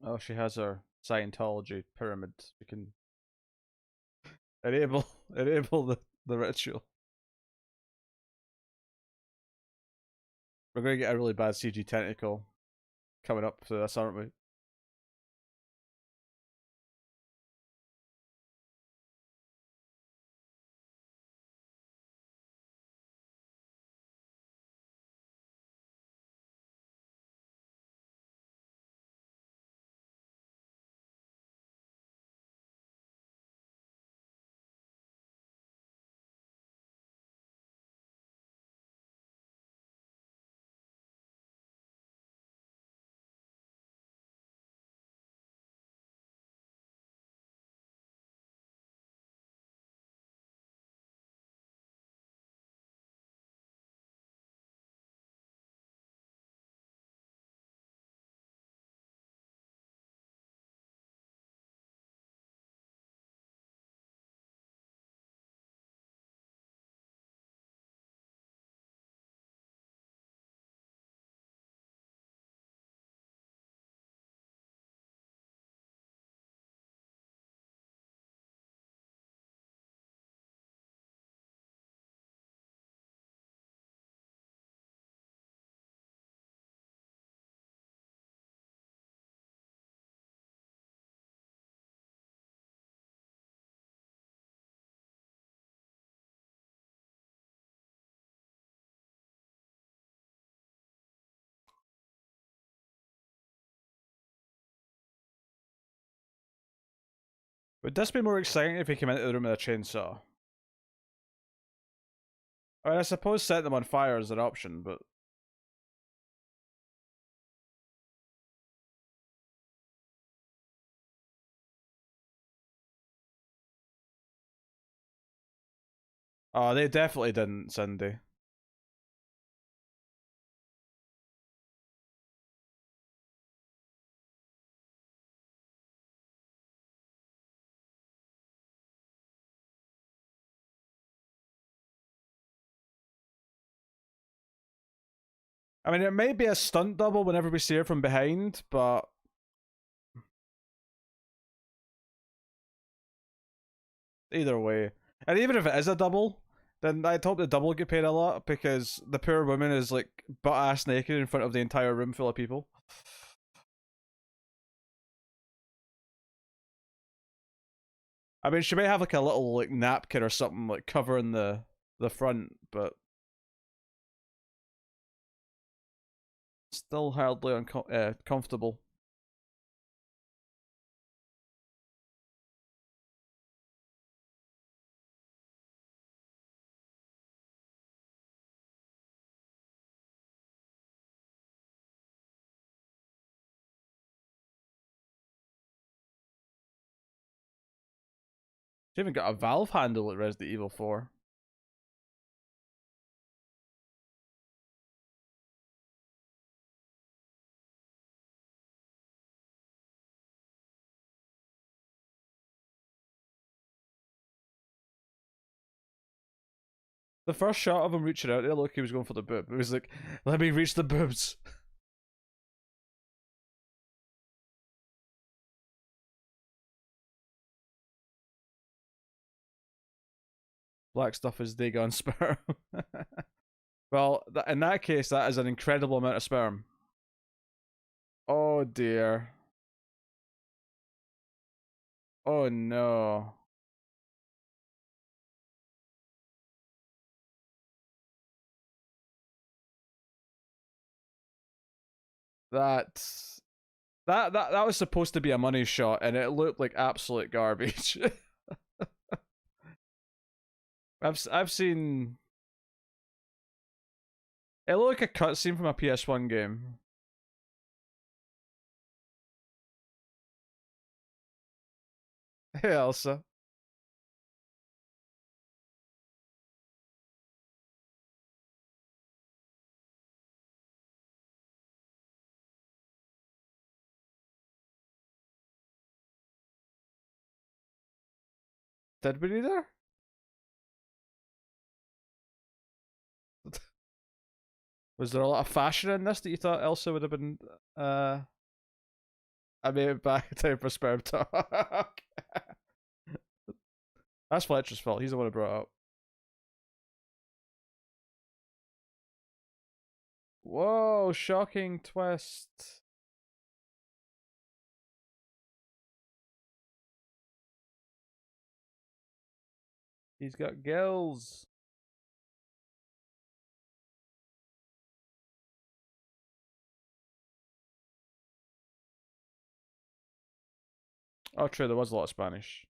Oh, she has her Scientology pyramid. We can enable enable the ritual. We're gonna get a really bad CG tentacle coming up for this, aren't we? Would this be more exciting if he came into the room with a chainsaw? I mean, I suppose set them on fire is an option, but... Oh, they definitely didn't, Cindy. I mean, it may be a stunt double whenever we see her from behind, but... Either way. And even if it is a double, then I'd hope the double get paid a lot, because the poor woman is, like, butt-ass naked in front of the entire room full of people. I mean, she may have, like, a little, like, napkin or something, like, covering the front, but... Still hardly comfortable. She even got a valve handle at Resident Evil 4. The first shot of him reaching out there, look, he was going for the boob. He was like, let me reach the boobs. Black stuff is Dagon sperm. Well, in that case, that is an incredible amount of sperm. Oh dear. Oh no. That that was supposed to be a money shot, and it looked like absolute garbage. I've seen. It looked like a cutscene from a PS1 game. Hey Elsa. Did we either? Was there a lot of fashion in this that you thought Elsa would have been I made it back in time for sperm talk. That's Fletcher's fault. He's the one who brought it up. Whoa, shocking twist. He's got gills. Oh, true, there was a lot of Spanish.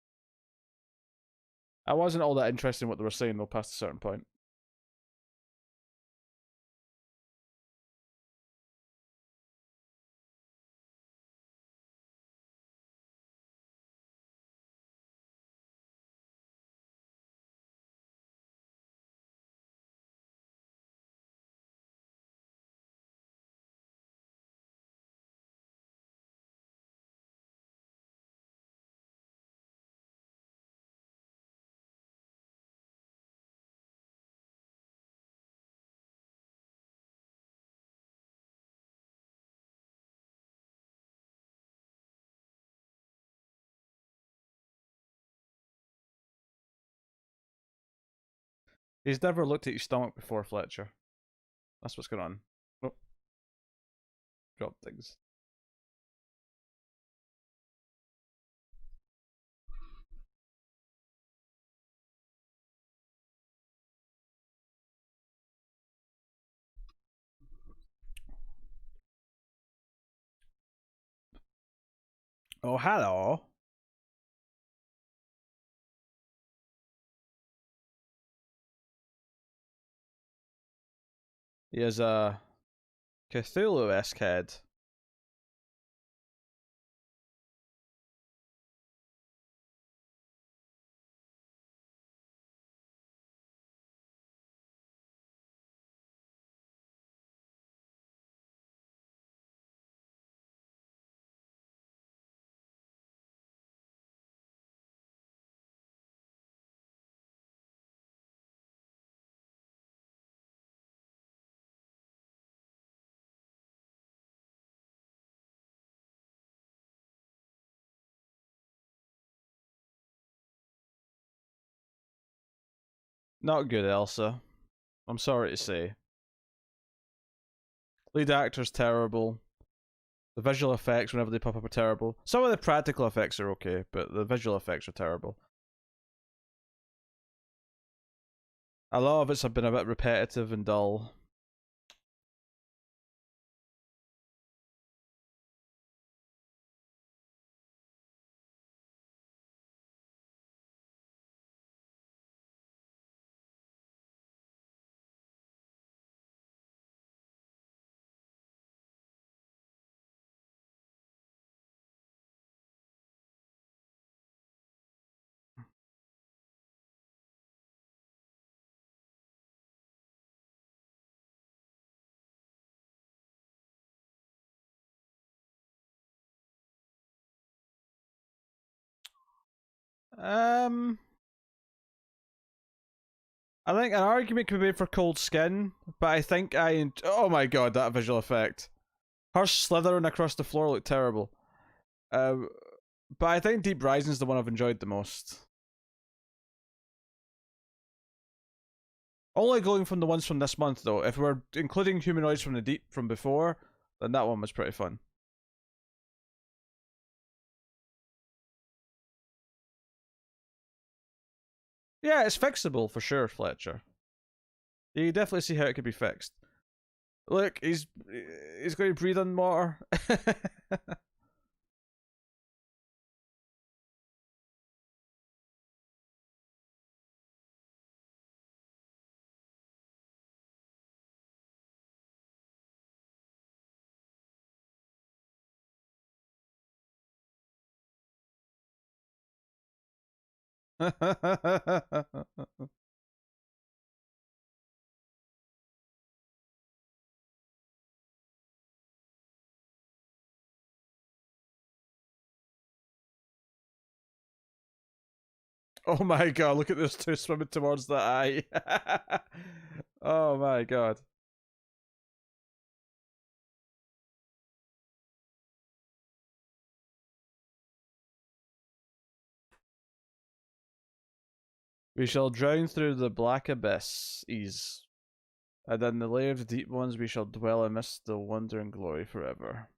I wasn't all that interested in what they were saying, though, past a certain point. He's never looked at your stomach before, Fletcher. That's what's going on. Oh, drop things. Oh, hello. He has a Cthulhu-esque head. Not good, Elsa. I'm sorry to say. Lead actor's terrible. The visual effects, whenever they pop up, are terrible. Some of the practical effects are okay, but the visual effects are terrible. A lot of it's have been a bit repetitive and dull. Um, I think an argument could be made for Cold Skin, but I think oh my god, that visual effect. Her slithering across the floor looked terrible. Um, but I think Deep Rising is the one I've enjoyed the most. Only going from the ones from this month, though. If we're including Humanoids from the Deep from before, then that one was pretty fun. Yeah, it's fixable for sure, Fletcher. You definitely see how it could be fixed. Look, he's going to breathe on water. Oh my god, look at those two swimming towards the eye. Oh my god. We shall drown through the black abyss, ease. And in the lair of the deep ones we shall dwell amidst the wonder and glory forever.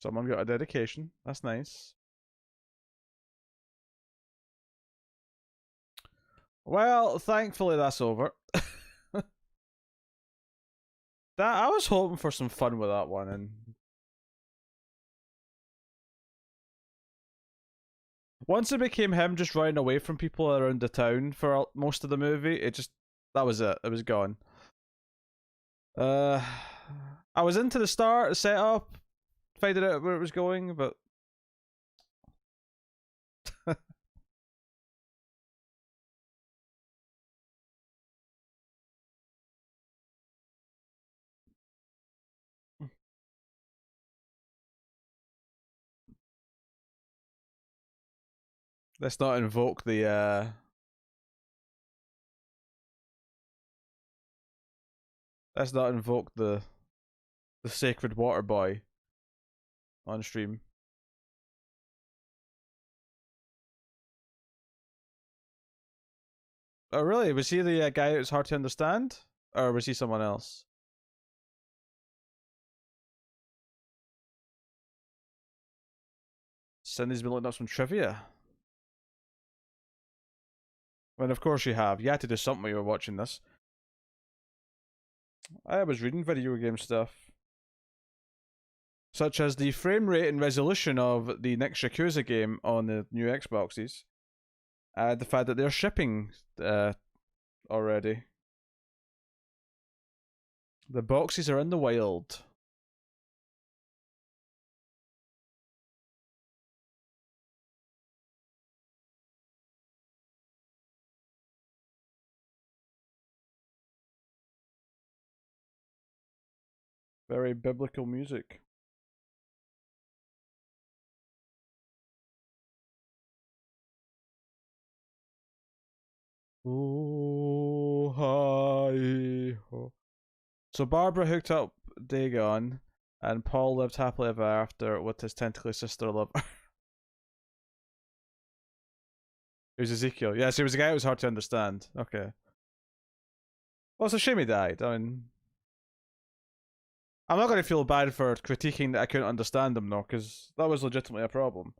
Someone got a dedication. That's nice. Well, thankfully that's over. That I was hoping for some fun with that one, and once it became him just running away from people around the town for most of the movie, that was it. It was gone. Uh, I was into the start, setup, finding out where it was going, but let's not invoke the let's not invoke the sacred water boy on stream. Oh really? Was he the guy that was hard to understand, or was he someone else? Cindy's been looking up some trivia. And of course you have. You had to do something when you were watching this. I was reading video game stuff. such as the frame rate and resolution of the next Yakuza game on the new Xboxes, the fact that they're shipping already. The boxes are in the wild. Very biblical music. Oh, hi, ho. So Barbara hooked up Dagon, and Paul lived happily ever after with his tentacly sister lover. It was Ezekiel. Yes, he was a guy who was hard to understand. Okay. Well, it's a shame he died. I mean, I'm not going to feel bad for critiquing that I couldn't understand him, though, because that was legitimately a problem.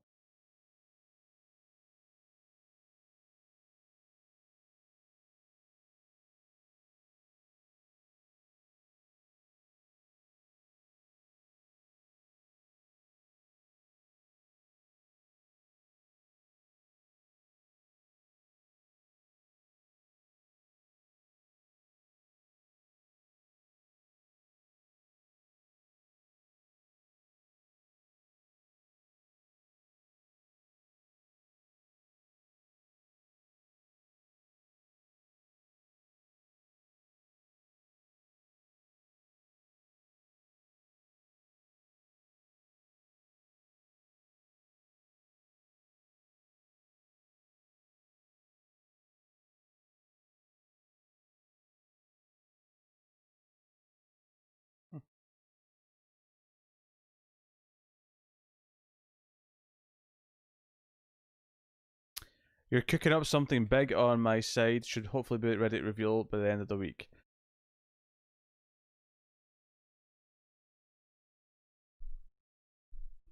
You're cooking up something big on my side. Should hopefully be ready to reveal by the end of the week.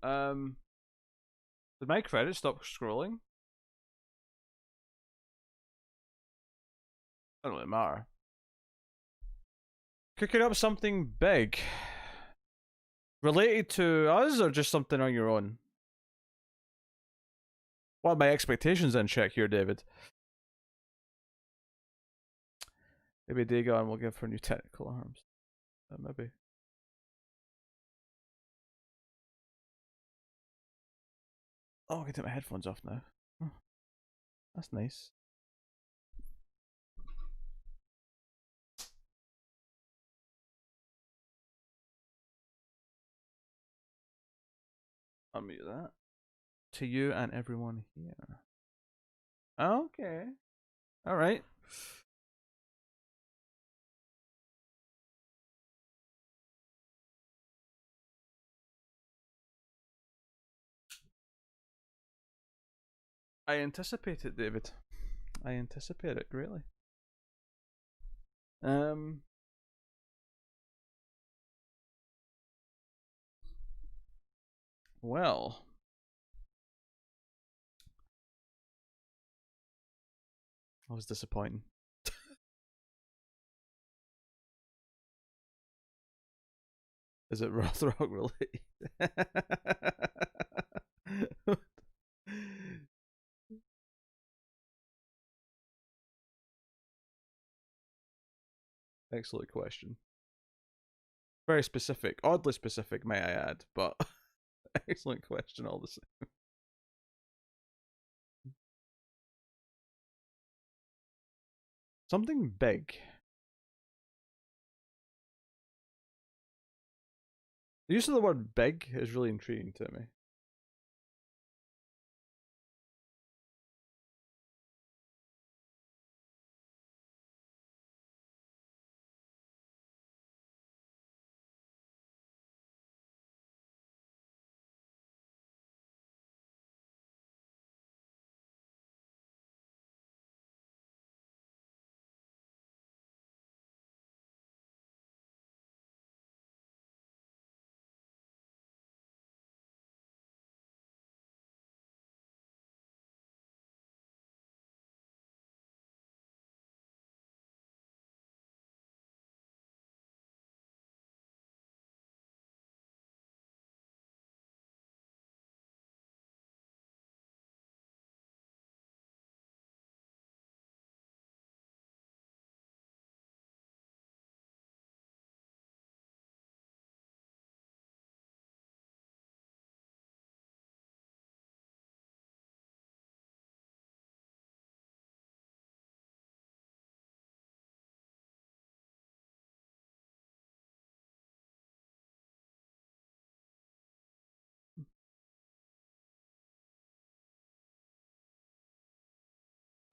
Did my credits stop scrolling? Doesn't really matter. Cooking up something big. Related to us or just something on your own? What are my expectations then check here, David? Maybe Dagon will give her new technical arms. Maybe. Oh, I can take my headphones off now. Oh, that's nice. Unmute that. To you and everyone here. Okay. Alright. I anticipate it, David. I anticipate it greatly. Well. That was disappointing. Is it Rothrock related? Excellent question. Very specific. Oddly specific, may I add, but excellent question all the same. Something big. The use of the word big is really intriguing to me.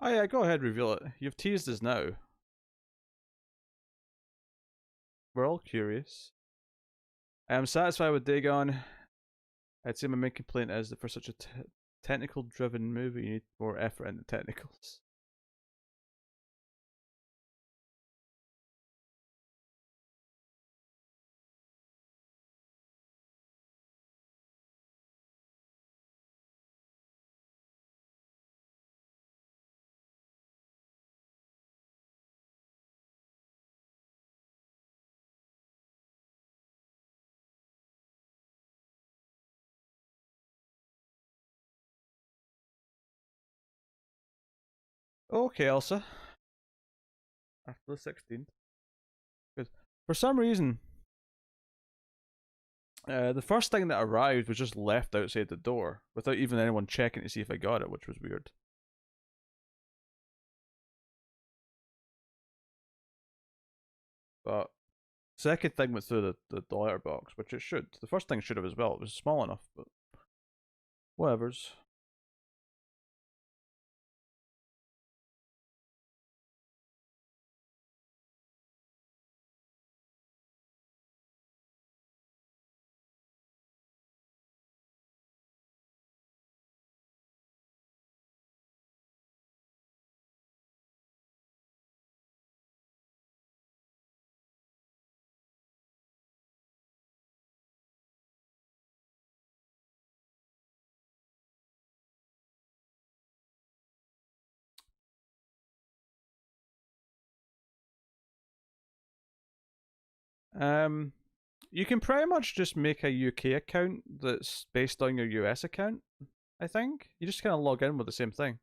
Oh yeah, go ahead, reveal it. You've teased us now. We're all curious. I am satisfied with Dagon. I'd say my main complaint is that for such a technical driven movie, you need more effort in the technicals. Okay, Elsa. After the 16th. Because for some reason, the first thing that arrived was just left outside the door without even anyone checking to see if I got it, which was weird. But second thing went through the letterbox, which it should. The first thing should have as well. It was small enough, but whatever's. Um, you can pretty much just make a UK account that's based on your US account. I think you just kind of log in with the same thing.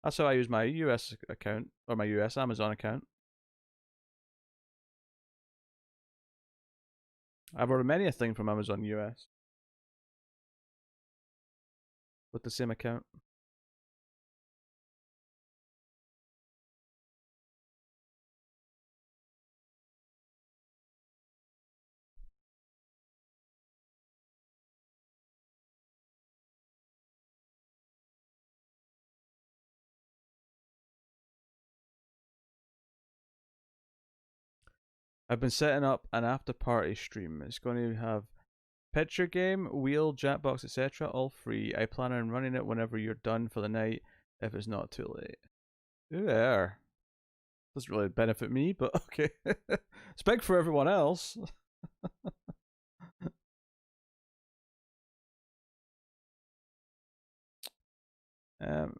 That's how I use my US account or my US Amazon account. I've ordered many a thing from Amazon US with the same account. I've been setting up an after party stream. It's going to have picture game, wheel, Jackbox, etc. All free. I plan on running it whenever you're done for the night, if it's not too late. Ooh, there. Doesn't really benefit me, but okay. It's big for everyone else. um,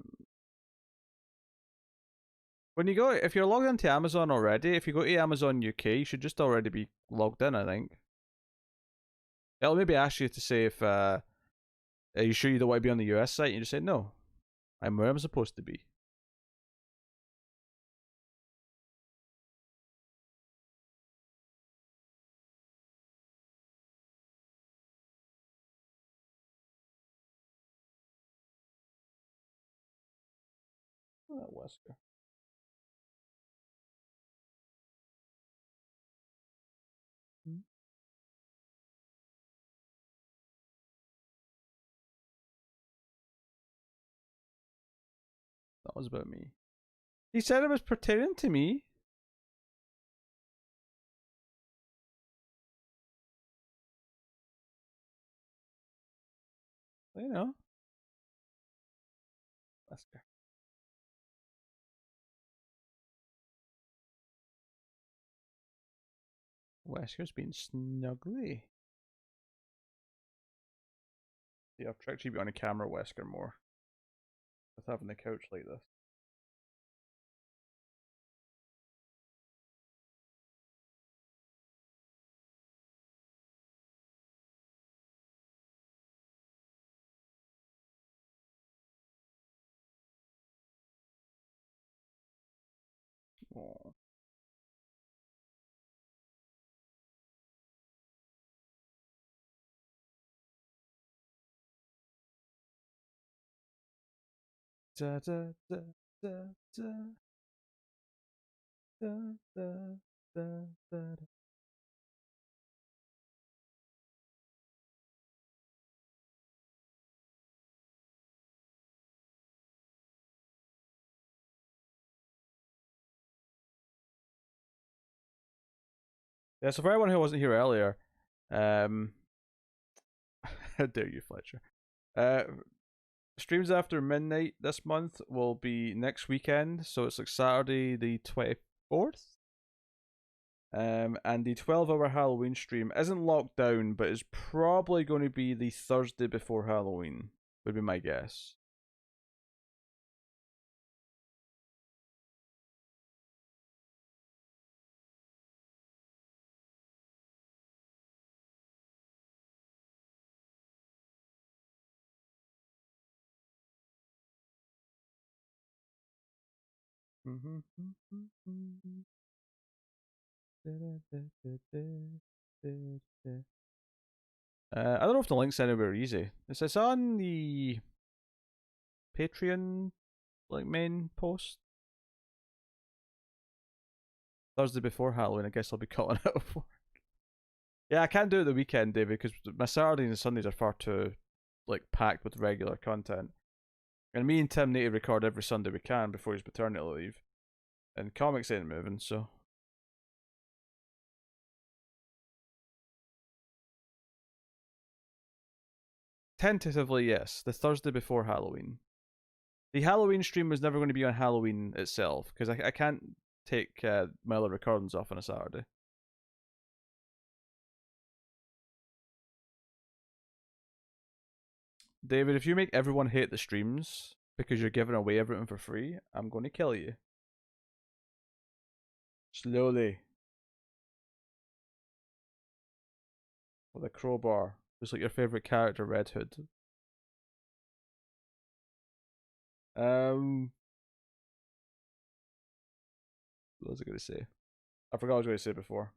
when you go, if you're logged into Amazon already, if you go to Amazon UK, you should just already be logged in, I think. It'll maybe ask you to say if, are you sure you don't want to be on the US site? And you just say, no, I'm where I'm supposed to be. Oh, Wesker. Hmm? That was about me. He said it was pertaining to me. You know. Wesker. Wesker's been snuggly. Yeah, I've actually been on a camera Wesker more. With having the couch like this. Oh. Da, da, da, da, da, da, da, da, da. Yeah, so for everyone who wasn't here earlier, how dare you, Fletcher? Uh, Streams after midnight this month will be next weekend, so it's like Saturday the 24th. And the 12-hour Halloween stream isn't locked down, but is probably going to be the Thursday before Halloween, would be my guess. I don't know if the link's anywhere easy. It's on the Patreon like main post. Thursday before Halloween, I guess I'll be cutting out for. Yeah, I can't do it the weekend, David, because my Saturdays and Sundays are far too like packed with regular content. And me and Tim need to record every Sunday we can before his paternity leave. And comics ain't moving, so. Tentatively, yes, the Thursday before Halloween. The Halloween stream was never going to be on Halloween itself, because I can't take my other recordings off on a Saturday. David, if you make everyone hate the streams because you're giving away everything for free, I'm going to kill you. Slowly. With a crowbar. Just like your favourite character, Red Hood. What was I going to say? I forgot what I was going to say before.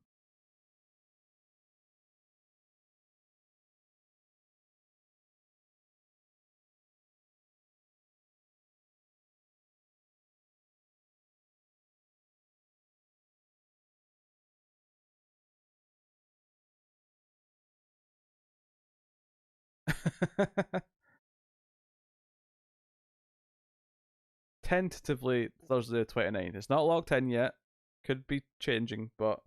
Tentatively Thursday the 29th. It's not locked in yet. Could be changing, but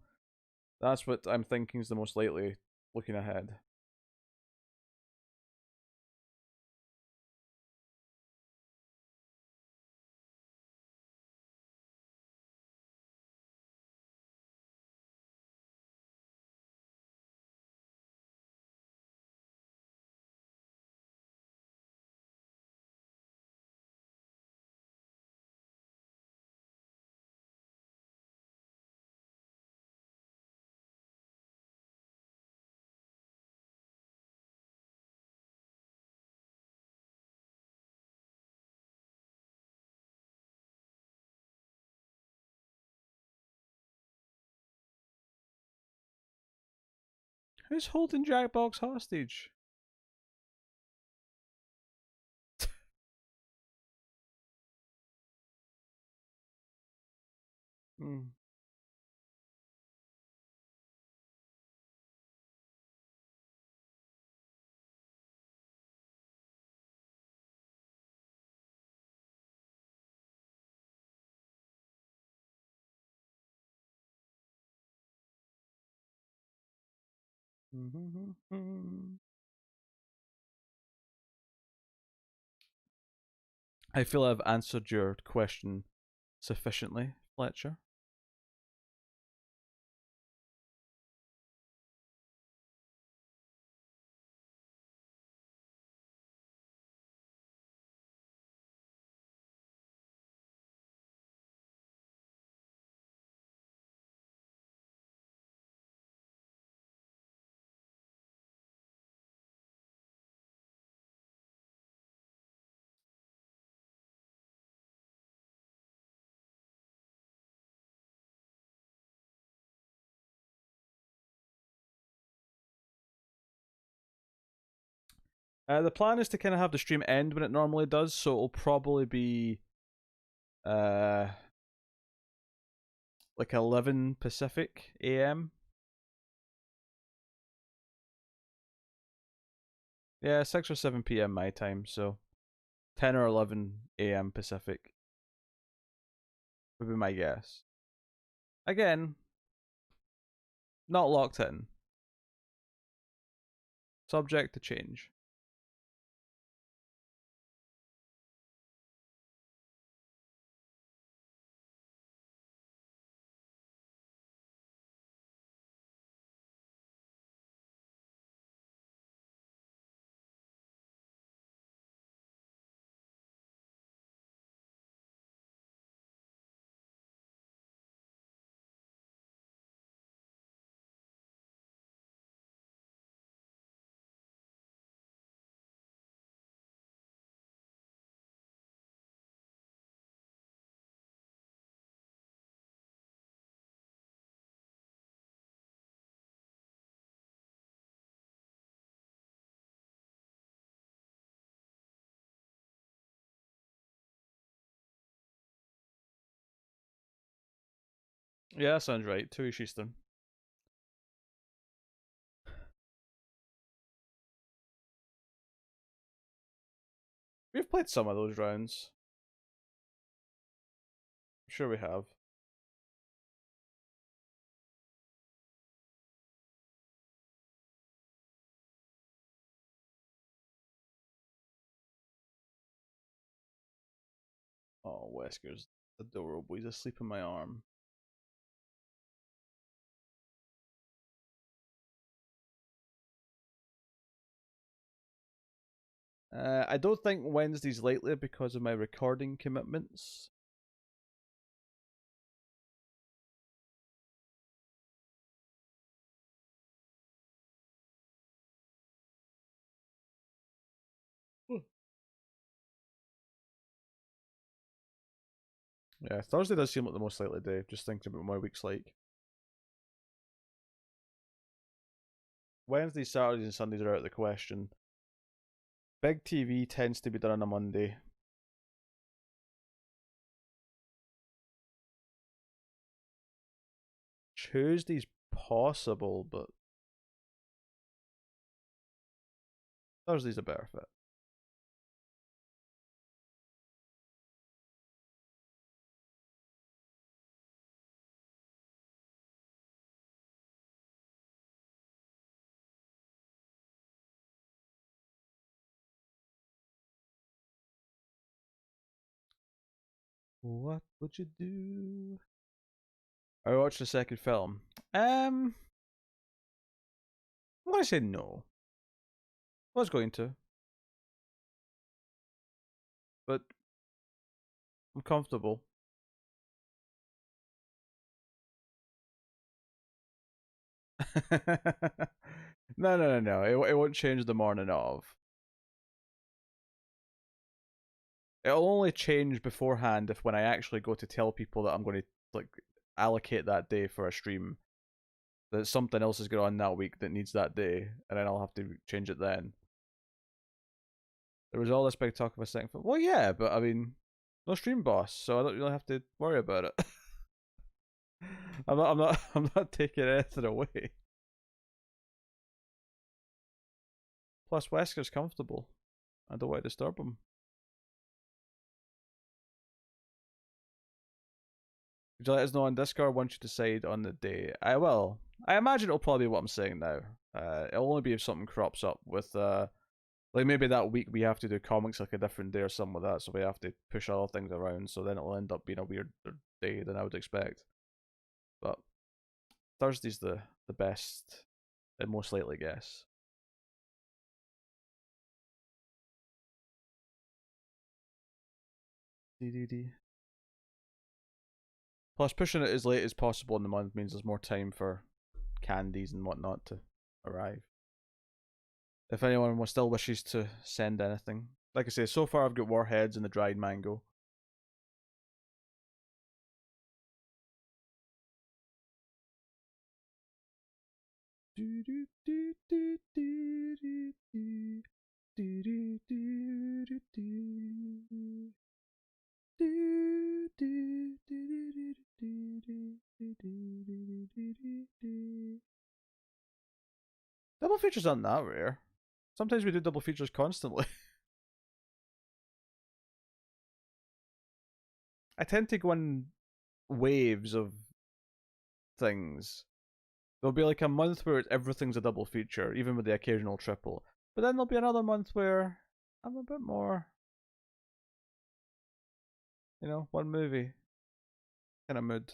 that's what I'm thinking is the most likely looking ahead. Who's holding Jackbox hostage? Hmm. I feel I've answered your question sufficiently, Fletcher. The plan is to kind of have the stream end when it normally does, so it'll probably be uh like 11 Pacific AM. Yeah, 6 or 7 PM my time, so 10 or 11 AM Pacific would be my guess. Again, Not locked in. Subject to change. Yeah, that sounds right. Tui Shisten. We've played some of those rounds. I'm sure we have. Oh, Wesker's adorable. He's asleep in my arm. I don't think Wednesday's likely because of my recording commitments. Yeah, Thursday does seem like the most likely day, just thinking about what my week's like. Wednesdays, Saturdays, and Sundays are out of the question. Big TV tends to be done on a Monday. Tuesday's possible, but Thursday's a better fit. What would you do? I watched the second film. I'm gonna say no. I was going to, but I'm comfortable. No. It won't change the morning of. It'll only change beforehand if when I actually go to tell people that I'm going to like allocate that day for a stream, that something else is going on that week that needs that day, and then I'll have to change it then. There was all this big talk of a second film. Well, yeah, but I mean, no stream boss, so I don't really have to worry about it. I'm not taking anything away. Plus, Wesker's comfortable. I don't want to disturb him. Would you let us know on Discord once you decide on the day? I will. I imagine it'll probably be what I'm saying now. It'll only be if something crops up with like maybe that week we have to do comics like a different day or something like that, so we have to push other things around. So then it'll end up being a weirder day than I would expect. But Thursday's the best and most likely guess. DDD. Plus, pushing it as late as possible in the month means there's more time for candies and whatnot to arrive. If anyone still wishes to send anything, like I say, so far I've got warheads and the dried mango. Double features aren't that rare. Sometimes we do double features constantly. I tend to go in waves of things. There'll be like a month where everything's a double feature, even with the occasional triple. But then there'll be another month where I'm a bit more, one movie kind of mood.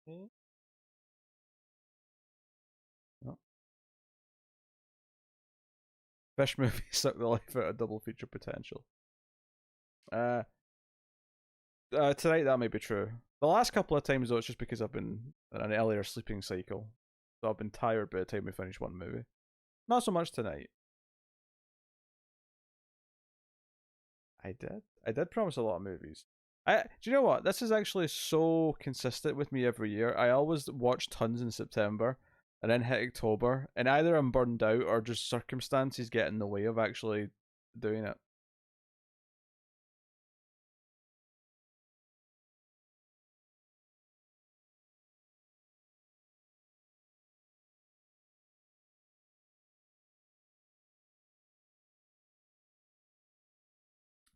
Oh. Fish movie suck the life out of double feature potential. Uh, Tonight that may be true. The last couple of times though, it's just because I've been in an earlier sleeping cycle, so I've been tired by the time we finish one movie. Not so much tonight. I did. I did promise a lot of movies. Do you know what? This is actually so consistent with me every year. I always watch tons in September and then hit October, and either I'm burned out or just circumstances get in the way of actually doing it.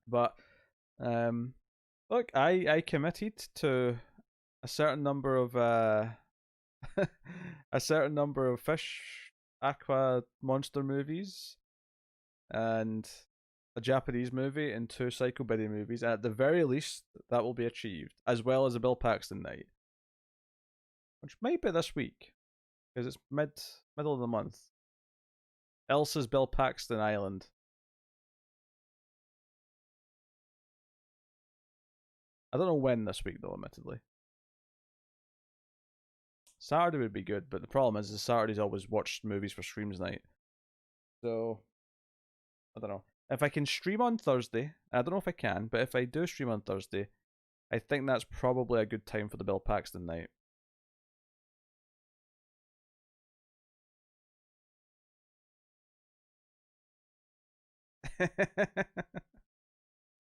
But um look, I committed to a certain number of a certain number of fish aqua monster movies and a Japanese movie and two Psycho Biddy movies. And at the very least, that will be achieved, as well as a Bill Paxton night, which might be this week because it's middle of the month. Elsa's Bill Paxton Island. I don't know when this week though, admittedly. Saturday would be good, but the problem is Saturday's always watched movies for streams night. So I don't know. If I can stream on Thursday, I don't know if I can, but if I do stream on Thursday, I think that's probably a good time for the Bill Paxton night.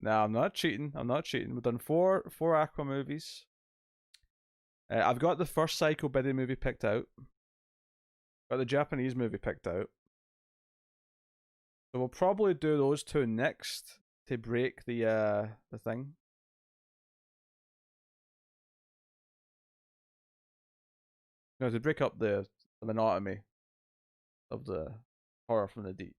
No, I'm not cheating. I'm not cheating. We've done four Aqua movies. I've got the first Psycho Biddy movie picked out. Got the Japanese movie picked out. So we'll probably do those two next to break the thing. No, to break up the monotony of the horror from the deep.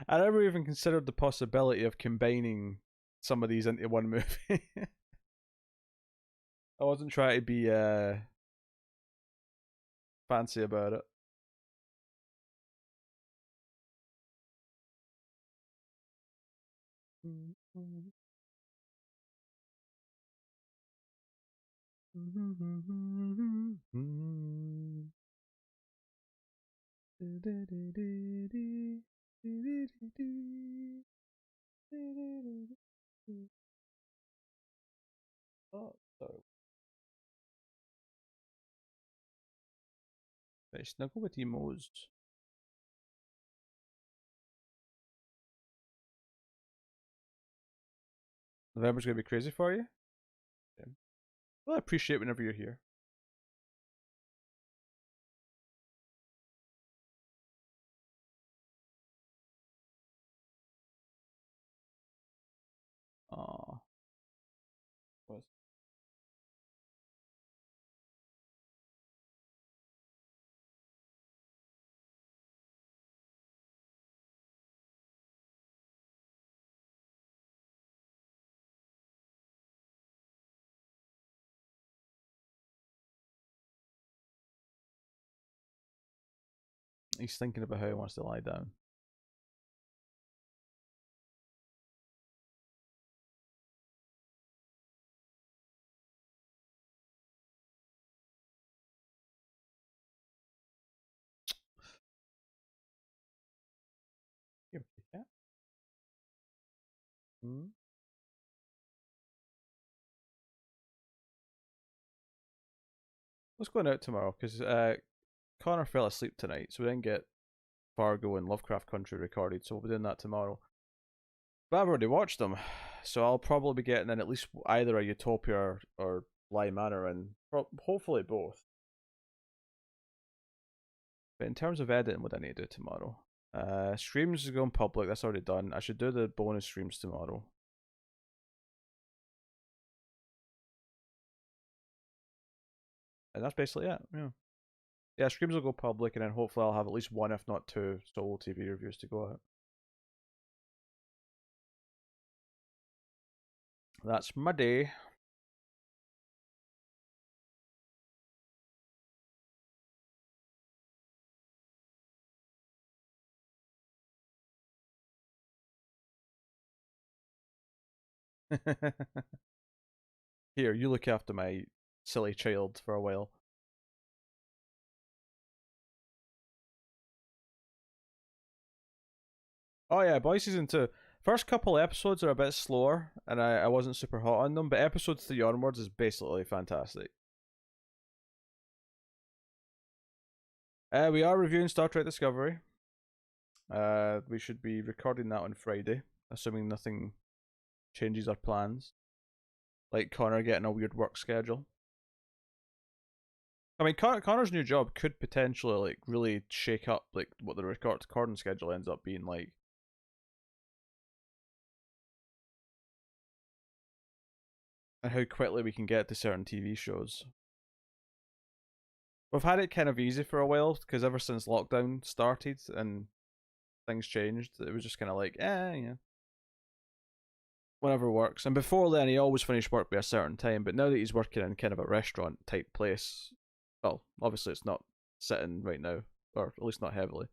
I never even considered the possibility of combining some of these into one movie. I wasn't trying to be fancy about it. Oh, sorry. Snuggle with emos. November's gonna be crazy for you. Yeah. Well, I appreciate whenever you're here. Aw. He's thinking about how he wants to lie down. Here, yeah. Hmm? What's going out tomorrow? Because Connor fell asleep tonight, so we didn't get Fargo and Lovecraft Country recorded, so we'll be doing that tomorrow. But I've already watched them, so I'll probably be getting in at least either a Utopia or Bly Manor, and hopefully both. But in terms of editing, what I need to do tomorrow? Streams is going public, that's already done. I should do the bonus streams tomorrow. And that's basically it, yeah. Yeah, streams will go public, and then hopefully I'll have at least one, if not two, solo TV reviews to go out. That's my day. Here, you look after my silly child for a while. Oh yeah, Boy Season 2. First couple episodes are a bit slower, and I wasn't super hot on them, but episode 3 onwards is basically fantastic. We are reviewing Star Trek Discovery. We should be recording that on Friday, assuming nothing changes our plans. Like Connor getting a weird work schedule. I mean, Connor's new job could potentially like really shake up like what the recording schedule ends up being like. And how quickly we can get to certain TV shows. We've had it kind of easy for a while because ever since lockdown started and things changed, it was just kind of like, yeah, whatever works. And before then, he always finished work by a certain time. But now that he's working in kind of a restaurant type place, well, obviously it's not sitting right now, or at least not heavily.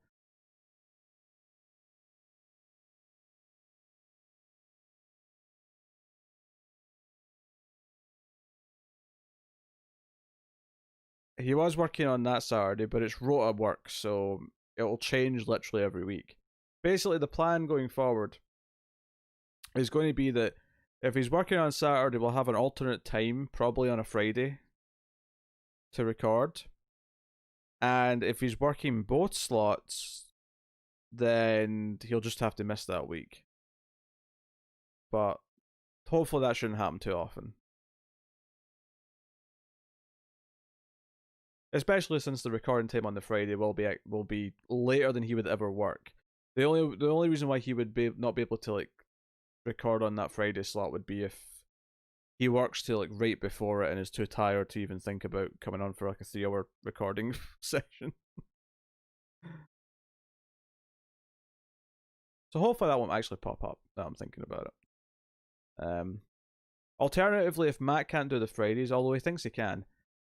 He was working on that Saturday, but it's rota work, so it'll change literally every week. Basically, the plan going forward is going to be that if he's working on Saturday, we'll have an alternate time, probably on a Friday, to record. And if he's working both slots, then he'll just have to miss that week. But hopefully that shouldn't happen too often. Especially since the recording time on the Friday will be later than he would ever work. The only reason why he would not be able to like record on that Friday slot would be if he works till like right before it and is too tired to even think about coming on for like a 3 hour recording session. So hopefully that won't actually pop up. Now I'm thinking about it. Alternatively, if Matt can't do the Fridays, although he thinks he can,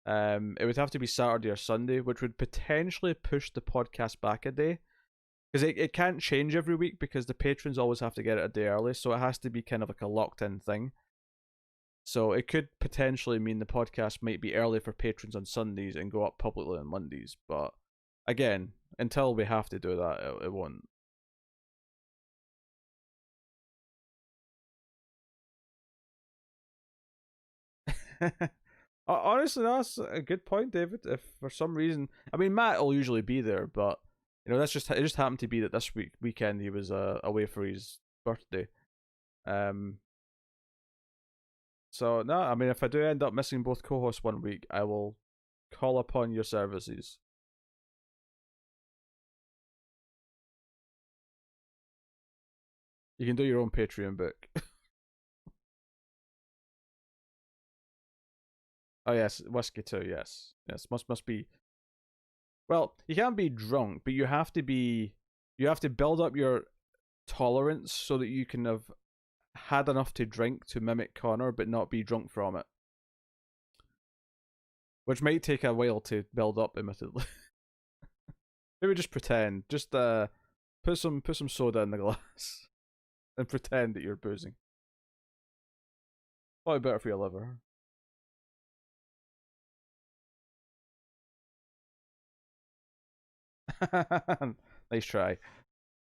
it would have to be Saturday or Sunday, which would potentially push the podcast back a day. Because it can't change every week because the patrons always have to get it a day early, so it has to be kind of like a locked in thing. So it could potentially mean the podcast might be early for patrons on Sundays and go up publicly on Mondays. But again, until we have to do that, it won't. Honestly, that's a good point, David. If for some reason, I mean, Matt will usually be there, but that's it. Just happened to be that this weekend he was away for his birthday. Um. So no, I mean, if I do end up missing both co-hosts one week, I will call upon your services. You can do your own Patreon book. Oh yes, whiskey too. Yes, yes. Must be. Well, you can't be drunk, but you have to be. You have to build up your tolerance so that you can have had enough to drink to mimic Connor, but not be drunk from it. Which might take a while to build up, admittedly. Maybe just pretend. Just put some soda in the glass and pretend that you're boozing. Probably better for your liver. Nice try.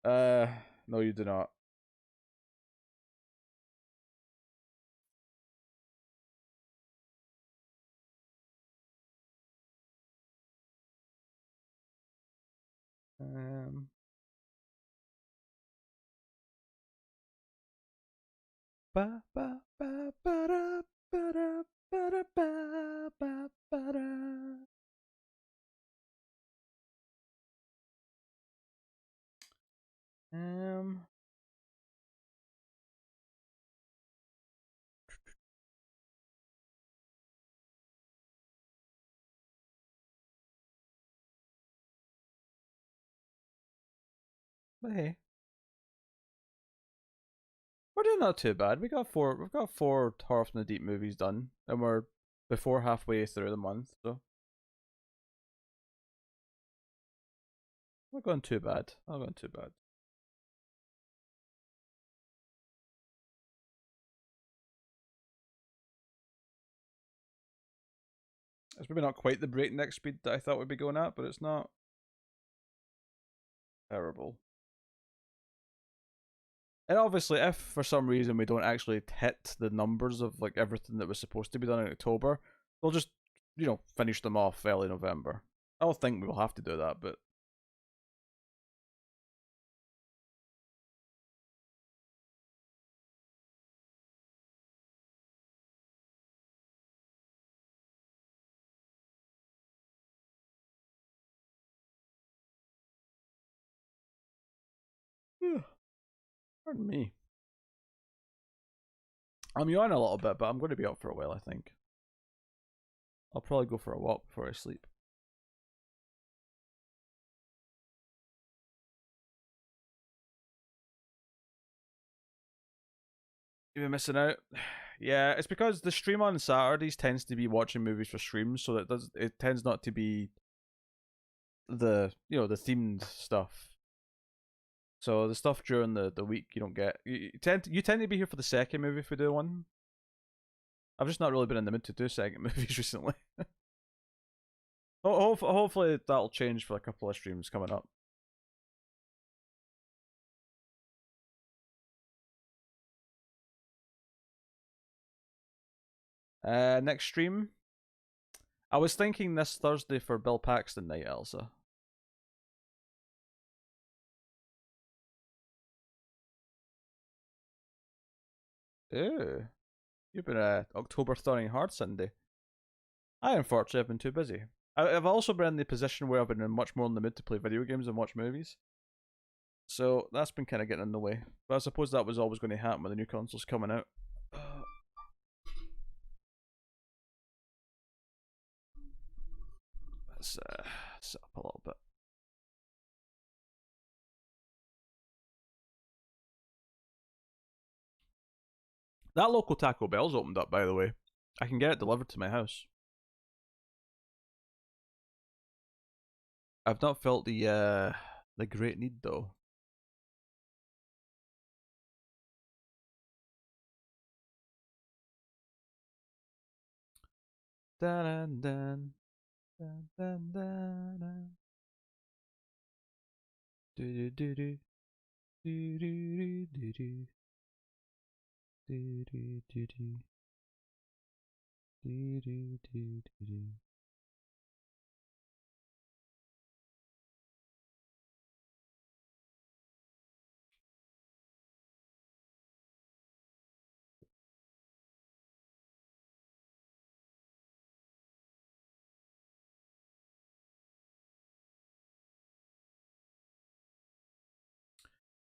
Uh, no, you do not. Um, but hey, we're doing not too bad. We've got four Horror from the Deep movies done, and we're before halfway through the month, so not going too bad. Not going too bad. It's maybe not quite the breakneck speed that I thought we'd be going at, but it's not terrible. And obviously, if for some reason we don't actually hit the numbers of like everything that was supposed to be done in October, we'll just, finish them off early November. I don't think we'll have to do that, but pardon me. I'm yawning a little bit, but I'm going to be up for a while, I think. I'll probably go for a walk before I sleep. You've been missing out. Yeah, it's because the stream on Saturdays tends to be watching movies for streams, so it tends not to be the themed stuff. So the stuff during the week you don't get. You tend to be here for the second movie if we do one. I've just not really been in the mood to do second movies recently. Hopefully that'll change for a couple of streams coming up. Next stream, I was thinking this Thursday for Bill Paxton night, Elsa. Ooh, you've been Octoberthoning hard, Cindy. I unfortunately have been too busy. I've also been in the position where I've been much more in the mood to play video games and watch movies. So that's been kind of getting in the way. But I suppose that was always going to happen with the new consoles coming out. Let's set up a little bit. That local Taco Bell's opened up, by the way. I can get it delivered to my house. I've not felt the great need though. Dun, dun, dun, dun, dun, dun. Do do do do do do do do do do do do do do do.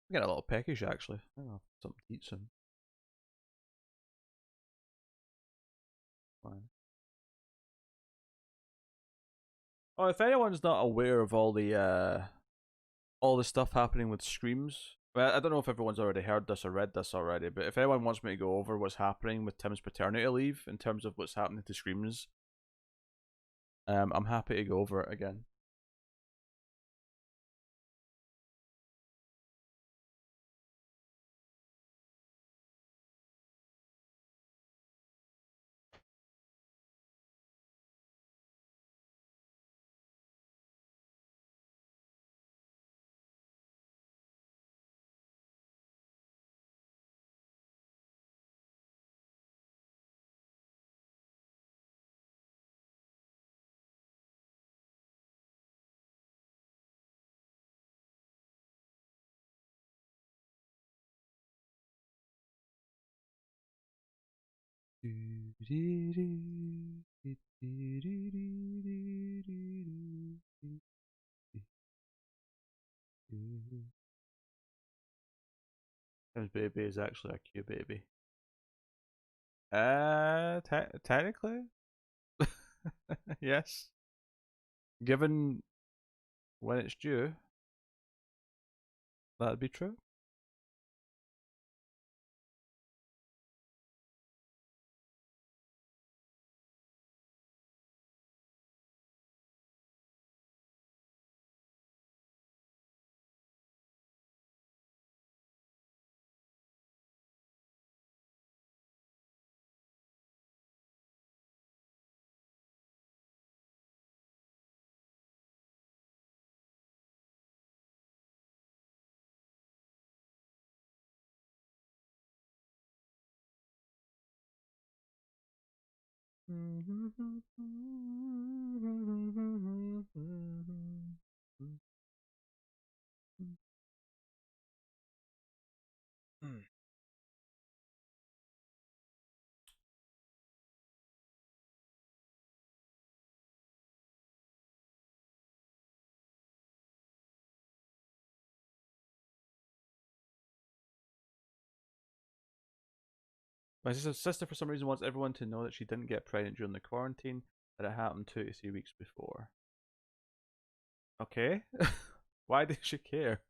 I'm getting a little peckish actually. I don't know, something to eat soon. Fine. Oh, if anyone's not aware of all the stuff happening with streams, well, I don't know if everyone's already heard this or read this already, but if anyone wants me to go over what's happening with Tim's paternity leave in terms of what's happening to streams, I'm happy to go over it again. His baby is actually a Q baby. Technically, yes. Given when it's due, that'd be true. My sister, for some reason, wants everyone to know that she didn't get pregnant during the quarantine, that it happened 2 to 3 weeks before. Okay. Why did she care?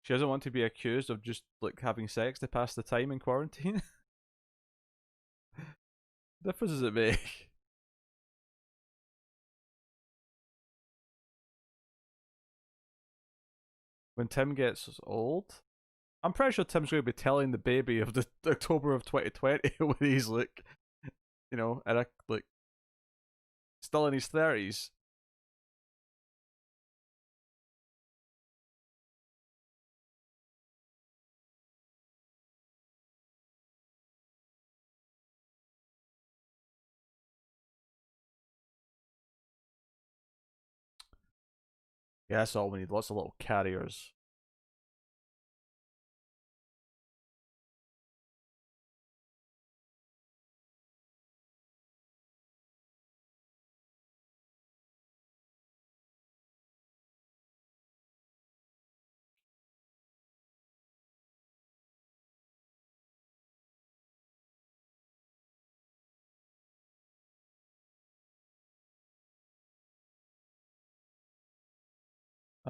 She doesn't want to be accused of just like having sex to pass the time in quarantine. What difference does it make? When Tim gets old, I'm pretty sure Tim's going to be telling the baby of the October of 2020 when he's like, at a like still in his 30s. Yeah, that's all we need. Lots of little carriers.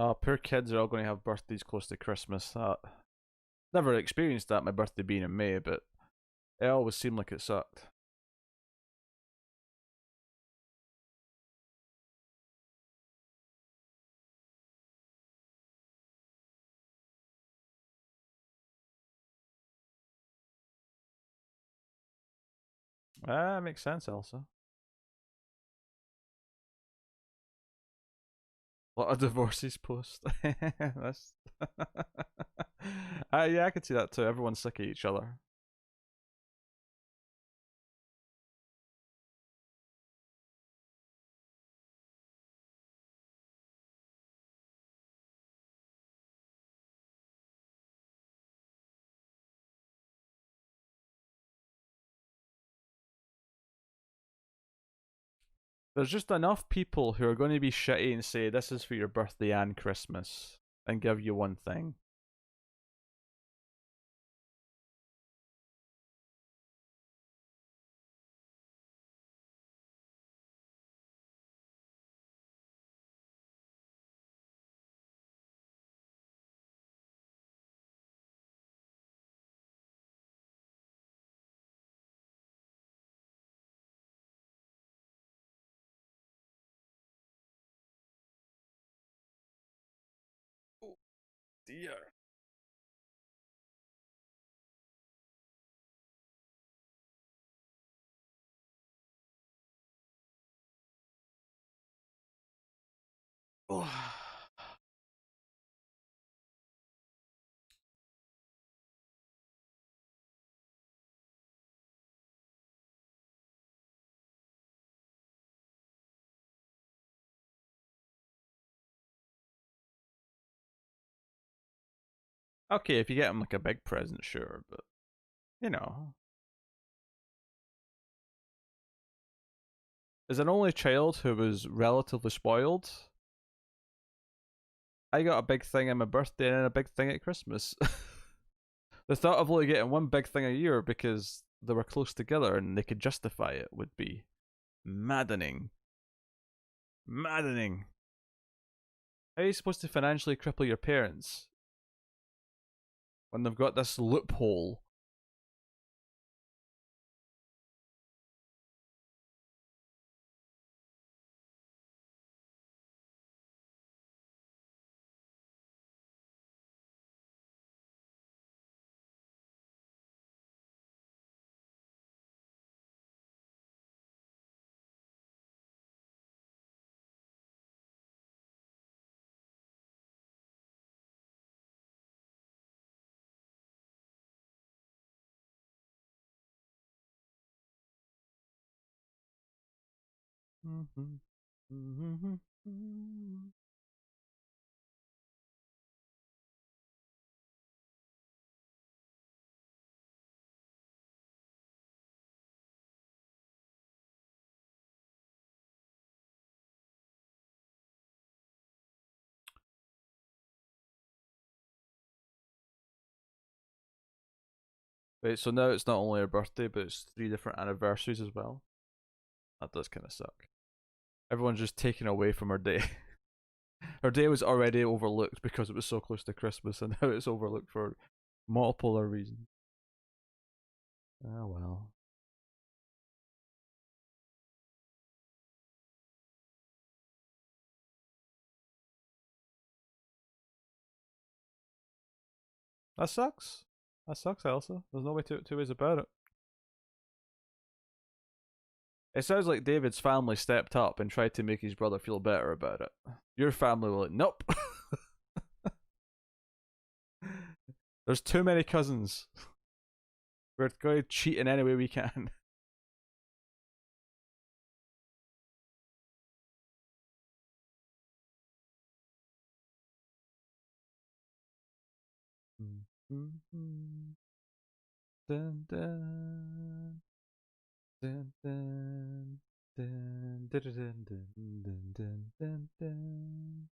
Oh, poor kids are all going to have birthdays close to Christmas. Never experienced that, my birthday being in May, but it always seemed like it sucked. Ah, makes sense, Elsa. A lot of divorces post. That's. Yeah, I could see that too. Everyone's sick of each other. There's just enough people who are going to be shitty and say this is for your birthday and Christmas and give you one thing. Oh dear. Oh. Okay, if you get him like a big present, sure, but you know, as an only child who was relatively spoiled, I got a big thing on my birthday and a big thing at Christmas. The thought of only getting one big thing a year because they were close together and they could justify it would be maddening. Maddening. How are you supposed to financially cripple your parents when they've got this loophole? Wait, so now it's not only her birthday, but it's 3 different anniversaries as well? That does kind of suck. Everyone's just taken away from her day. Her day was already overlooked because it was so close to Christmas, and now it's overlooked for multiple other reasons. Ah, well. That sucks. That sucks, Elsa. There's no way two ways about it. It sounds like David's family stepped up and tried to make his brother feel better about it. Your family were like, nope. There's too many cousins. We're going to cheat in any way we can. Dun, dun. Dun, dun. Dun, dun, dun, dun, dun, dun, dun, dun.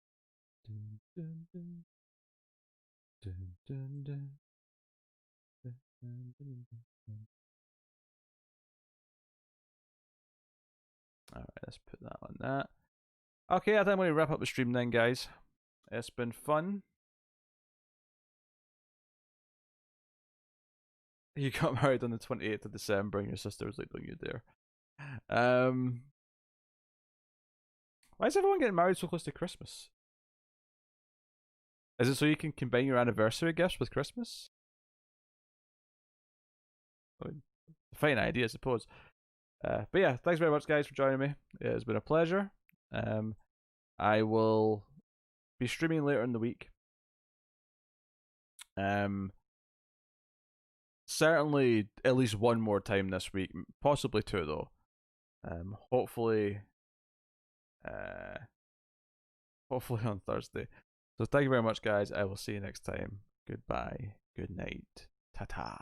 Dun, dun, dun. Dun, dun, dun. Dun, dun, dun, dun. Alright, let's put that on that. Okay, I think I'm going to wrap up the stream then, guys. It's been fun. You got married on the 28th of December and your sister was like, don't you dare. Why is everyone getting married so close to Christmas? Is it so you can combine your anniversary gifts with Christmas? I mean, fine idea, I suppose. But yeah, thanks very much, guys, for joining me. It's been a pleasure. I will be streaming later in the week. Certainly at least one more time this week, possibly two though. Hopefully, hopefully on Thursday. So thank you very much, guys. I will see you next time. Goodbye. Good night. Ta ta.